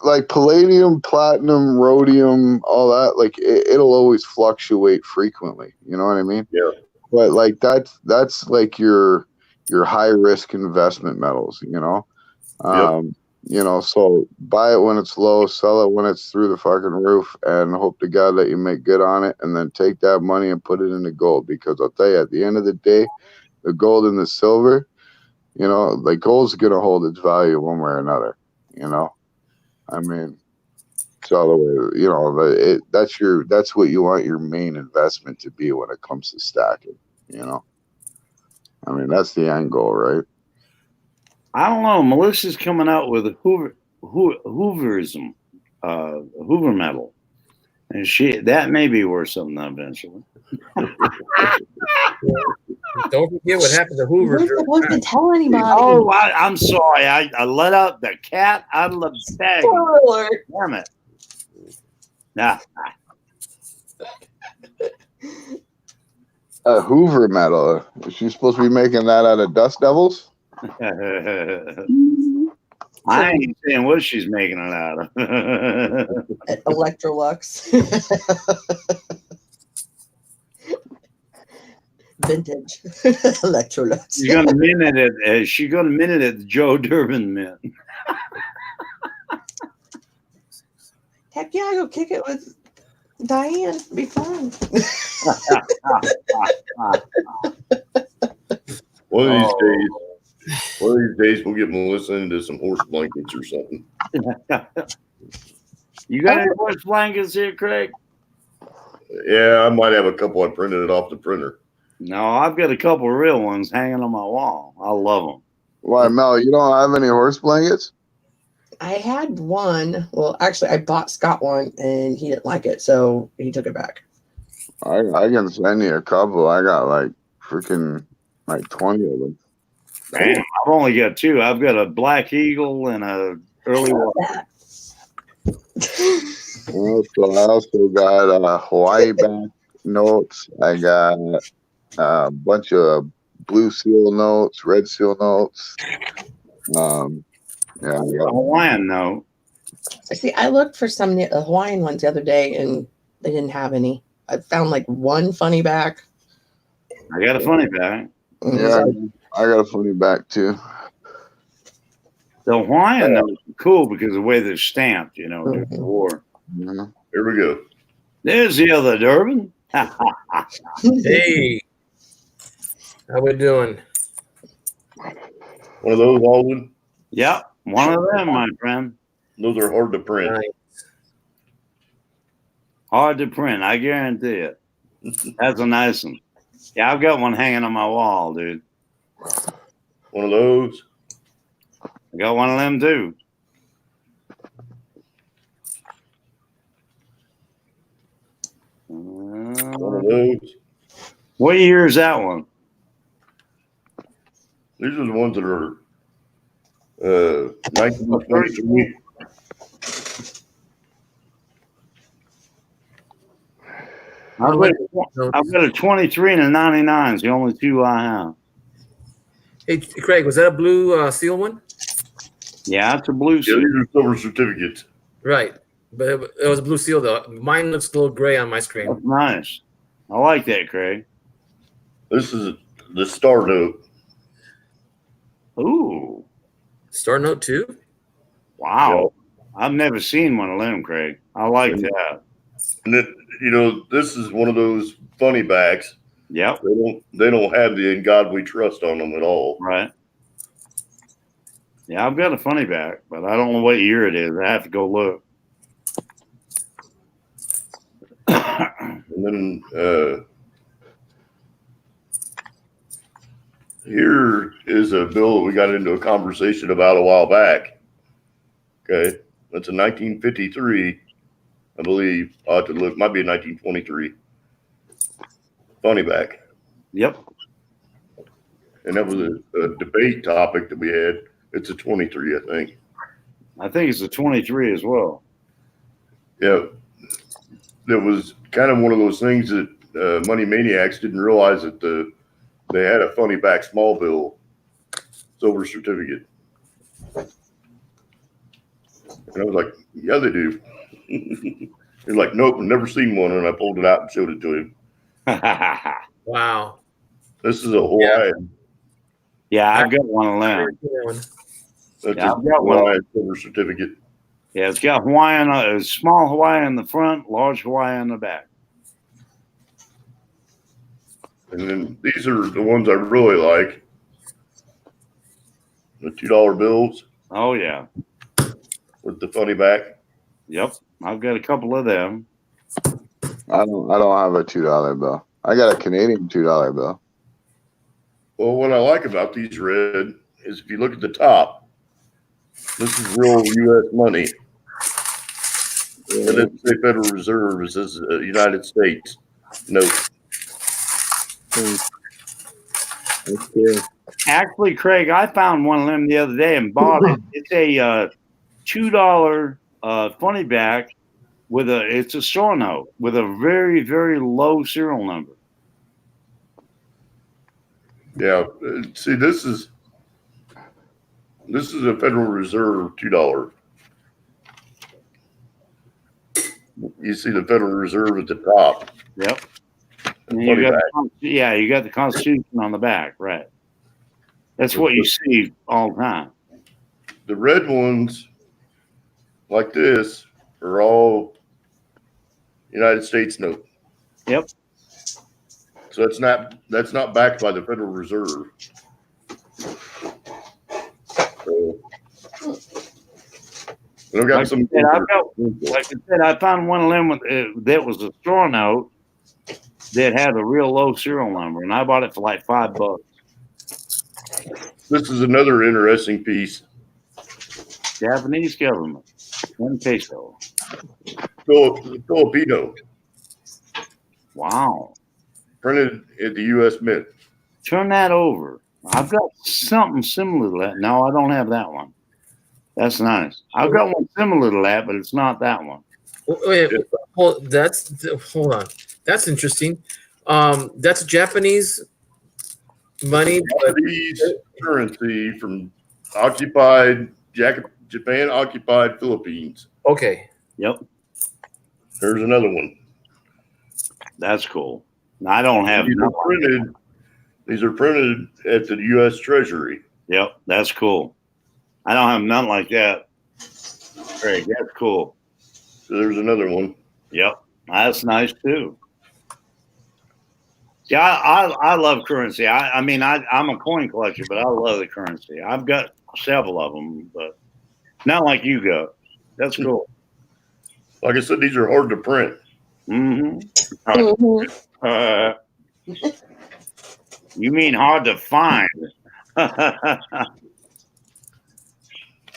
like palladium, platinum, rhodium, all that, like it'll always fluctuate frequently. You know what I mean? Yeah. But like that's like your high risk investment metals. You know. You know, so buy it when it's low, sell it when it's through the fucking roof, and hope to God that you make good on it, and then take that money and put it into gold. Because I'll tell you, at the end of the day, the gold and the silver, you know, like gold's gonna hold its value one way or another. You know, I mean, it's all the way. You know, that's what you want your main investment to be when it comes to stacking. You know, I mean, that's the end goal, right? I don't know. Melissa's coming out with a Hooverism, Hoover metal, and that may be worth something eventually. Don't forget what happened to Hoover. We're supposed to tell anybody. Oh, I'm sorry. I let out the cat out of the bag. Spoiler. Damn it. Nah. A Hoover metal. Is she supposed to be making that out of dust devils? I ain't saying what she's making it out of. Electrolux. Vintage. Electrolux. She's gonna minute it. She's gonna minute it. The Joe Durbin mint. Heck yeah, go kick it with Diane. It'd be fun. One of these days, we'll get Melissa into some horse blankets or something. You got any horse blankets here, Craig? Yeah, I might have a couple. I printed it off the printer. No, I've got a couple of real ones hanging on my wall. I love them. Why, Mel, you don't have any horse blankets? I had one. Well, actually, I bought Scott one, and he didn't like it, so he took it back. I can send you a couple. I got like freaking like 20 of them. Damn, I've only got two. I've got a Black Eagle and a early one. So I also got Hawaii back notes. I got a bunch of blue seal notes, red seal notes. Yeah, I got Hawaiian note. See, I looked for some Hawaiian ones the other day, and they didn't have any. I found like one funny back. I got a funny back. yeah, I got a funny back too. The Hawaiian notes are cool because of the way they're stamped, you know, during the Mhm. war. Yeah. Here we go. There's the other Durbin. Hey, how we doing? One of those, Alden. Yep, one of them, my friend. Those are hard to print. Nice. Hard to print, I guarantee it. That's a nice one. Yeah, I've got one hanging on my wall, dude. One of those. I got one of them too. One of those. What year is that one? These are the ones that are 1923. I've got a 23 and a 99. It's the only two I have. Hey, Craig, was that a blue seal one? Yeah, it's a blue Yeah, seal. these are silver certificates. Right, but it was a blue seal though. Mine looks a little gray on my screen. That's nice. I like that, Craig. This is the Star Note. Ooh, Star Note 2? wow. I've never seen one of them, Craig. I like that. And it, you know, this is one of those funny backs. Yep, They don't have the "In God We Trust" on them at all. right. Yeah, I've got a funny back, but I don't know what year it is. I have to go look. And then here is a bill that we got into a conversation about a while back. Okay, that's a 1953, I believe. I have to look. Might be a 1923 funny back. Yep. And that was a debate topic that we had. It's a 23, I think. I think it's a 23 as well. Yeah. That was kind of one of those things that Money Maniacs didn't realize that they had a funny back small bill silver certificate. And I was like, yeah, they do. He's like, nope, I've never seen one. And I pulled it out and showed it to him. Wow. This is a Hawaiian. Yeah, I've got one of them. That's Yeah, a I've got one. Hawaiian silver certificate. Yeah, it's got Hawaiian, a small Hawaiian in the front, large Hawaiian in the back. And then these are the ones I really like. The $2 bills Oh yeah, with the funny back. yep. I've got a couple of them. I don't have a $2 bill. I got a Canadian $2 bill. Well, what I like about these red is if you look at the top, this is real U.S. money. And it doesn't say Federal Reserve. It says United States note. Okay. Actually, Craig, I found one of them the other day and bought it. It's a $2 funny back with it's a store note with a very, very low serial number. Yeah. See, this is a Federal Reserve $2. You see the Federal Reserve at the top. Yep. And Funny you got back. you got the Constitution on the back, right? That's what you see all the time. The red ones, like this, are all United States note. Yep. So that's not backed by the Federal Reserve. So, and I've got Like some. I said, I found one of them that was a store note that had a real low serial number, and I bought it for like $5. This is another interesting piece. Japanese government, 1 peso. Filipino, Wow. printed at the U.S. Mint. Turn that over. I've got something similar to that. No, I don't have that one. That's nice. I've got one similar to that, but it's not that one. Wait, hold on. That's interesting. That's Japanese money, but Japanese currency from occupied Japan occupied Philippines. okay. Yep, There's another one. that's cool. I don't have. These are printed at the U.S. Treasury. Yep, that's cool. I don't have none like that. Craig, that's cool. So there's another one. Yep, that's nice too. Yeah, I love currency. I mean, I'm a coin collector, but I love the currency. I've got several of them, but not like you got. That's cool. Like I said, these are hard to print. You mean hard to find?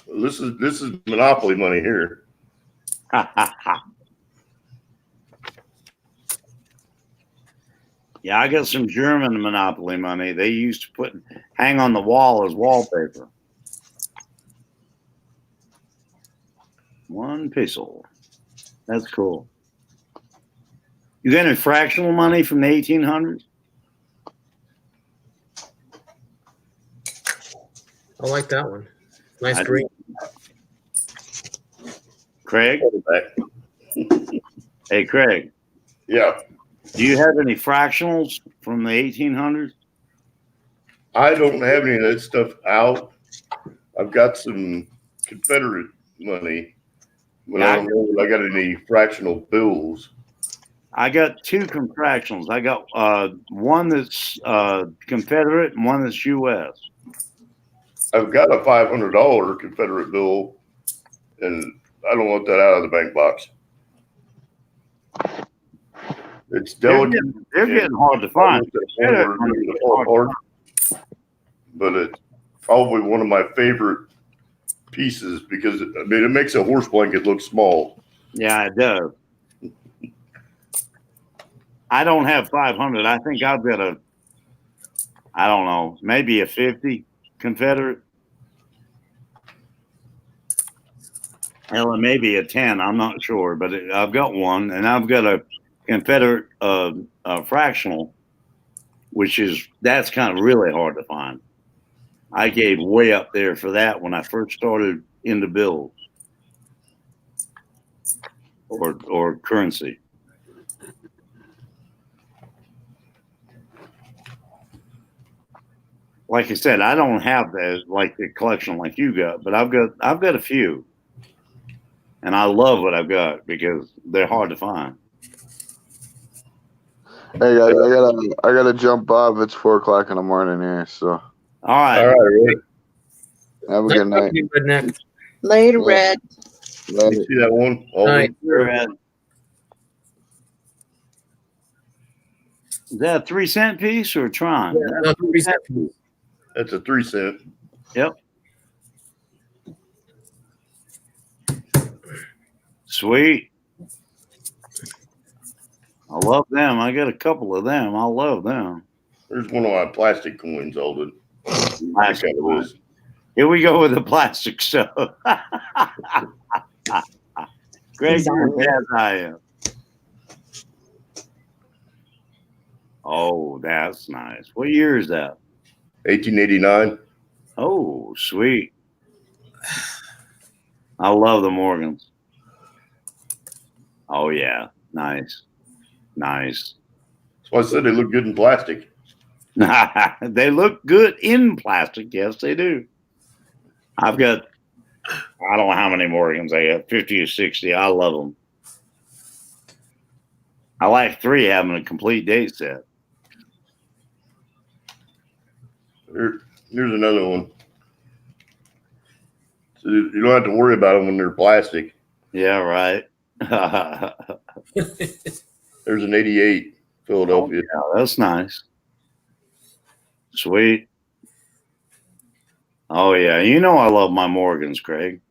This is monopoly money here. Yeah, I got some German monopoly money. They used to hang on the wall as wallpaper. One peso. That's cool. You got any fractional money from the 1800s? I like that one. Nice green. Craig? Hey, Craig. Yeah. Do you have any fractionals from the 1800s? I don't have any of that stuff out. I've got some Confederate money, but I don't know if I got any fractional bills. I got two fractionals. I got one that's Confederate and one that's U.S. I've got a $500 Confederate bill, and I don't want that out of the bank box. It's delicate. They're getting hard to find. But it's probably one of my favorite pieces because it makes a horse blanket look small. Yeah, it does. I don't have 500. I think I've got I don't know, maybe a 50 Confederate. Hell, maybe a 10. I'm not sure, but I've got one, and I've got a Confederate fractional, that's kind of really hard to find. I gave way up there for that when I first started into bills or currency. Like I said, I don't have the collection like you got, but I've got a few, and I love what I've got because they're hard to find. Hey guys, I gotta jump off. It's 4:00 in the morning here, so. All right. Rick. Have a good night. Redneck. Later, Red. Later. You see that one? Night. Is that a 3-cent piece or a Tron? No, 3 cents. That's a 3 cent. Yep. Sweet. I love them. I got a couple of them. I love them. There's one of my plastic coins, Alden. Plastic coins. Here we go with the plastic stuff. Greg, you're as I am. Oh, that's nice. What year is that? 1889. Oh, sweet. I love the Morgans. Oh, yeah. Nice. Nice. That's why I said they look good in plastic. They look good in plastic. Yes, they do. I've got, I don't know how many Morgans I got, 50 or 60. I love them. I like 3 having a complete date set. Here's another one. So you don't have to worry about them when they're plastic. Yeah, right. There's an 88 Philadelphia. Oh, yeah, that's nice. Sweet. Oh, yeah. You know I love my Morgans, Craig.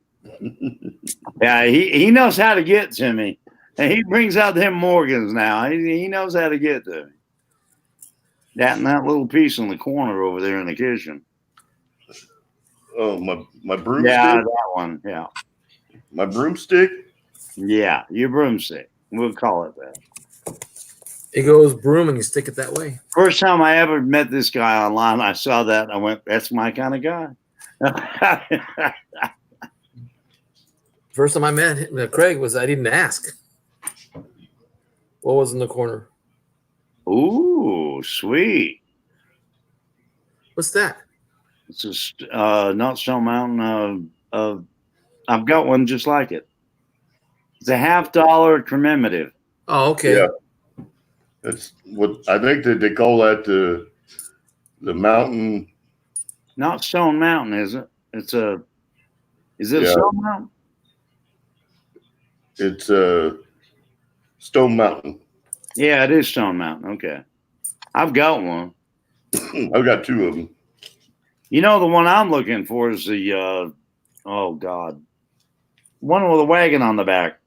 Yeah, he knows how to get to me. And he brings out them Morgans now. He knows how to get to me. That and that little piece in the corner over there in the kitchen. my broomstick. Yeah, that one. Yeah. My broomstick. Yeah, your broomstick. We'll call it that. It goes broom and you stick it that way. First time I ever met this guy online, I saw that and I went, that's my kind of guy. First time I met Craig was I didn't ask. What was in the corner? Ooh, sweet. What's that? It's just not Stone Mountain. I've got one just like it. It's a $50 commemorative. Oh, okay. Yeah. That's what I think that they call that the mountain. Not Stone Mountain, is it? Is it Yeah. Stone Mountain? It's Stone Mountain. Yeah, it is Stone Mountain. Okay. I've got one. I've got two of them. You know, the one I'm looking for is the, oh God, one with a wagon on the back.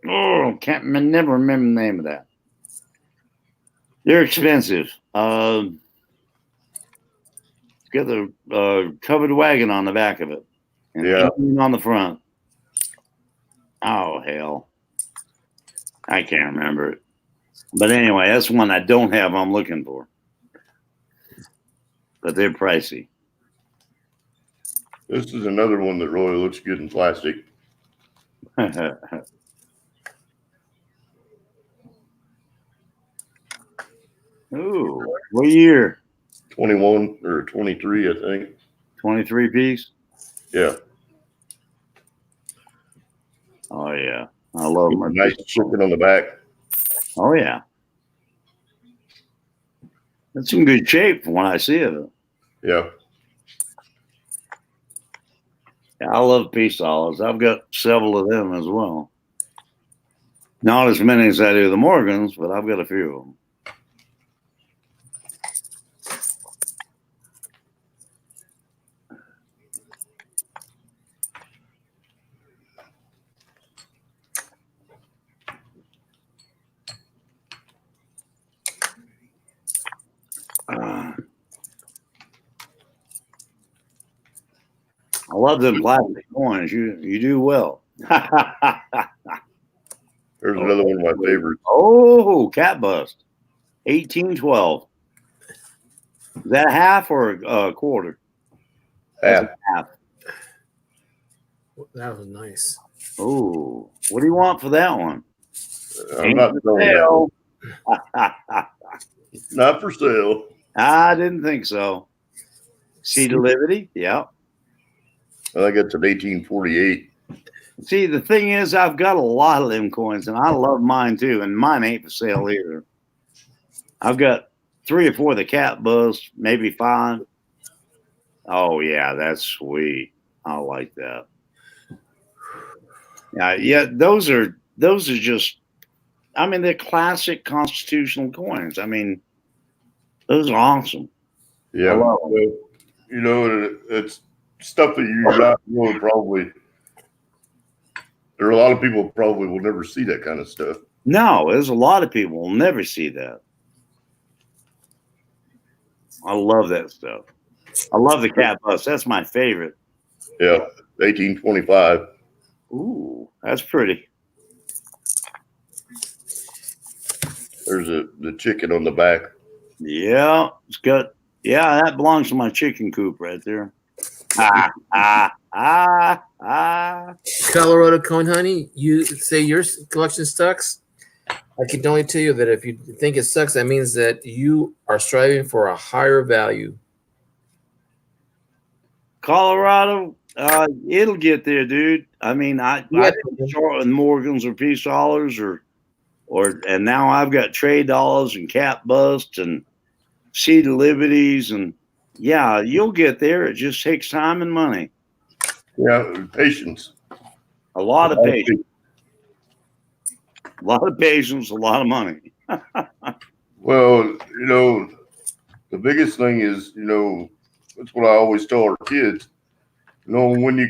Never remember the name of that. They're expensive. Got the covered wagon on the back of it. And Yeah. on the front. Oh, hell. I can't remember it. But anyway, that's one I don't have I'm looking for. But they're pricey. This is another one that really looks good in plastic. Ooh, what year? 21 or 23, I think. 23 piece? Yeah. Oh, yeah. I love them. Nice chicken on the back. Oh, yeah. It's in good shape from what I see of it. Yeah. Yeah, I love peace olives. I've got several of them as well. Not as many as I do the Morgans, but I've got a few of them. I love them plastic coins. You do well. There's another one of my favorites. Oh, cat bust. 1812. Is that a half or a quarter? Half. Half. That was nice. Oh, what do you want for that one? I'm not throwing that one. Sale. Not for sale. I didn't think so. See the Liberty? Yeah. I think it's an 1848. See, the thing is, I've got a lot of them coins, and I love mine too, and mine ain't for sale either. I've got 3 or 4 of the cat bust, maybe 5. Oh yeah, that's sweet. I like that. Yeah. Those are just. I mean, they're classic constitutional coins. I mean, those are awesome. Yeah. Well, You know, it's stuff that you're not really probably. There are a lot of people probably will never see that kind of stuff. No, there's a lot of people will never see that. I love that stuff. I love the cat bust. That's my favorite. Yeah, 1825. Ooh, that's pretty. There's the chicken on the back. Yeah, it's got. Yeah, that belongs to my chicken coop right there. Colorado Coin Honey, you say your collection sucks? I can only tell you that if you think it sucks, that means that you are striving for a higher value. Colorado, it'll get there, dude. I mean, I didn't start with Morgans or peace dollars and now I've got trade dollars and cap busts and seed of liberties, and yeah, you'll get there. It just takes time and money. Yeah, patience. A lot of patience. A lot of patience, a lot of money. Well, you know, the biggest thing is, you know, that's what I always tell our kids. You know, when you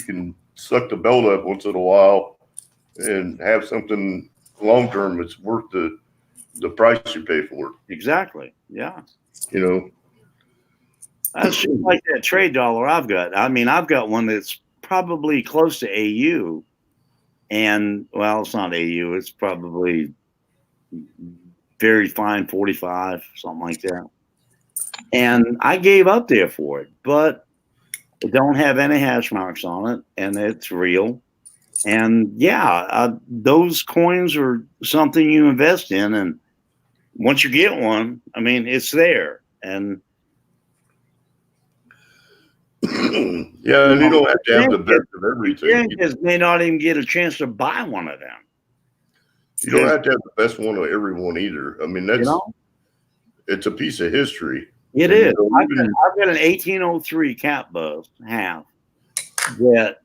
can suck the belt up once in a while and have something long term, it's worth the price you pay for it. Exactly. Yeah. You know. That's just like that trade dollar I've got. I mean, I've got one that's probably close to AU, and well, it's not AU. It's probably very fine 45, something like that. And I gave up there for it, but it don't have any hash marks on it, and it's real. And yeah, those coins are something you invest in, and once you get one, I mean, it's there. And yeah, and you don't have to have the best of everything. You just may not even get a chance to buy one of them. You don't have to have the best one of every one either. I mean, that's it's a piece of history. It is. I've got an 1803 cap bust half that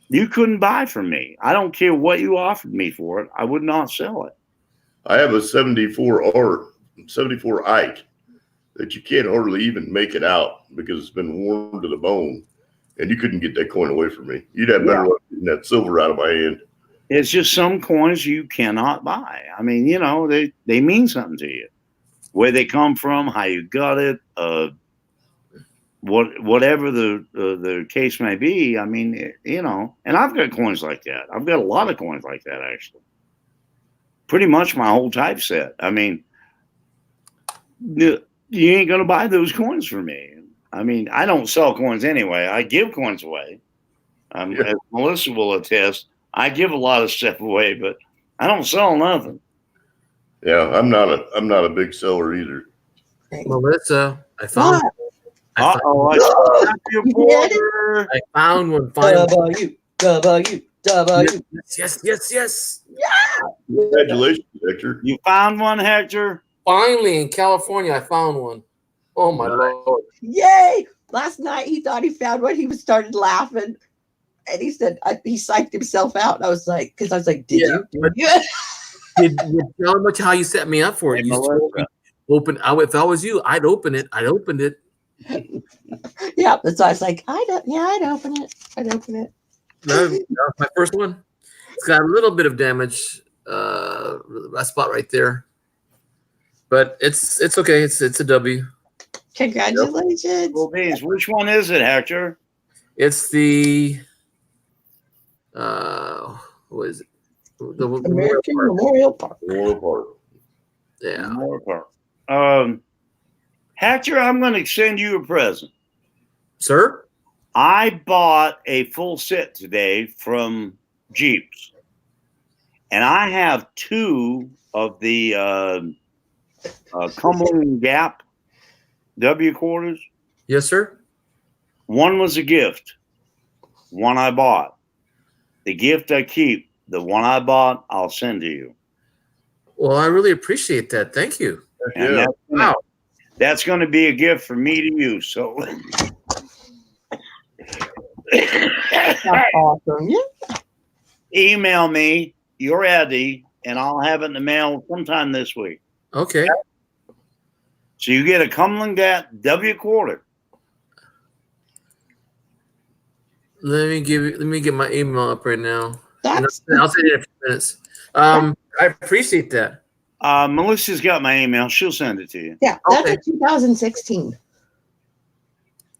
you couldn't buy from me. I don't care what you offered me for it. I would not sell it. I have a 74 Ike that you can't hardly even make it out because it's been worn to the bone, and you couldn't get that coin away from me. You'd have better luck getting that silver out of my hand. It's just some coins you cannot buy. I mean, you know, they mean something to you. Where they come from, how you got it, whatever the case may be. I mean, you know, and I've got coins like that. I've got a lot of coins like that, actually. Pretty much my whole typeset. I mean, you ain't going to buy those coins from me. I mean, I don't sell coins anyway. I give coins away. As Melissa will attest, I give a lot of stuff away, but I don't sell nothing. Yeah, I'm not a big seller either. Melissa, I found I found one finally. W. Yes. Congratulations, Hector. You found one, Hector? Finally, in California, I found one. Oh my Lord! Yay! Last night he thought he found one. He started laughing, and he said he psyched himself out. And I was like, did you? Did you tell him how you set me up for it? You told me, if I was you, I'd open it. I'd opened it. Yeah, that's why I was like, I'd open it. That was my first one. It's got a little bit of damage, that spot right there, but it's okay. It's a W. Congratulations. Well, beans. Which one is it, Hector? It's the what is it? The American Memorial Park. Yeah. Memorial Park. Hector, I'm going to send you a present. Sir? I bought a full set today from Jeeps, and I have 2 of the Cumberland Gap W quarters. Yes, sir. One was a gift. One I bought. The gift I keep. The one I bought, I'll send to you. Well, I really appreciate that. Thank you. And that's going to be a gift from me to you. So That's awesome. Yeah. Email me your Eddie, and I'll have it in the mail sometime this week. Okay. So you get a Cumberland Gap W quarter. Let me get my email up right now. That's I'll send you in a few minutes. I appreciate that. Melissa's got my email. She'll send it to you. yeah. That's Okay. a 2016.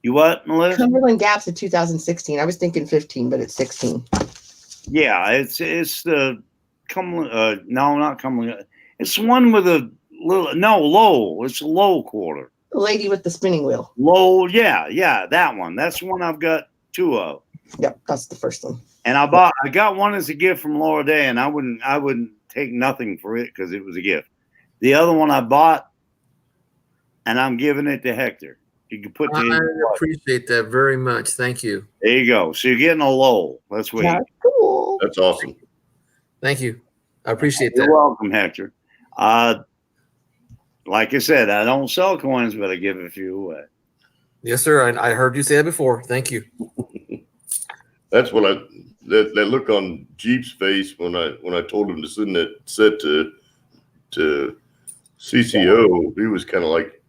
You what, Melissa? Cumberland Gap's a 2016. I was thinking 15, but it's 16. Yeah, it's the Cumberland. No, not Cumberland. It's one with a little. No, Lowell. It's a Lowell quarter. The lady with the spinning wheel. Lowell. Yeah, that one. That's the one I've got 2 of. Yep, that's the first one. And I got one as a gift from Laura Day, and I wouldn't take nothing for it because it was a gift. The other one I bought, and I'm giving it to Hector. You can put I appreciate that very much. Thank you. There you go. So you're getting a Lowell. That's what. That's cool. That's awesome. Thank you. I appreciate You're that. welcome, Hector. Like I said, I don't sell coins, but I give a few away. Yes, sir. I heard you say that before. Thank you. That's what that look on Jeep's face when I told him to send that set to CCO. He was kind of like,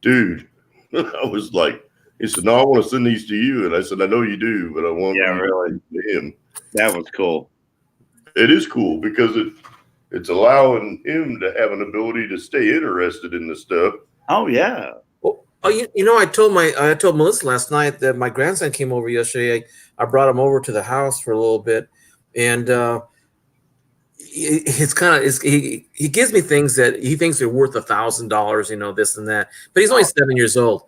dude. I was like, he said, no, I want to send these to you, and I said, I know you do, but I want really to him. That was cool. It is cool because it's allowing him to have an ability to stay interested in the stuff. Oh yeah. Oh, I told Melissa last night that my grandson came over yesterday. I brought him over to the house for a little bit, and it's kind of he gives me things that he thinks are worth $1,000, this and that. But he's only 7 years old,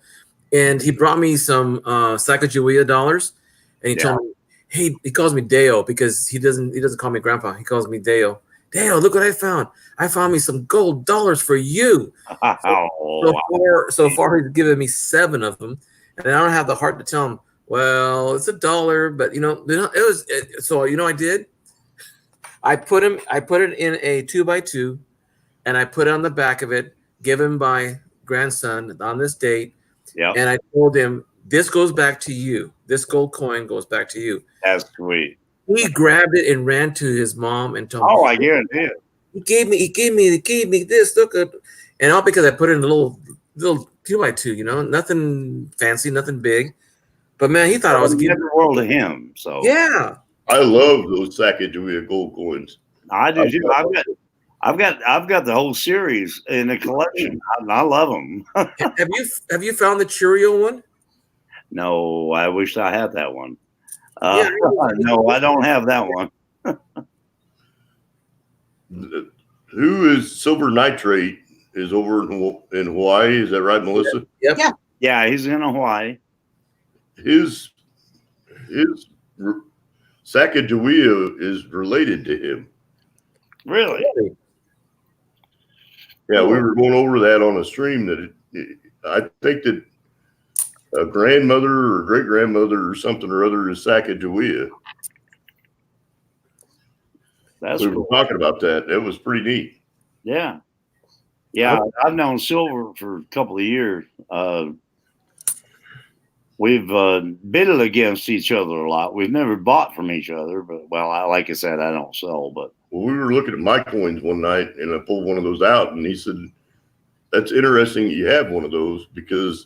and he brought me some Sacagawea dollars, and he told me, hey, he calls me Deo because he doesn't call me Grandpa. He calls me Deo. Deo, look what I found. I found me some gold dollars for you. So far, he's given me 7 of them, and I don't have the heart to tell him, well, it's $1, but so I did. I put it in a 2x2, and I put it on the back of it, given by grandson on this date. Yeah. And I told him, this goes back to you. This gold coin goes back to you. That's sweet. He grabbed it and ran to his mom and told me. Oh, I guarantee it. He gave me this. Look at, and all because I put it in a little 2x2, nothing fancy, nothing big. But man, he thought I was giving the world to him. So yeah, I love those Sacagawea gold coins. I do too. I've got the whole series in a collection. I love them. Have you found the Cheerio one? No, I wish I had that one. No, I don't have that one. Who is Silver Nitrate is over in Hawaii? Is that right, Melissa? Yep. Yeah, he's in Hawaii. His Sacagawea is related to him. Really? Yeah, we were going over that on a stream I think that a grandmother or great grandmother or something or other is Sacagawea. We were talking about that. It was pretty neat. Yeah. I've known Silver for a couple of years. We've bidded against each other a lot. We've never bought from each other, but like I said, I don't sell. But we were looking at my coins one night, and I pulled one of those out, and he said, "That's interesting. You have one of those because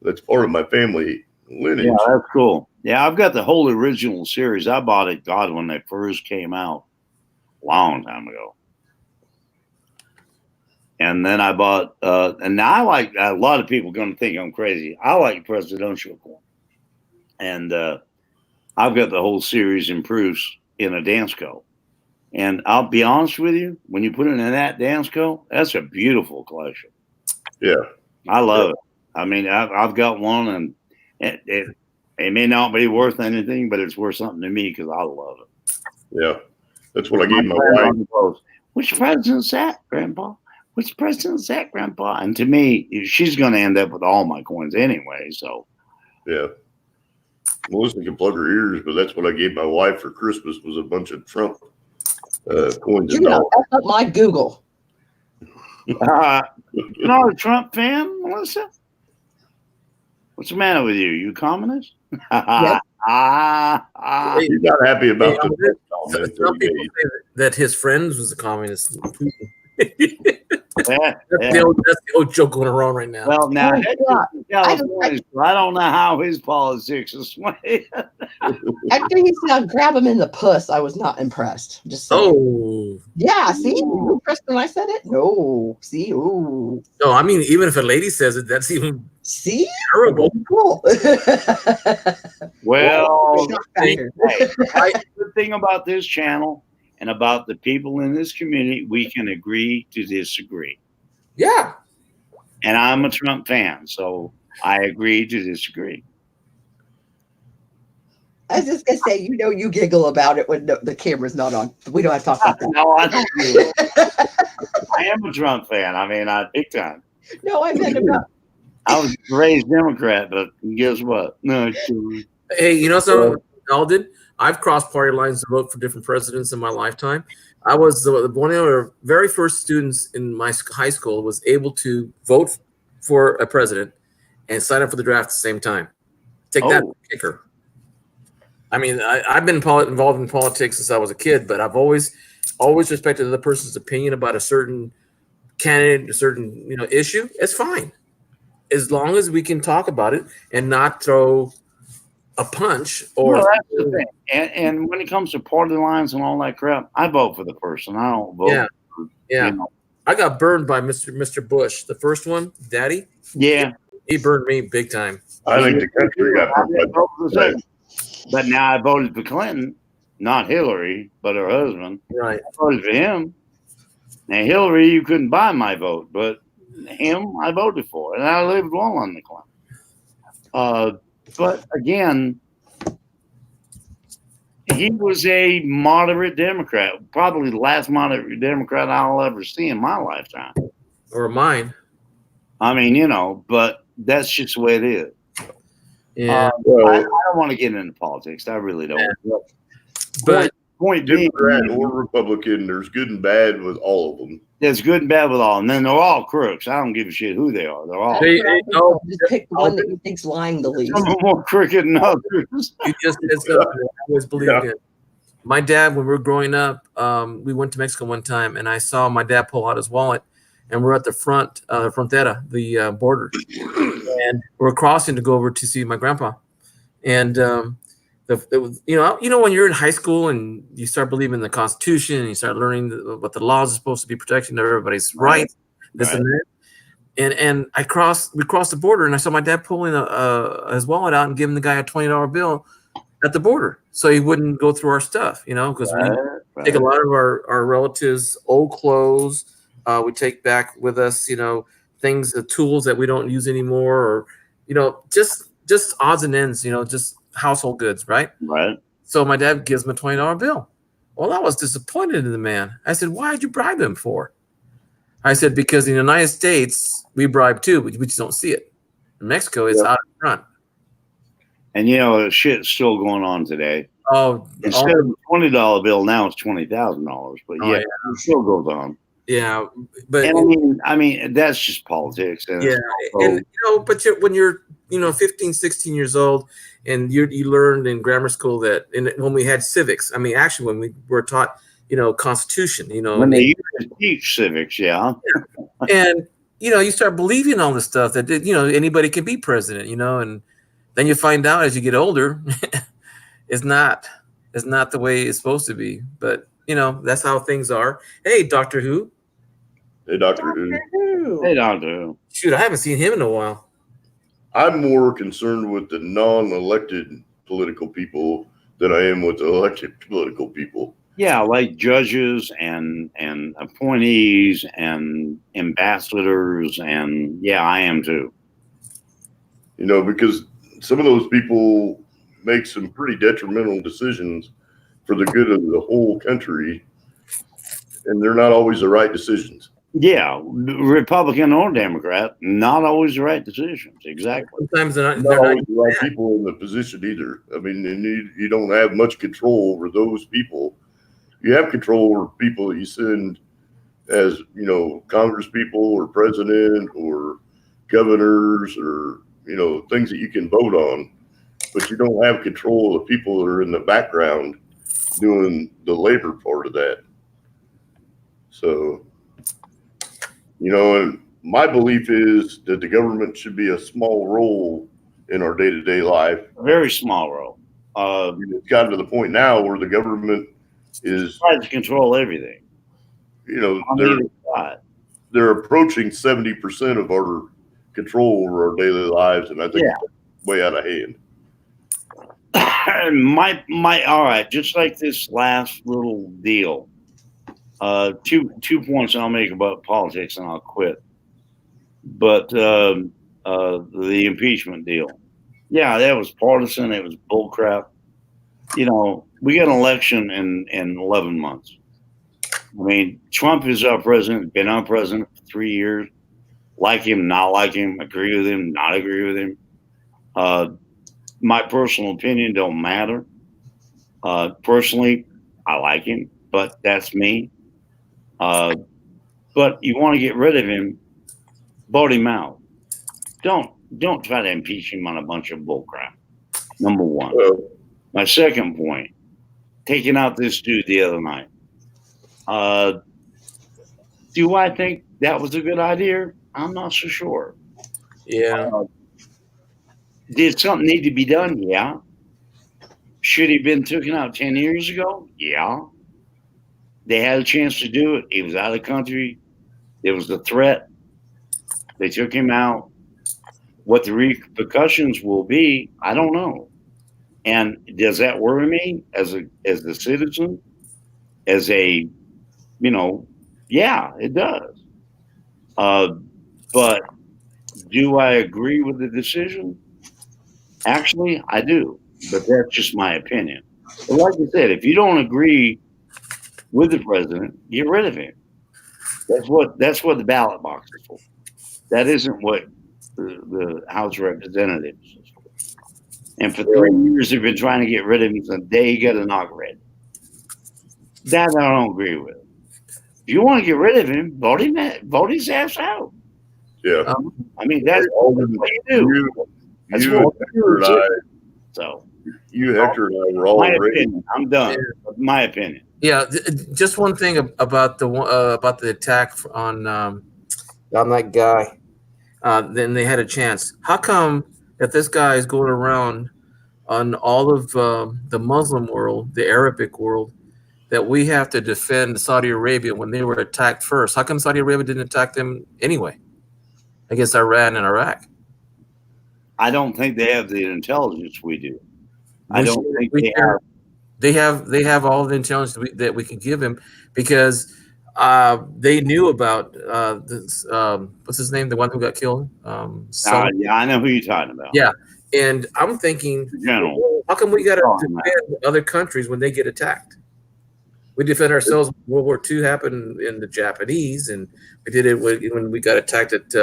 that's part of my family lineage." Yeah, that's cool. Yeah, I've got the whole original series. I bought it, when they first came out, a long time ago. And then I bought, and now I like, a lot of people are going to think I'm crazy. I like presidential coin. And I've got the whole series in proofs in a Dansko. And I'll be honest with you, when you put it in that Dansko, that's a beautiful collection. Yeah. I love it. I mean, I've got one, and it may not be worth anything, but it's worth something to me because I love it. Yeah. That's what I gave my wife. Which president's that, Grandpa? Which president's that, Grandpa? And to me, she's going to end up with all my coins anyway. So, yeah, Melissa can plug her ears, but that's what I gave my wife for Christmas was a bunch of Trump coins. That's not my Google. You're not a Trump fan, Melissa? What's the matter with you? You communist? He's not happy about the some people say that his friends was a communist. That's the old joke going around right now. Well, now I don't know how his politics is swayed. After he said grab him in the puss, I was not impressed. Just saying. Oh, yeah. See, you were impressed when I said it. No, see, ooh. No, I mean, even if a lady says it, that's even terrible. Cool. Well, the thing about this channel and about the people in this community, we can agree to disagree. Yeah. And I'm a Trump fan, so I agree to disagree. I was just going to say, you giggle about it when the camera's not on. We don't have to talk about that. No, I don't do it. I am a Trump fan. I mean, big time. No, I meant about. I was raised Democrat, but guess what? No. Hey, something y'all did? I've crossed party lines to vote for different presidents in my lifetime. I was one of the very first students in my high school was able to vote for a president and sign up for the draft at the same time. Take that, kicker. I mean, I've been involved in politics since I was a kid, but I've always respected the other person's opinion about a certain candidate, a certain issue. It's fine, as long as we can talk about it and not throw a punch or. Well, that's the thing. And when it comes to party lines and all that crap, I vote for the person. I don't vote. Yeah. I got burned by Mr. Bush, the first one, Daddy. Yeah. He burned me big time. I think the country got hurt. But now I voted for Clinton, not Hillary, but her husband. Right. I voted for him. Now Hillary, you couldn't buy my vote, but him, I voted for, and I lived well on the Clinton. But again, he was a moderate Democrat, probably the last moderate Democrat I'll ever see in my lifetime. Or mine. I mean, you know, but that's just the way it is. Yeah. I don't want to get into politics. I really don't. Yeah. But point being, Democrat or Republican, there's good and bad with all of them. there's good and bad with all, and then they're all crooks. I don't give a shit who they are. They're all Just pick the one that you think's lying the least. some are more crooked than others. you just said something that I always believed in. My dad, when we were growing up, we went to Mexico one time, and I saw my dad pull out his wallet, and we're at the frontera, the border, and we're crossing to go over to see my grandpa, and you know when you're in high school and you start believing in the Constitution and you start learning what the laws are supposed to be protecting everybody's rights, this and that, and we crossed the border, and I saw my dad pulling his wallet out and giving the guy a $20 bill at the border so he wouldn't go through our stuff, you know, because we take a lot of our relatives' old clothes. We take back with us, you know, things, the tools that we don't use anymore, or, you know, just odds and ends, you know, just household goods, right? Right. So my dad gives him a $20 bill. Well, I was disappointed in the man. I said, why did you bribe him for? I said, because in the United States, we bribe too, but we just don't see it. In Mexico, it's out in front. And you know, shit's still going on today. Oh, Instead of a $20 bill, now it's $20,000. But Oh, yeah, it still goes on. yeah, but And I mean, that's just politics. And yeah, and you know, but when you're, you know, 15, 16 years old, and you learned in grammar school that, when we had civics, I mean, actually, when we were taught, you know, Constitution, you know, when they used to teach civics, yeah. and you know, you start believing all this stuff that, you know, anybody can be president, you know, and then you find out as you get older, it's not the way it's supposed to be. But you know, that's how things are. Hey, Doctor Who. Hey, Doctor Who. They don't do. Shoot, I haven't seen him in a while. I'm more concerned with the non-elected political people than I am with the elected political people. Yeah, like judges and appointees and ambassadors, and yeah, I am too. You know, because some of those people make some pretty detrimental decisions for the good of the whole country, and they're not always the right decisions. Yeah, Republican or Democrat, not always the right decisions. Exactly. Sometimes they're Not not always the right people in the position either. I mean, and you don't have much control over those people. You have control over people that you send as, you know, Congress people or president or governors or, you know, things that you can vote on, but you don't have control of the people that are in the background doing the labor part of that. So, you know, and my belief is that the government should be a small role in our day-to-day life. Very small role. It's gotten to the point now where the government is Tries to control everything. You know, On either side. they're approaching 70% of our control over our daily lives, and I think it's way out of hand. All right, just like this last little deal. Two points I'll make about politics, and I'll quit. But the impeachment deal, yeah, that was partisan. It was bullcrap. You know, we got an election in 11 months. I mean, Trump is our president, been our president for 3 years. Like him, not like him, agree with him, not agree with him. My personal opinion don't matter. Personally, I like him, but that's me. But you want to get rid of him, vote him out. Don't try to impeach him on a bunch of bullcrap. Number one. My second point, taking out this dude the other night. Do I think that was a good idea? I'm not so sure. Yeah. Did something need to be done? Yeah. Should he have been taken out 10 years ago? Yeah. They had a chance to do it. He was out of the country. There was a threat. They took him out. What the repercussions will be, I don't know. And does that worry me as a citizen? As a, yeah, it does. But do I agree with the decision? Actually, I do. But that's just my opinion. But like I said, if you don't agree with the president, get rid of him. That's what the ballot box is for. That isn't what the House of Representatives is for. And for 3 years, they've been trying to get rid of him since the day he got inaugurated. That I don't agree with. If you want to get rid of him, vote his ass out. Yeah. I mean, that's what you do. That's what Hector and I, so Hector and I were all my ready. opinion. I'm done. My opinion. Yeah, just one thing about the attack on that guy. Then they had a chance. How come if this guy is going around on all of the Muslim world, the Arabic world, that we have to defend Saudi Arabia when they were attacked first? How come Saudi Arabia didn't attack them anyway against Iran and Iraq? I don't think they have the intelligence we do. I don't think they have. They have all the intelligence that we can give him, because they knew about this. What's his name? The one who got killed. Yeah, I know who you're talking about. Yeah, and I'm thinking, how come we got to defend other countries when they get attacked? We defend ourselves. World War II happened in the Japanese, and we did it when we got attacked at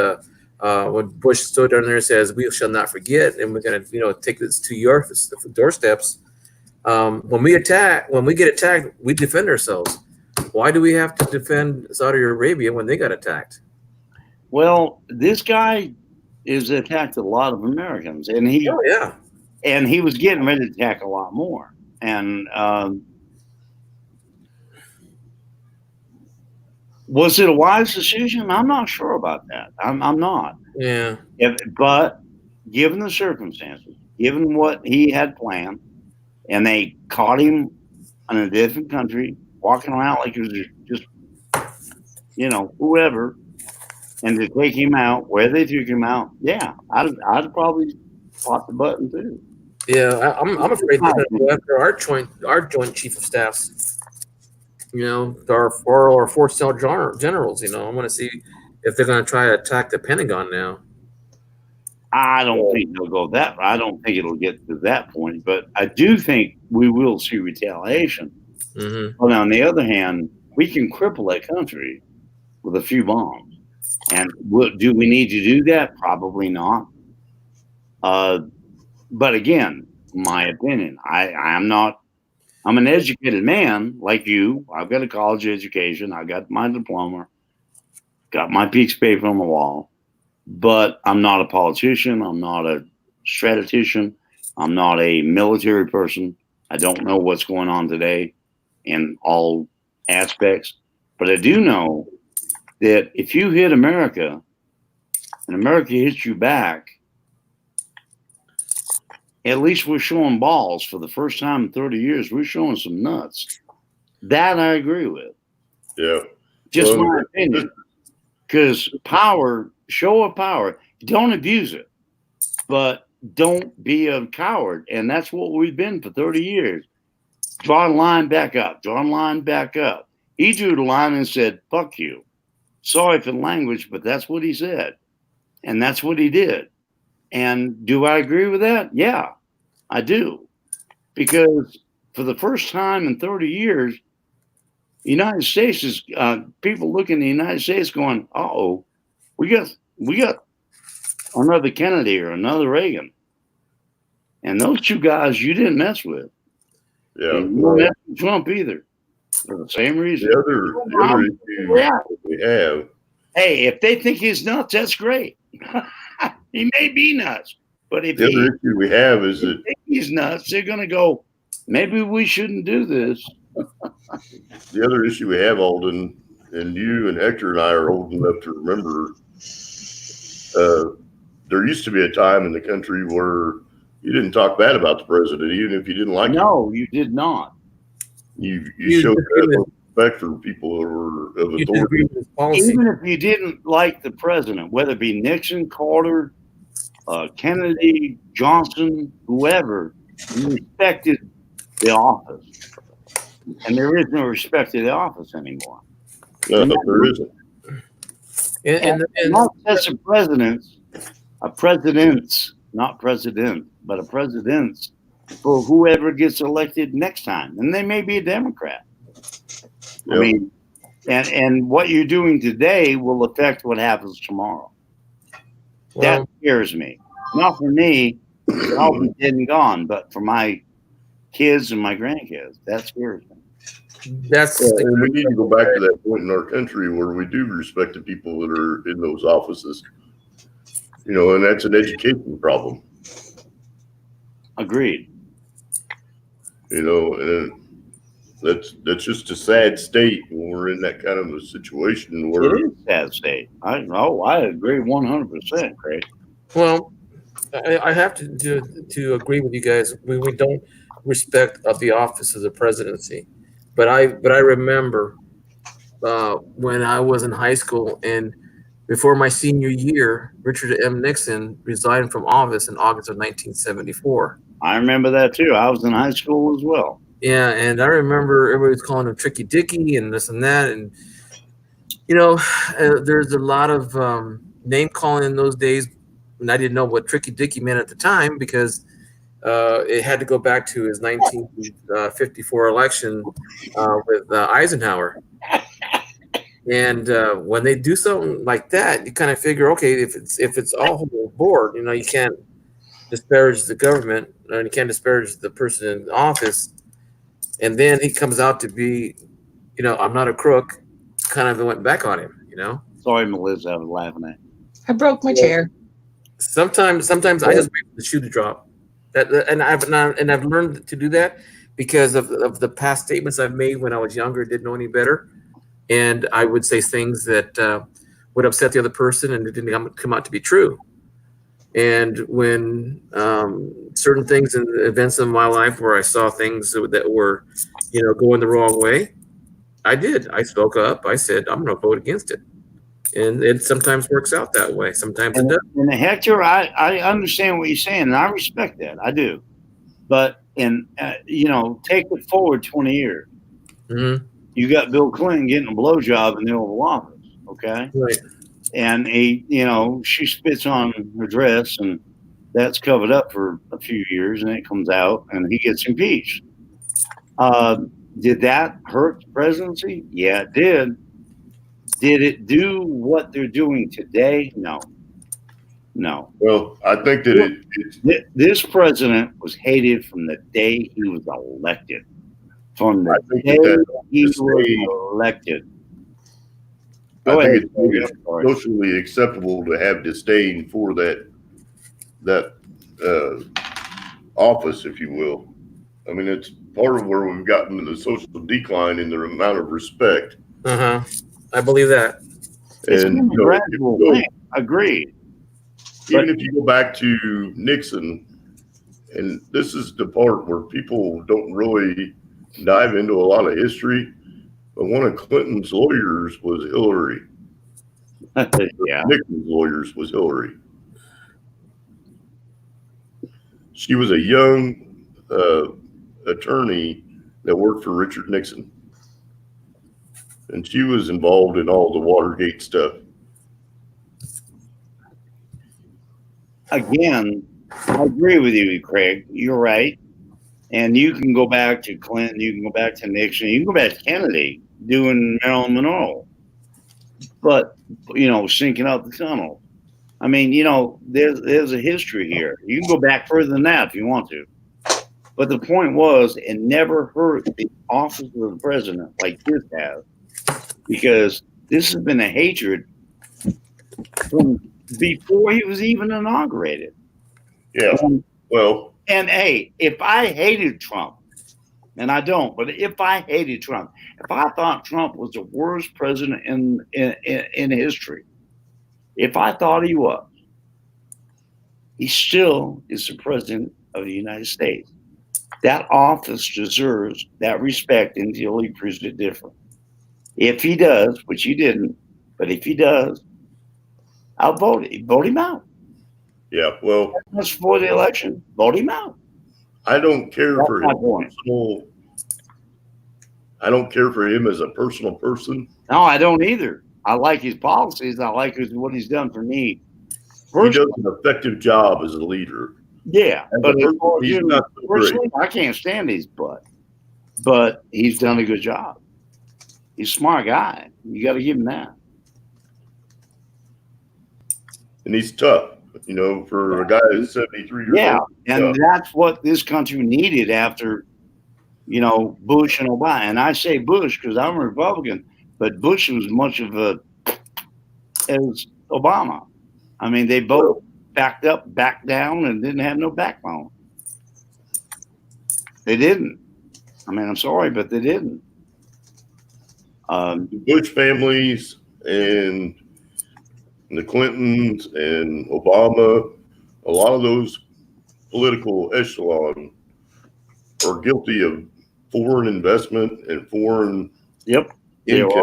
when Bush stood down there and says, "We shall not forget," and we're going to take this to your doorsteps. When we get attacked, we defend ourselves. Why do we have to defend Saudi Arabia when they got attacked? Well, this guy has attacked a lot of Americans, and he was getting ready to attack a lot more. And was it a wise decision? I'm not sure about that. I'm not. Yeah. But given the circumstances, given what he had planned, and they caught him in a different country, walking around like he was just, whoever, and to take him out where they took him out, yeah, I'd probably fought the button too. Yeah, I'm afraid they're going to go after our joint chief of staffs. Our 4 or 4-star generals. I want to see if they're going to try to attack the Pentagon now. I don't think they'll go that. I don't think it'll get to that point, but I do think we will see retaliation. Mm-hmm. But on the other hand, we can cripple that country with a few bombs. And do we need to do that? Probably not. But again, my opinion, I'm an educated man like you. I've got a college education. I got my diploma, got my Peaks paper on the wall. But I'm not a politician. I'm not a statistician. I'm not a military person. I don't know what's going on today in all aspects. But I do know that if you hit America and America hits you back, at least we're showing balls for the first time in 30 years. We're showing some nuts. That I agree with. Yeah. Just my opinion. Because show of power, don't abuse it, but don't be a coward. And that's what we've been for 30 years. Draw a line back up, draw a line back up. He drew the line and said, fuck you. Sorry for the language, but that's what he said. And that's what he did. And do I agree with that? Yeah, I do. Because for the first time in 30 years, the United States is, people look in the United States going, uh-oh, we got another Kennedy or another Reagan. And those two guys you didn't mess with. Yeah. And you didn't mess with Trump either. For the same reason. The other issue we have. Hey, if they think he's nuts, that's great. He may be nuts. But if the other issue we have is that he's nuts, they're gonna go, maybe we shouldn't do this. The other issue we have, Alden, and you and Hector and I are old enough to remember, there used to be a time in the country where you didn't talk bad about the president, even if you didn't like him. No, you did not. You showed respect for people who were of authority. Even if you didn't like the president, whether it be Nixon, Carter, Kennedy, Johnson, whoever, respected the office. And there is no respect to the office anymore. No, there isn't. And Not just a president's, not president, but a president's for whoever gets elected next time. And they may be a Democrat. I Yep. mean, and what you're doing today will affect what happens tomorrow. well, That scares me. Not for me, I'll be dead and gone, but for my kids and my grandkids, that scares me. that's And we need to go back to that point in our country where we do respect the people that are in those offices. You know, and that's an education problem. Agreed. You know, and that's just a sad state when we're in that kind of a situation where It is a sad state. I agree 100%, Craig. Well, I have to agree with you guys. We don't respect of the office of the presidency, but I remember when I was in high school and before my senior year, Richard M. Nixon resigned from office in August of 1974. I remember that too. I was in high school as well. Yeah, and I remember everybody was calling him Tricky Dicky and this and that, and you know, there's a lot of name calling in those days, and I didn't know what Tricky Dicky meant at the time because it had to go back to his 1954 election with Eisenhower. And when they do something like that, you kind of figure, okay, if it's all board, you know, you can't disparage the government, and you can't disparage the person in office. And then he comes out to be, you know, I'm not a crook. Kind of went back on him, you know. Sorry, Melissa, I was laughing at. I broke my chair. Sometimes I just wait for the shoe to drop. And I've learned to do that because of the past statements I've made when I was younger, didn't know any better, and I would say things that would upset the other person, and it didn't come out to be true. And when certain things and events in my life where I saw things that were, you know, going the wrong way, I spoke up. I said, I'm going to vote against it. And it sometimes works out that way. Sometimes it doesn't. And Hector, I understand what you're saying, and I respect that. I do. But, you know, take it forward 20 years. Mm-hmm. You got Bill Clinton getting a blowjob in the Oval Office, okay? Right. And she spits on her dress, and that's covered up for a few years, and it comes out, and he gets impeached. Did that hurt the presidency? Yeah, it did. Did it do what they're doing today? No. well, I think that This president was hated from the day he was elected. From the I think day that he this was day- elected. I Go ahead. think it's socially acceptable to have disdain for that office, if you will. I mean, it's part of where we've gotten to the social decline in the amount of respect. I believe that. It's And been a you know, gradual thing. Agreed. even if you go back to Nixon, and this is the part where people don't really dive into a lot of history, but one of Clinton's lawyers was Hillary. Yeah. Nixon's lawyers was Hillary. She was a young attorney that worked for Richard Nixon. And she was involved in all the Watergate stuff. Again, I agree with you, Craig. You're right. And you can go back to Clinton, you can go back to Nixon, you can go back to Kennedy doing Marilyn Monroe. But, you know, sinking out the tunnel. I mean, you know, there's a history here. You can go back further than that if you want to. But the point was, it never hurt the office of the president like this has. Because this has been a hatred from before he was even inaugurated. Yeah. Well, And hey, if I hated Trump, and I don't, but if I hated Trump, if I thought Trump was the worst president in history, if I thought he was, he still is the president of the United States. That office deserves that respect until he proves it different. If he does, which he didn't, but if he does, I'll vote him out. Yeah, well, Just before the election, vote him out. I don't care That's for my him point. personal. I don't care for him as a personal person. No, I don't either. I like his policies. I like what he's done for me. He does an effective job as a leader. Yeah, As but a person, he's not so great. personally, I can't stand his butt. But he's done a good job. He's a smart guy. You got to give him that. And he's tough, you know, for a guy who's 73 years Yeah, old. and that's what this country needed after, you know, Bush and Obama. And I say Bush because I'm a Republican, but Bush was much of a as Obama. I mean, they both backed up, backed down, and didn't have no backbone. They didn't. I mean, I'm sorry, but they didn't. The Bush families and the Clintons and Obama, a lot of those political echelon are guilty of foreign investment and foreign Yep. They income.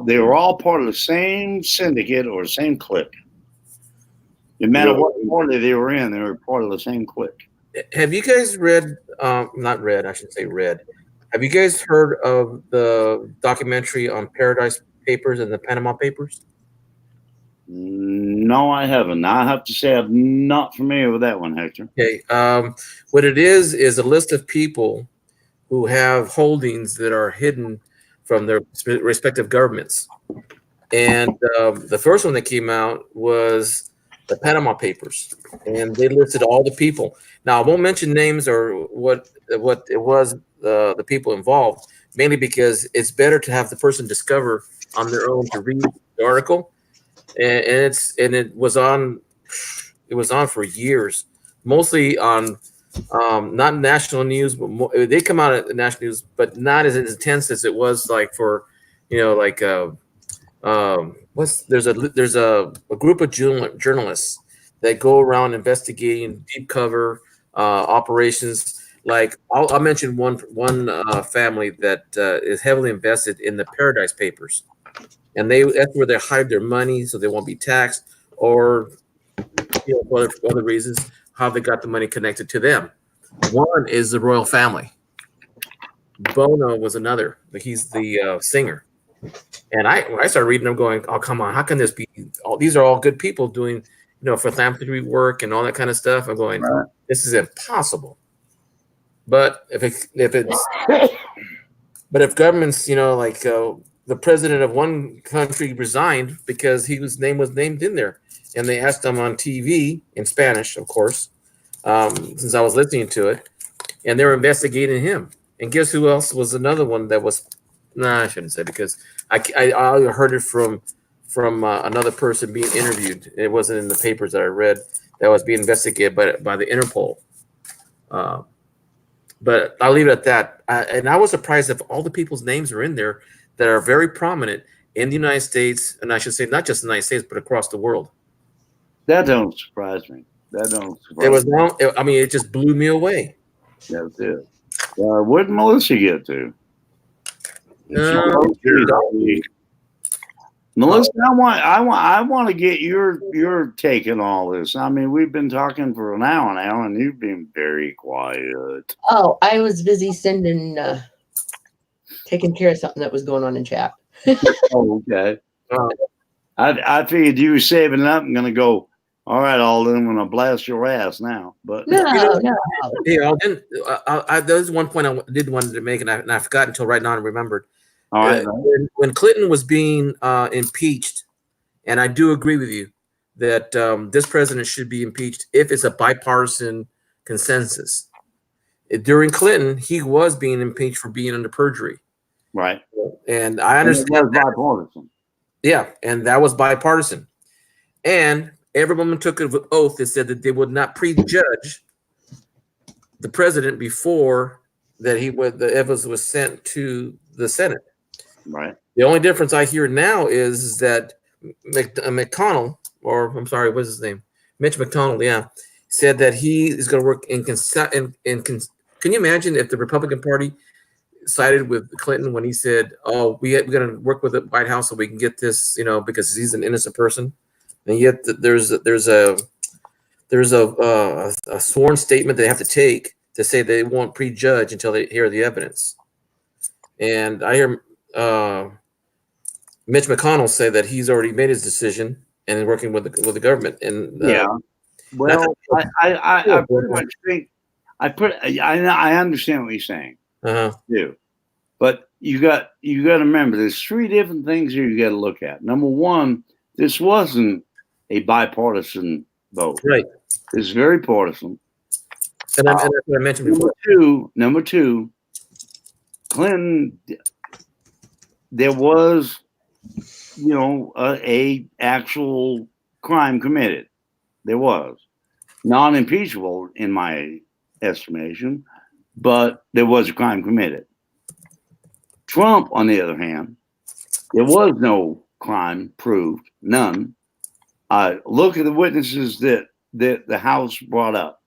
were all part of the same syndicate or the same clique. No matter what party they were in, they were part of the same clique. Have you guys read? Not read. I should say read. Have you guys heard of the documentary on Paradise Papers and the Panama Papers? No, I haven't. I have to say I'm not familiar with that one, Hector. Okay. What it is a list of people who have holdings that are hidden from their respective governments. And the first one that came out was the Panama Papers, and they listed all the people. Now, I won't mention names or what it was, the people involved, mainly because it's better to have the person discover on their own to read the article. And it was on for years, mostly on not national news, but they come out at the national news, but not as intense as it was like for, you know, like there's a group of journalists that go around investigating deep cover operations. Like I'll mention one family that is heavily invested in the Paradise Papers, and that's where they hide their money so they won't be taxed, or for other reasons, how they got the money connected to them. One is the royal family. Bono was another. He's the singer. And when I started reading them, going, "Oh, come on! How can this be? These are all good people doing, philanthropy work and all that kind of stuff." I'm going, Right. "This is impossible." But if governments, like the president of one country resigned because his name was named in there, and they asked him on TV in Spanish, of course, since I was listening to it, and they were investigating him. And guess who else was another one that was? Nah, I shouldn't say, because I heard it from another person being interviewed. It wasn't in the papers that I read. That was being investigated by the Interpol. But I'll leave it at that. And I was surprised if all the people's names are in there that are very prominent in the United States, and I should say not just the United States, but across the world. That don't surprise me. That don't surprise It was me. wrong. I mean, it just blew me away. That's it. Where'd Melissa get to? Melissa, I want to get your take on all this. I mean, we've been talking for an hour now, and you've been very quiet. Oh, I was busy taking care of something that was going on in chat. Oh, okay. I figured you were saving it up and going to go, all right, Alden, I'm going to blast your ass now. But No. Yeah, there's one point I did want to make, and I forgot until right now I remembered. All right. When Clinton was being impeached, and I do agree with you that this president should be impeached if it's a bipartisan consensus. During Clinton, he was being impeached for being under perjury. Right. And I understand that. Bipartisan. Yeah, and that was bipartisan. And everyone took an oath that said that they would not prejudge the president before that the evidence was sent to the Senate. Right. The only difference I hear now is that McConnell, or I'm sorry, what's his name? Mitch McConnell, yeah, said that he is going to work in can you imagine if the Republican Party sided with Clinton when he said, "Oh, we're going to work with the White House so we can get this," because he's an innocent person, and yet there's there's a sworn statement they have to take to say they won't prejudge until they hear the evidence. And I hear Mitch McConnell say that he's already made his decision and is working with the government. And Yeah. Well, I pretty much think I understand what you're saying. Too. But you got to remember there's three different things here you got to look at. Number one, this wasn't a bipartisan vote. Right. It's very partisan. And that's what I mentioned before. Number two, Clinton, there was, a actual crime committed. There was. Non-impeachable in my estimation, but there was a crime committed. Trump, on the other hand, there was no crime proved, none. Look at the witnesses that the House brought up.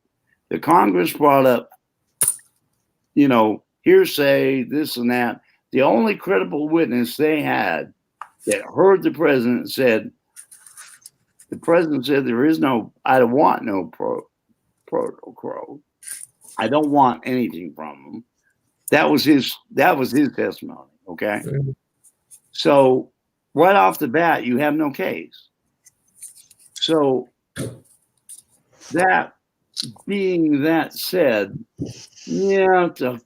The Congress brought up, hearsay, this and that. The only credible witness they had that heard the president said, there is no, I don't want no protocol. I don't want anything from him. That was his testimony. Okay. Mm-hmm. So right off the bat, you have no case. So that being that said, yeah, it's a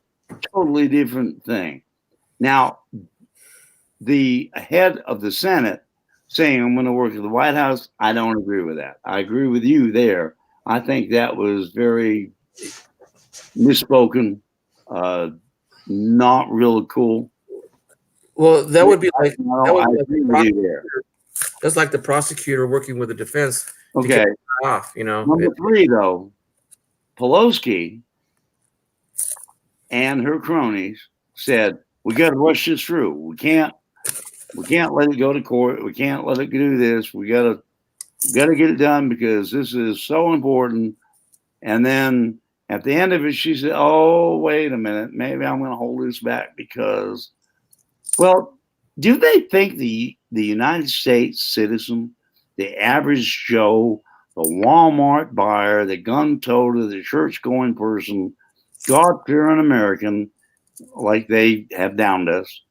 totally different thing. Now, the head of the Senate saying I'm going to work at the White House, I don't agree with that. I agree with you there. I think that was very misspoken, not really cool. Well, that would be like that's like the prosecutor working with the defense. Okay. Off, Number three, though, Pelosi and her cronies said, we got to rush this through. We can't let it go to court. We can't let it do this. We got to get it done because this is so important. And then at the end of it, she said, oh, wait a minute. Maybe I'm going to hold this back because, well, do they think the United States citizen, the average Joe, the Walmart buyer, the gun toter, the church-going person, God-fearing American, like they have downed us,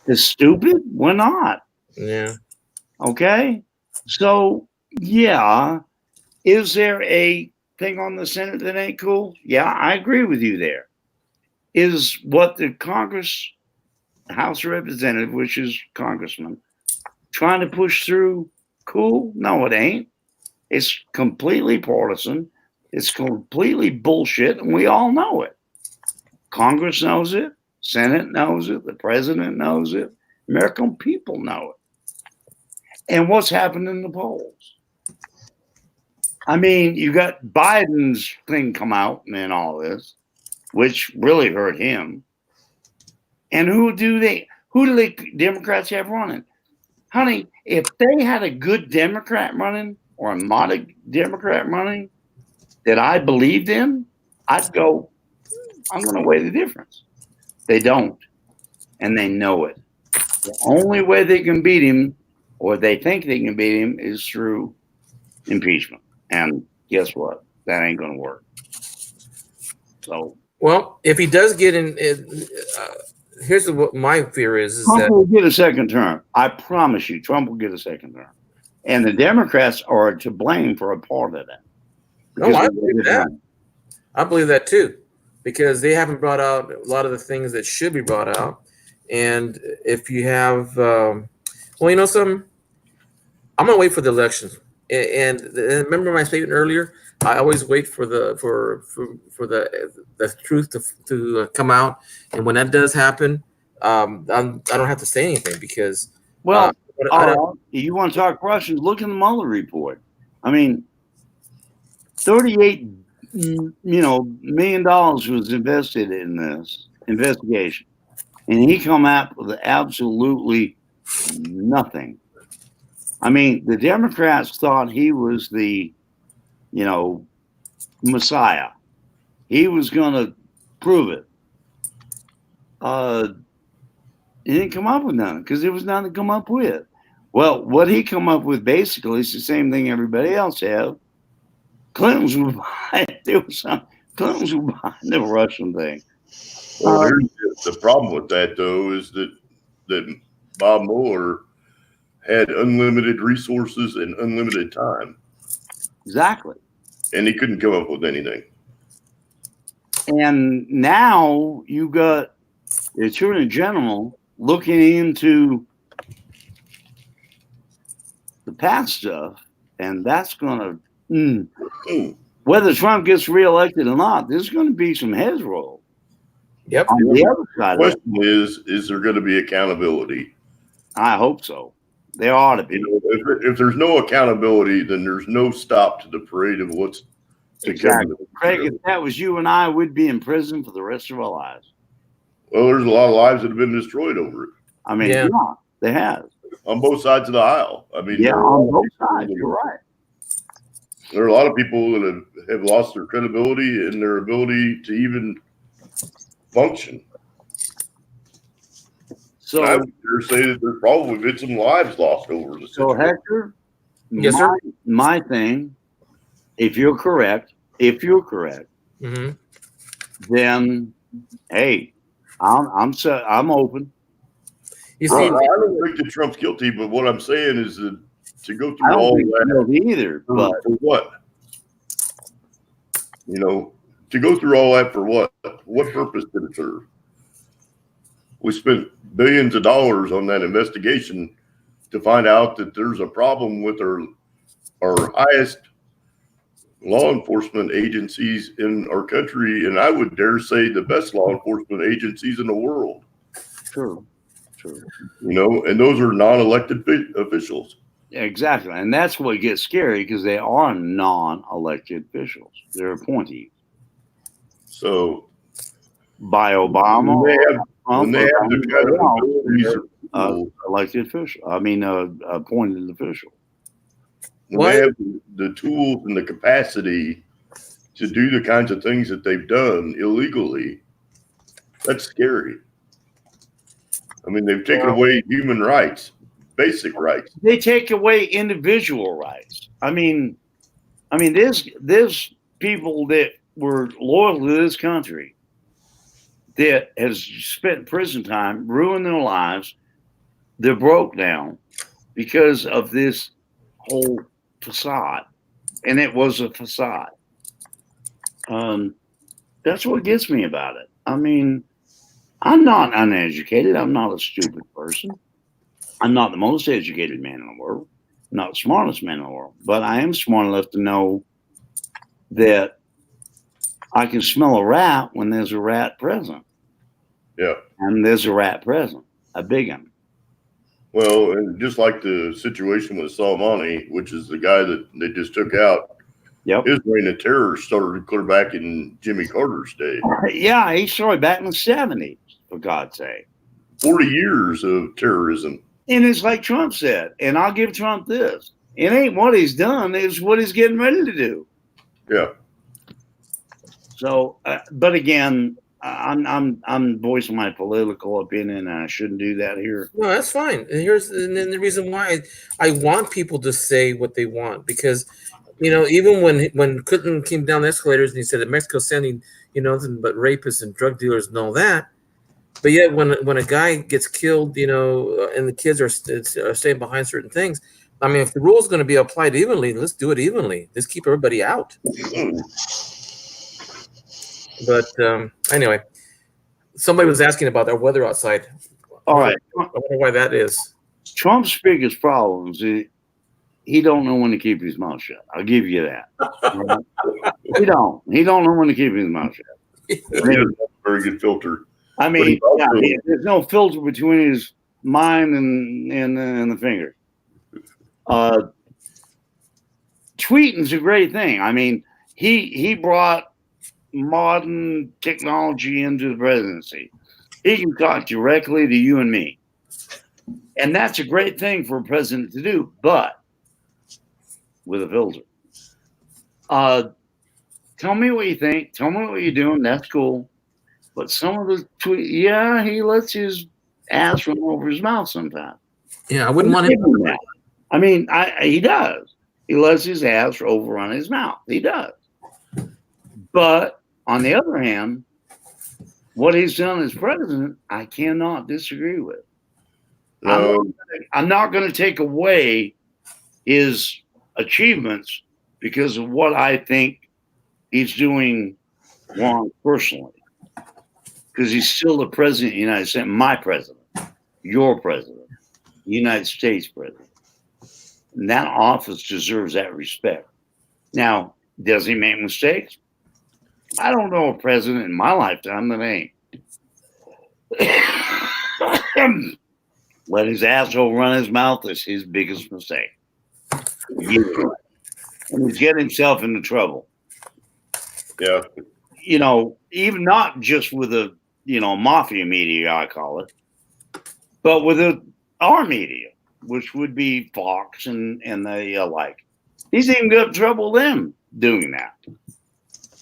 is stupid? We're not. Yeah. Okay? So, yeah. Is there a thing on the Senate that ain't cool? Yeah, I agree with you there. Is what the House of Representatives, which is congressman, trying to push through cool? No, it ain't. It's completely partisan. It's completely bullshit, and we all know it. Congress knows it. Senate knows it. The president knows it. American people know it. And what's happened in the polls? I mean, you got Biden's thing come out and all this, which really hurt him. And who do Democrats have running? Honey, if they had a good Democrat running or a moderate Democrat running that I believed in, I'd go, I'm going to weigh the difference. They don't, and they know it. The only way they can beat him, or they think they can beat him, is through impeachment. And guess what? That ain't going to work. So, well, if he does get in, here's what my fear is Trump that will get a second term. I promise you, Trump will get a second term. And the Democrats are to blame for a part of that. No, I believe that. I believe that too, because they haven't brought out a lot of the things that should be brought out. And if you have, something, I'm gonna wait for the elections. And remember my statement earlier. I always wait for the truth to come out, and when that does happen, I don't have to say anything because. Well, you want to talk Russians? Look in the Mueller report. I mean, $38 million was invested in this investigation, and he come out with absolutely nothing. I mean, the Democrats thought he was the, Messiah. He was going to prove it. He didn't come up with nothing because there was nothing to come up with. Well, what he come up with basically is the same thing everybody else have. Clintons were buying. There was some Clintons were buying the Russian thing. Well, here's the problem with that, though, is that Bob Mueller had unlimited resources and unlimited time, Exactly. and he couldn't come up with anything. And now you got the Attorney General looking into the past stuff, and that's going to, whether Trump gets reelected or not, there's going to be some heads rolled. Yep. On the other side The of it, question is there going to be accountability? I hope so. There ought to be. You know, if there's no accountability, then there's no stop to the parade of what's to Exactly. come. Craig, if that was you and I, we'd be in prison for the rest of our lives. Well, there's a lot of lives that have been destroyed over it I mean, Yeah. yeah, they have. on both sides of the aisle. I mean, Yeah, there are a lot on of both people sides. that- You're right. There are a lot of people that have lost their credibility and their ability to even function. So, I would dare say that there's probably been some lives lost over the so situation. Hector, Yes, sir. my thing, if you're correct, Mm-hmm. then hey, I'm open. You I see, don't think that Trump's guilty, but what I'm saying is that to go I through all don't think that so either, but for what? You know, to go through all that for what? What purpose did it serve? We spent billions of dollars on that investigation to find out that there's a problem with our highest law enforcement agencies in our country, and I would dare say the best law enforcement agencies in the world. true. You know, and those are non-elected officials. Yeah, exactly. And that's what gets scary because they are non-elected officials. They're appointees So by Obama when they or have, Trump when they or have the kind of anybody else, abilities, they're elected official. Appointed official. when they have the tools and the capacity to do the kinds of things that they've done illegally, that's scary. I mean, they've taken away human rights, basic rights. They take away individual rights. I mean, there's people that were loyal to this country that has spent prison time, ruined their lives. They're broke down because of this whole facade, and it was a facade. That's what gets me about it. I mean, I'm not uneducated. I'm not a stupid person. I'm not the most educated man in the world. I'm not the smartest man in the world, but I am smart enough to know that I can smell a rat when there's a rat present. Yeah. And there's a rat present, a big one. Well, and just like the situation with Soleimani, which is the guy that they just took out, Yep. his reign of terror started clear back in Jimmy Carter's day. Yeah, he started back in the 70s, for God's sake. 40 years of terrorism. And it's like Trump said, and I'll give Trump this. It ain't what he's done, it's what he's getting ready to do. Yeah. So, but again, I'm voicing my political opinion, and I shouldn't do that here. no, that's fine. And then the reason why I want people to say what they want, because even when Clinton came down the escalators and he said that Mexico's sending nothing but rapists and drug dealers and all that, but yet when a guy gets killed, and the kids are staying behind certain things. I mean, if the rule is going to be applied evenly, let's do it evenly. Let's keep everybody out. But anyway, somebody was asking about our weather outside. All right. I wonder why that is. Trump's biggest problem is he don't know when to keep his mouth shut. I'll give you that. He don't know when to keep his mouth shut. He doesn't have a very good filter. I mean, there's no filter between his mind and the finger. Tweeting's a great thing. I mean, he brought modern technology into the presidency. He can talk directly to you and me. And that's a great thing for a president to do, but with a filter. Tell me what you think. Tell me what you're doing. That's cool. But some of the tweets, he lets his ass run over his mouth sometimes. Yeah, I wouldn't want him. I mean, he does. He lets his ass overrun his mouth. He does. But on the other hand, what he's done as president, I cannot disagree with. No, I'm not going to take away his achievements because of what I think he's doing wrong personally. Because he's still the president of the United States, my president, your president, the United States president. And that office deserves that respect. Now, does he make mistakes? I don't know a president in my lifetime that ain't. Let his asshole run his mouth is his biggest mistake. And he's getting himself into trouble. yeah, You know, even not just with the, mafia media, I call it, but with our media, which would be Fox and the like. He's even got trouble with them doing that.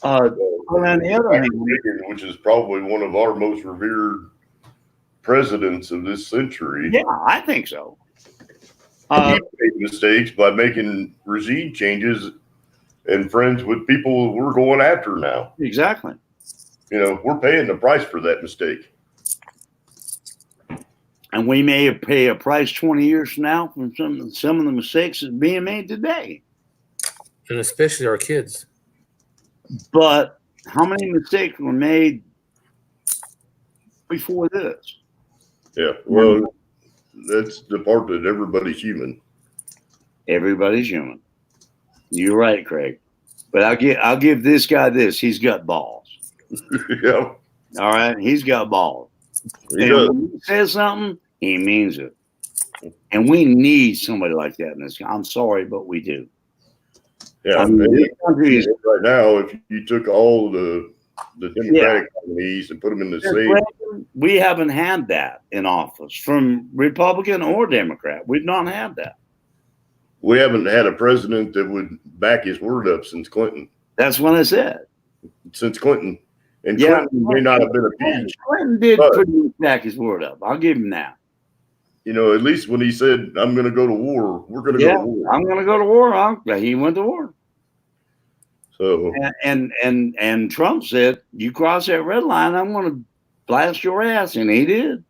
But on the other hand, which is probably one of our most revered presidents of this century. yeah, I think so. He made mistakes by making regime changes and friends with people we're going after now. Exactly. We're paying the price for that mistake. And we may pay a price 20 years from now from some of the mistakes that are being made today. And especially our kids. But how many mistakes were made before this? Yeah, well, that's the part that everybody's human. Everybody's human. You're right, Craig. But I'll give this guy this. He's got balls. Yeah, All right, he's got balls. he And does. when he says something, he means it. And we need somebody like that in this country. I'm sorry, but we do. Yeah, I mean, and this country is right now, if you took all the Democratic nominees and put them in the same, we haven't had that in office from Republican or Democrat. We've not had that. we haven't had a president that would back his word up since Clinton. That's what I said. And Yeah. Clinton may not have been impeached. Clinton did But- pretty much back his word up. I'll give him that. At least when he said, "I'm going to go to war," we're going to Yeah, go to war. I'm going to go to war. He went to war. So And Trump said, "You cross that red line, I'm going to blast your ass," and he did.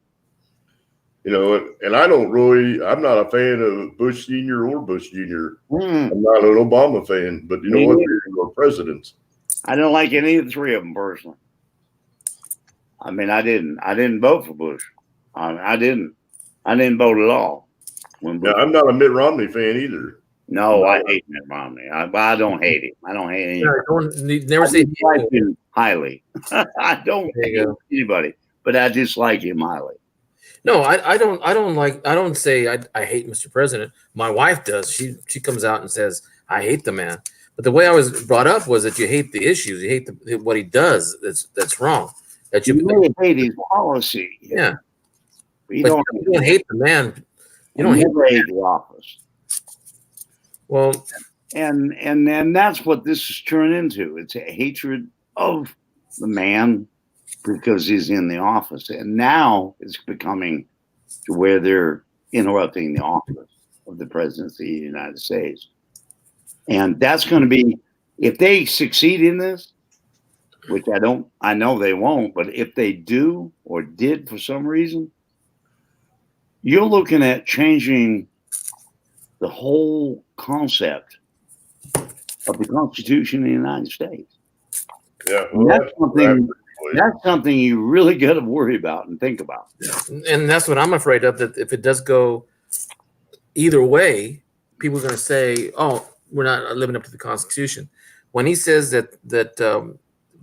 and I'm not a fan of Bush Senior or Bush Junior. Mm. I'm not an Obama fan, but you know Me what? neither. They're presidents. I don't like any of the three of them personally. I mean, I didn't vote for Bush. I didn't vote at all. When Now, Bush, I'm not a Mitt Romney fan either. no, I hate Mitt Romney. I don't hate him. I don't hate anybody. Never say I dislike him highly. I don't There hate you go. anybody, but I dislike him highly. No, I don't say I hate Mr. President. My wife does. She comes out and says, I hate the man. But the way I was brought up was that you hate the issues, you hate what he does. That's wrong. That You really hate his policy. yeah. You But don't, you don't hate the man. You don't you hate. never hate the office. Well, And that's what this has turned into. It's a hatred of the man because he's in the office. And now it's becoming to where they're interrupting the office of the presidency of the United States. And that's going to be, if they succeed in this, which I know they won't, but if they do or did for some reason, you're looking at changing the whole concept of the Constitution of the United States. Yeah, And well, that's something you really got to worry about and think about. and that's what I'm afraid of, that if it does go either way, people are going to say, oh, we're not living up to the Constitution. When he says that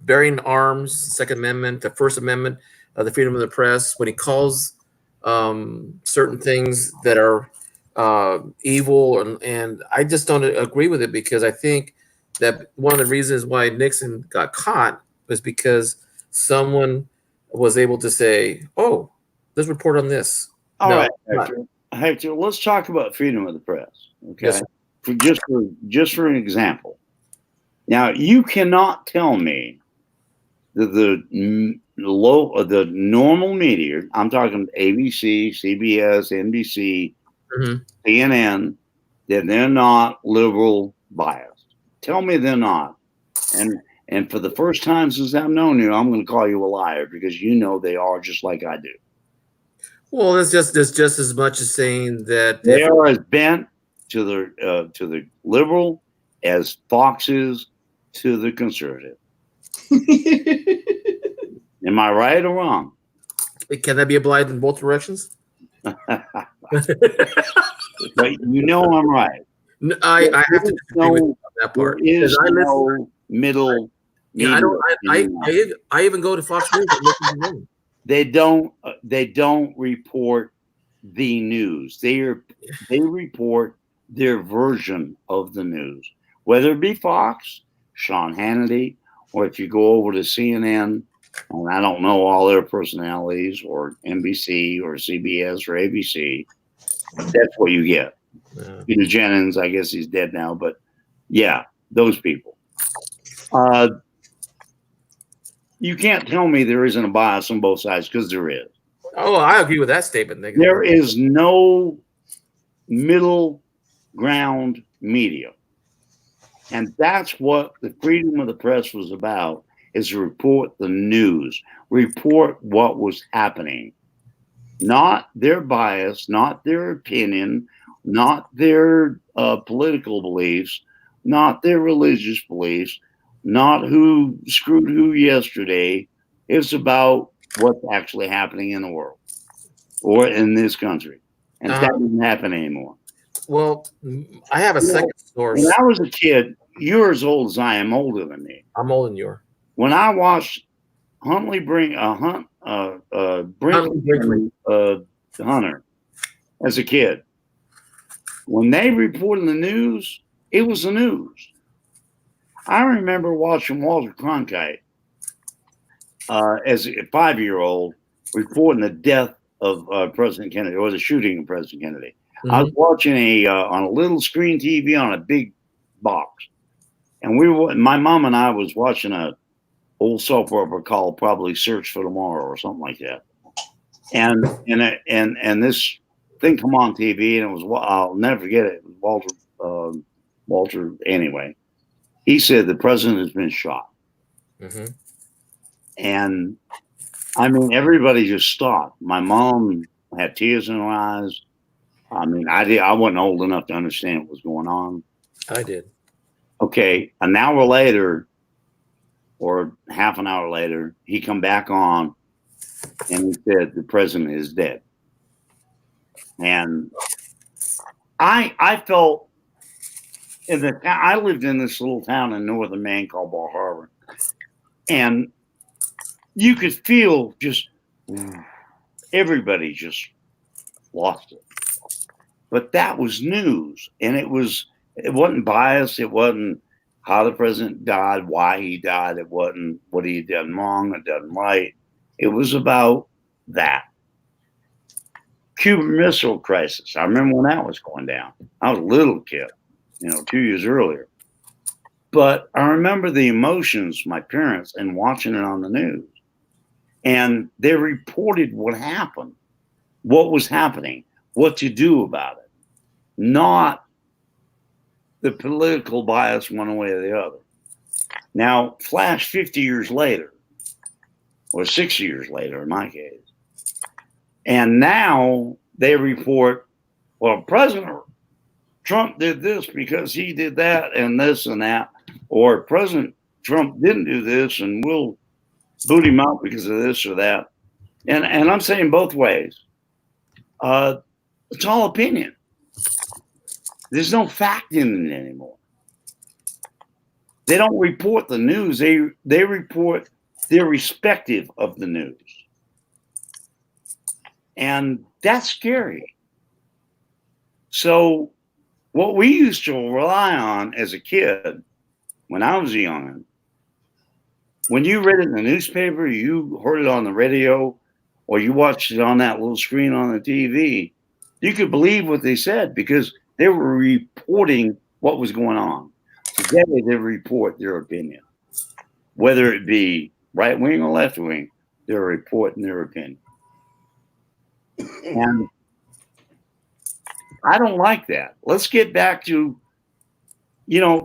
bearing arms, Second Amendment, the First Amendment, the freedom of the press, when he calls certain things that are evil, and I just don't agree with it, because I think that one of the reasons why Nixon got caught was because someone was able to say, oh, let's report on this. All No, right, not. Hector, let's talk about freedom of the press. Okay, Yes, sir. just for an example. Now, you cannot tell me that the normal media, I'm talking ABC, CBS, NBC, Mhm. CNN, that they're not liberal biased. Tell me they're not. And for the first time since I've known you, I'm going to call you a liar because you know they are just like I do. Well, that's just as much as saying that They are as bent to the liberal as Fox is to the conservative. Am I right or wrong? Can that be applied in both directions? But you know I'm right. I have to disagree with you on that There part. is Because I listen- no middle. Yeah, I don't. I even go to Fox News. And listen to them. They don't report the news. They report their version of the news, whether it be Fox, Sean Hannity, or if you go over to CNN, and I don't know all their personalities, or NBC or CBS or ABC. That's what you get. Yeah. Peter Jennings, I guess he's dead now, but yeah, those people. You can't tell me there isn't a bias on both sides, because there is. Oh, I agree with that statement. There is no middle ground media. And that's what the freedom of the press was about, is to report the news, report what was happening. Not their bias, not their opinion, not their political beliefs, not their religious beliefs, not who screwed who yesterday. It's about what's actually happening in the world or in this country. And that doesn't happen anymore. Well, I have a second source. When I was a kid, you're as old as I am, older than me. I'm older than you are. When I watched Huntley Brinkley Hunter as a kid, when they reported the news, it was the news. I remember watching Walter Cronkite as a 5-year-old reporting the death of President Kennedy, or the shooting of President Kennedy. Mm-hmm. I was watching on a little screen TV on a big box, and my mom and I was watching a old soap opera called probably Search for Tomorrow or something like that. And this thing come on TV, and it was, I'll never forget it. It was Walter anyway. He said the president has been shot. Mm-hmm. And I mean, everybody just stopped. My mom had tears in her eyes. I mean, I wasn't old enough to understand what was going on. I did. Okay, an hour later, or half an hour later, he come back on, and he said the president is dead. And I felt, I lived in this little town in northern Maine called Bar Harbor, and you could feel just everybody just lost it. But that was news, and it wasn't biased. It wasn't how the president died, why he died. It wasn't what he had done wrong or done right. It was about that. Cuban Missile Crisis. I remember when that was going down. I was a little kid, 2 years earlier. But I remember the emotions, my parents, and watching it on the news. And they reported what happened, what was happening, what to do about it. Not the political bias one way or the other. Now, flash 50 years later, or 60 years later in my case, and now they report, well, President Trump did this because he did that and this and that, or President Trump didn't do this and we'll boot him out because of this or that. And I'm saying both ways. It's all opinion. There's no fact in it anymore. They don't report the news. They report their respective of the news. And that's scary. So what we used to rely on as a kid, when I was young, when you read it in the newspaper, you heard it on the radio, or you watched it on that little screen on the TV, you could believe what they said because they were reporting what was going on. Today, they report their opinion. Whether it be right wing or left wing, they're reporting their opinion. And I don't like that. Let's get back to,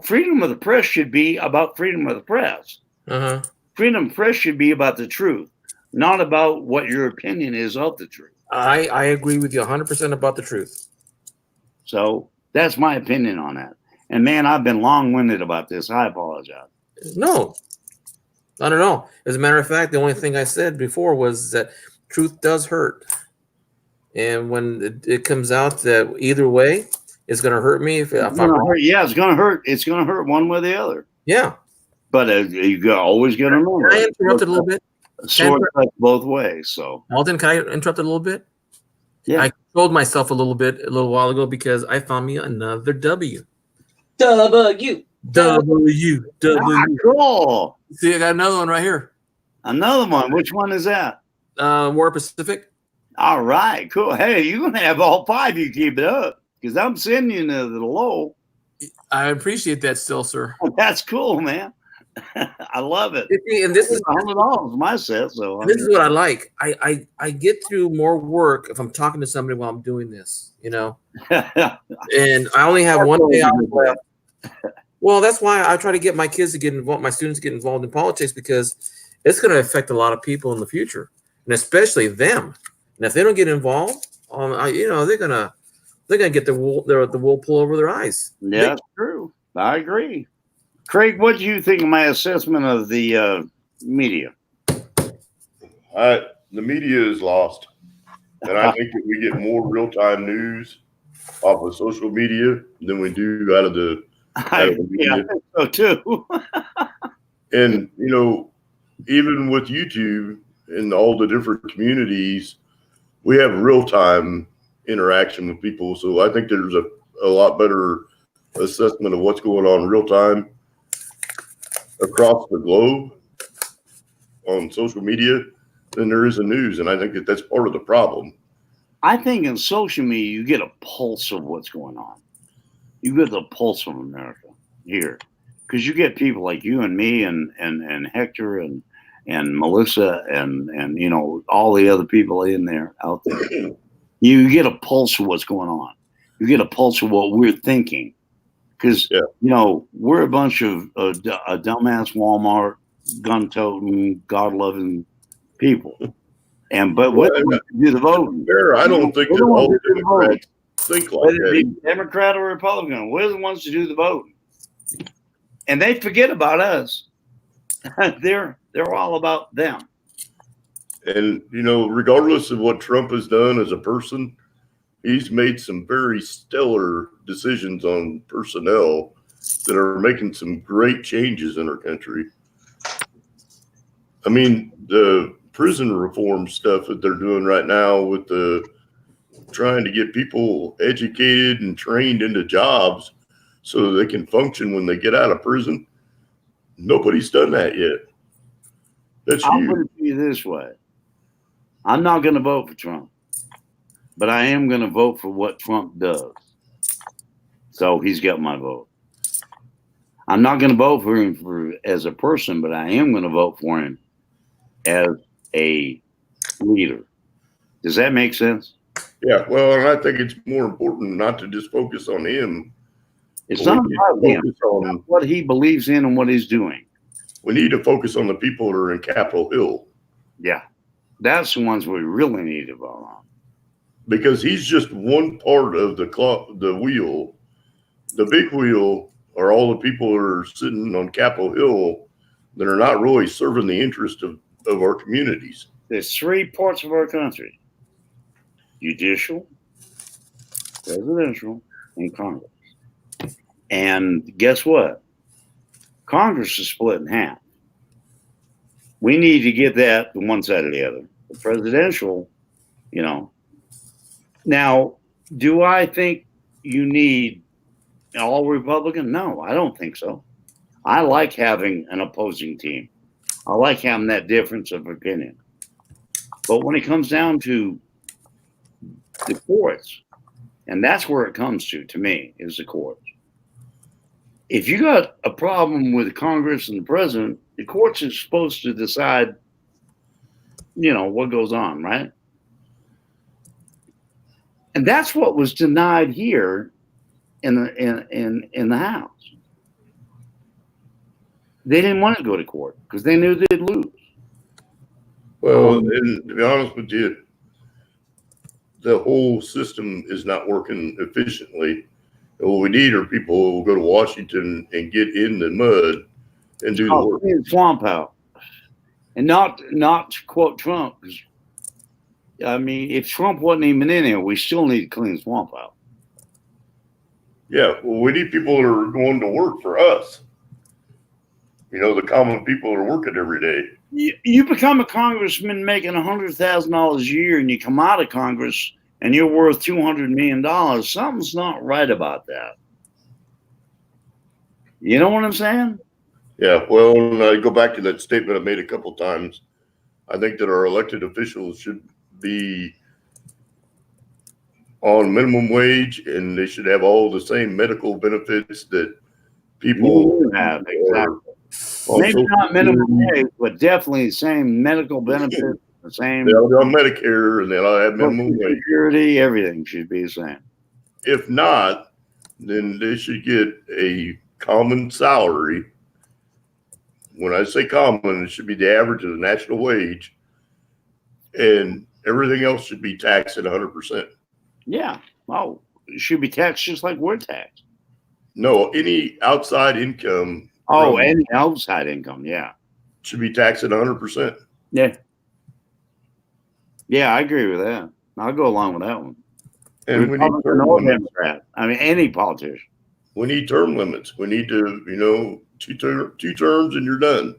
freedom of the press should be about freedom of the press. Uh-huh. Freedom of press should be about the truth, not about what your opinion is of the truth. I agree with you 100% about the truth. So that's my opinion on that. And man, I've been long-winded about this. I apologize. No, not at all. As a matter of fact, the only thing I said before was that truth does hurt. And when it comes out that either way, it's going to hurt me. If I'm wrong. Yeah, it's going to hurt. It's going to hurt one way or the other. Yeah. But you always got to remember. Can I interrupt it a little bit? Sword cuts both ways. So, Alden, can I interrupt it a little bit? Yeah. I controlled myself a little while ago because I found me another W. W. Cool. See, I got another one right here. Another one. Which one is that? War Pacific. All right, cool. Hey, you're going to have all 5. You keep it up because I'm sending you to the low. I appreciate that still, sir. That's cool, man. I love it. And this is $100 my set. So this is what I like. I get through more work if I'm talking to somebody while I'm doing this, and I only have 1 day out left. Well, that's why I try to get my kids to get involved, my students to get involved in politics, because it's going to affect a lot of people in the future, and especially them. And if they don't get involved, they're gonna get the wool pulled over their eyes. Yeah, that's true. I agree. Craig, what do you think of my assessment of the media? The media is lost, and I think that we get more real-time news off of social media than we do out of the media. I think so too. And even with YouTube and all the different communities, we have real-time interaction with people. So I think there's a lot better assessment of what's going on real-time across the globe on social media than there is in news. And I think that that's part of the problem. I think in social media, you get a pulse of what's going on. You get the pulse of America here, because you get people like you and me and Hector and Melissa and all the other people in there out there. You get a pulse of what's going on. You get a pulse of what we're thinking, because we're a bunch of a dumbass Walmart gun-toting, God-loving people. But we're the ones who do the voting. I don't think that all Democrats think like that. Democrat or Republican, we're the ones to do the voting, and they forget about us. They're all about them. And regardless of what Trump has done as a person, he's made some very stellar decisions on personnel that are making some great changes in our country. I mean, the prison reform stuff that they're doing right now with the trying to get people educated and trained into jobs so they can function when they get out of prison. Nobody's done that yet. That's I'll huge. put it to you this way. I'm not going to vote for Trump, but I am going to vote for what Trump does. So he's got my vote. I'm not going to vote for him as a person, but I am going to vote for him as a leader. Does that make sense? Yeah, well, and I think it's more important not to just focus on him. It's not about him. It's about what he believes in and what he's doing. We need to focus on the people that are in Capitol Hill. Yeah, that's the ones we really need to vote on. Because he's just one part of the wheel. The big wheel are all the people that are sitting on Capitol Hill that are not really serving the interest of our communities. There's 3 parts of our country: judicial, presidential, and Congress. And guess what? Congress is split in half. We need to get that on one side or the other. The presidential, Now, do I think you need all Republican? No, I don't think so. I like having an opposing team. I like having that difference of opinion. But when it comes down to the courts, and that's where it comes to me, is the courts. If you got a problem with Congress and the president, the courts are supposed to decide, what goes on, right? And that's what was denied here in the House. They didn't want to go to court because they knew they'd lose. Well, and to be honest with you, the whole system is not working efficiently. And what we need are people who will go to Washington and get in the mud and do the work. Clean swamp out. And not to quote Trump, 'cause, I mean, if Trump wasn't even in here, we still need to clean swamp out. Yeah, well, we need people that are going to work for us. You know, the common people that are working every day. You become a congressman making $100,000 a year, and you come out of Congress and you're worth $200 million. Something's not right about that. You know what I'm saying? Yeah, well, and I go back to that statement I made a couple times. I think that our elected officials should be on minimum wage, and they should have all the same medical benefits that people have. Exactly. Maybe not minimum wage, but definitely the same medical benefits, the same. They'll be on Medicare, and they'll have minimum wage. Security, everything should be the same. If not, then they should get a common salary. When I say common, it should be the average of the national wage, and everything else should be taxed at 100%. Yeah. Oh, it should be taxed just like we're taxed. No, any outside income. Oh, any outside income, yeah. Should be taxed at 100%. Yeah. Yeah, I agree with that. I'll go along with that one. And we need term limits. I mean, any politician. We need term limits. We need to, you know, two terms and you're done.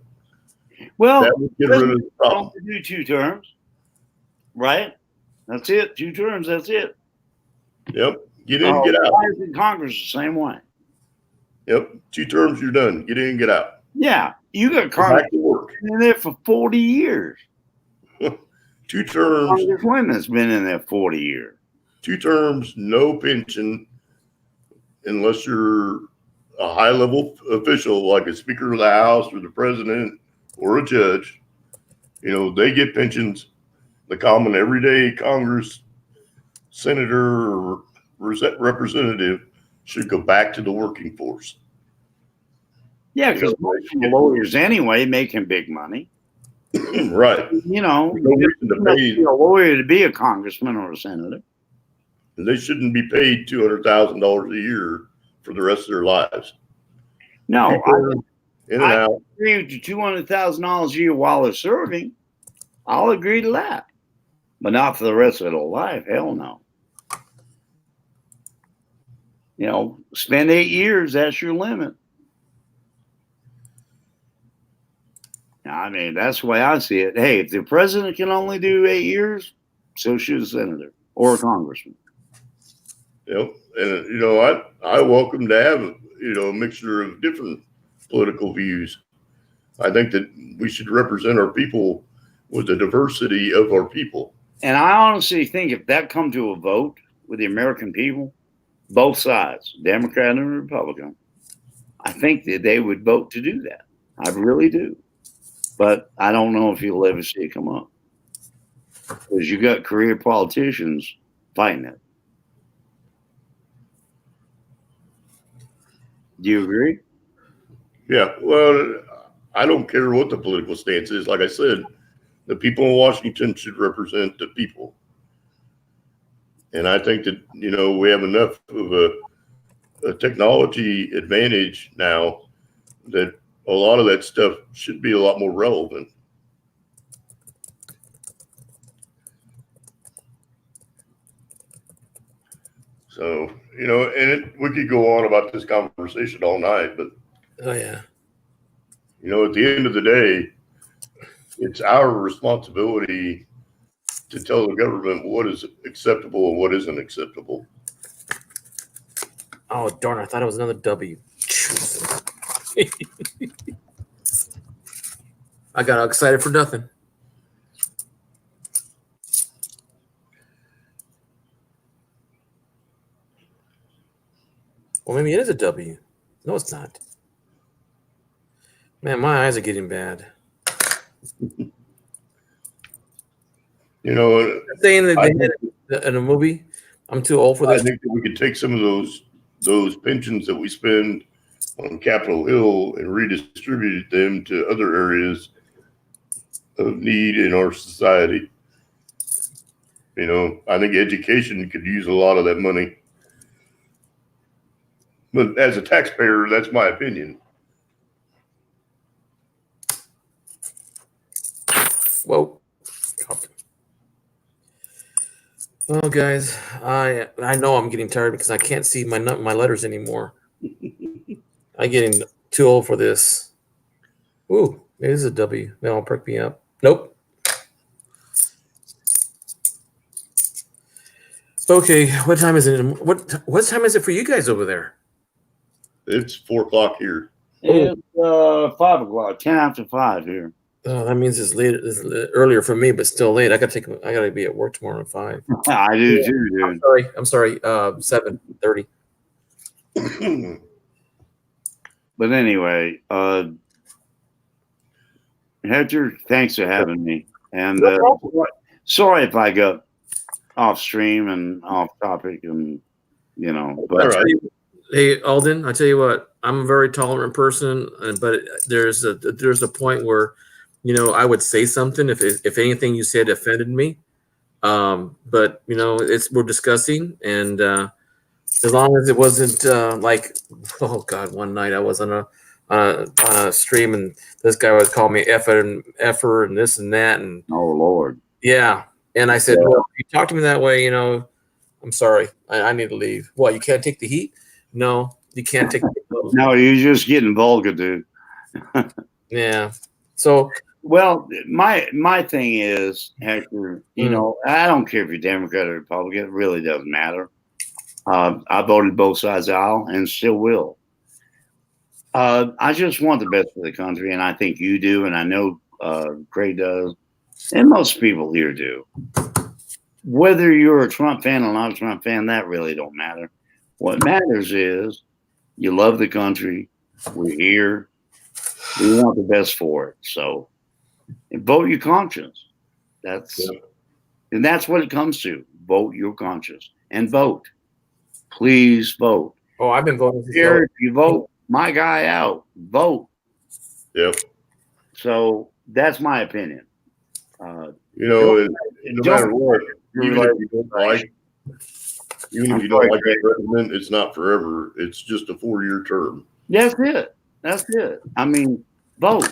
Well, that would get rid of the problem. Do 2 terms, right? That's it. 2 terms. That's it. Yep. Get in, get out. In Congress the same way. Yep. 2 terms, you're done. Get in, get out. Yeah, you got Congress in there for 40 years. 2 terms. Women's been in there 40 years. 2 terms, no pension, unless you're a high-level official like a Speaker of the House or the President or a judge. You know, they get pensions. The common everyday Congress senator or representative should go back to the working force. Yeah, because most of the lawyers anyway making big money. Right. You know, no reason to pay a lawyer to be a congressman or a senator. They shouldn't be paid $200,000 a year for the rest of their lives. No, I agree to $200,000 a year while they're serving. I'll agree to that, but not for the rest of their life. Hell no. You know, spend 8 years. That's your limit. I mean, that's the way I see it. Hey, if the president can only do 8 years, so should a senator or a congressman. Yep. And, you know, I welcome to have, you know, a mixture of different political views. I think that we should represent our people with the diversity of our people. And I honestly think if that come to a vote with the American people, both sides, Democrat and Republican, I think that they would vote to do that. I really do. But I don't know if you'll ever see it come up. Because you got career politicians fighting it. Do you agree? Yeah. Well, I don't care what the political stance is. Like I said, the people in Washington should represent the people. And I think that, you know, we have enough of a technology advantage now that a lot of that stuff should be a lot more relevant. So, you know, and we could go on about this conversation all night, but oh yeah, you know, at the end of the day, it's our responsibility to tell the government what is acceptable and what isn't acceptable. Oh darn! I thought it was another W. I got excited for nothing. Well, maybe it is a W. No, it's not. Man, my eyes are getting bad. You know, saying that they had in a movie I'm too old for I this. think that we could take some of those pensions that we spend on Capitol Hill and redistribute them to other areas of need in our society. You know, I think education could use a lot of that money. But as a taxpayer, that's my opinion. Whoa. Well, guys, I know I'm getting tired because I can't see my letters anymore. I'm getting too old for this. Ooh, it is a W. That'll perk me up. Nope. Okay, what time is it? What time is it for you guys over there? It's 4 o'clock here. It's 5 o'clock, 10 after 5 here. Oh, that means it's late. It's earlier for me, but still late. I gotta be at work tomorrow at 5. I do too, dude. I'm sorry. 7:30. But anyway, Hector, thanks for having me. And sorry if I got off stream and off topic, and but All right. Hey, Alden, I tell you what, I'm a very tolerant person, but there's a point where, I would say something if anything you said offended me. But we're discussing, and as long as it wasn't like, oh God, one night I was on a stream and this guy would call me effer and this and that, and oh Lord, yeah, and I said, well, if you talk to me that way, I'm sorry, I need to leave. What, you can't take the heat? No, you can't take the heat. No, you're just getting vulgar, dude. Yeah. So, well, my thing is, Hector, I don't care if you're Democrat or Republican. It really doesn't matter. I voted both sides of the aisle and still will. I just want the best for the country, and I think you do, and I know Craig does, and most people here do. Whether you're a Trump fan or not a Trump fan, that really don't matter. What matters is you love the country. We're here. We want the best for it. So vote your conscience. And that's what it comes to. Vote your conscience and vote. Please vote. Oh, I've been voting. Here, if you vote my guy out, vote. Yep. So that's my opinion. No matter what, even if you don't like that president, it's not forever. It's just a 4-year term. That's it. I mean, vote.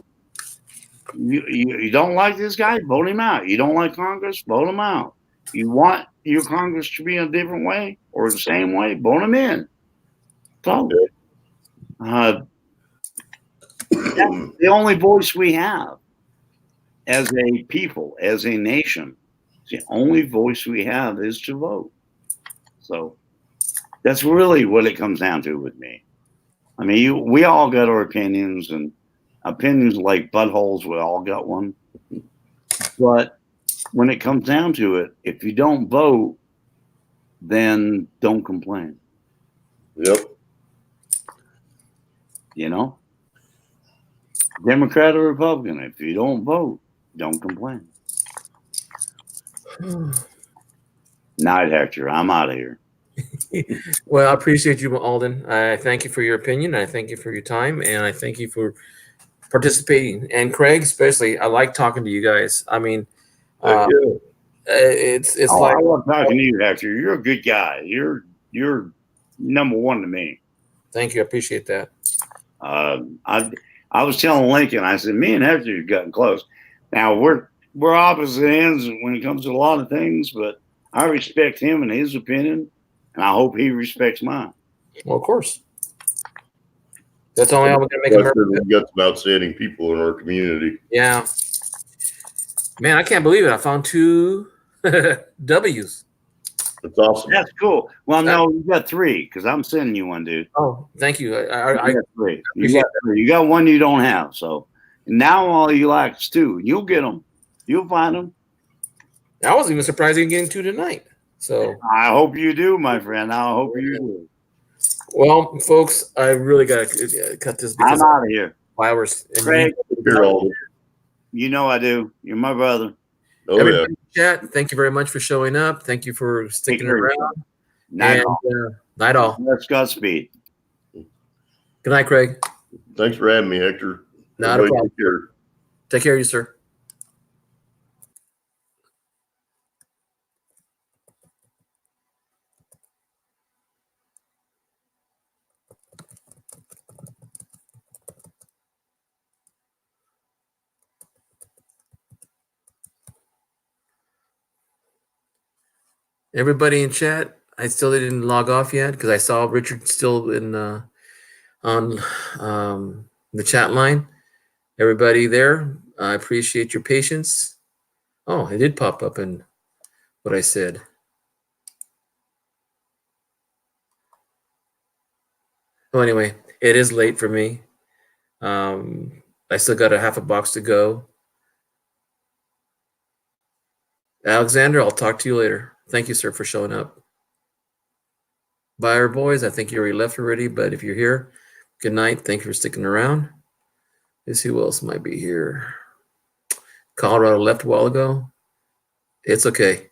You don't like this guy, vote him out. You don't like Congress, vote him out. You want your Congress to be in a different way or the same way, vote him in. Vote. That's the only voice we have as a people, as a nation. The only voice we have is to vote. So that's really what it comes down to with me. I mean, we all got our opinions, and opinions like buttholes, we all got one. But when it comes down to it, if you don't vote, then don't complain. Yep. Democrat or Republican, if you don't vote, don't complain. Night, Hector. I'm out of here. Well, I appreciate you, Alden. I thank you for your opinion. I thank you for your time, and I thank you for participating. And Craig, especially, I like talking to you guys. I mean, it's like I love talking to you, Hector. You're a good guy. You're number one to me. Thank you. I appreciate that. I was telling Lincoln, I said, me and Hector have gotten close. Now we're opposite ends when it comes to a lot of things, but I respect him and his opinion, and I hope he respects mine. Well, of course. That's only how we're gonna make America. We've got some outstanding people in our community. Yeah. Man, I can't believe it. I found 2 W's. That's awesome. That's cool. Well, no, you got 3 because I'm sending you one, dude. Oh, thank you. I got 3. You got 3. You got one you don't have. So now all you like is 2. You'll get them. You'll find them. I was even surprised you getting 2 tonight. So I hope you do, my friend. I hope you do. Well, folks, I really got to cut this because I'm out of here. Flowers. Craig, You I do. You're my brother. Oh, Everybody in the chat, thank you very much for showing up. Thank you for sticking care. around. Night And, all. night all. That's Godspeed. Good night, Craig. Thanks for having me, Hector. Not a Everybody problem. take care. Take care of you, sir. Everybody in chat, I still didn't log off yet because I saw Richard still in on the chat line. Everybody there, I appreciate your patience. Oh, it did pop up in what I said. Well, anyway, it is late for me. I still got a half a box to go. Alexander, I'll talk to you later. Thank you, sir, for showing up. Bye, boys. I think you already left already, but if you're here, good night. Thank you for sticking around. Let's see who else might be here. Colorado left a while ago. It's okay.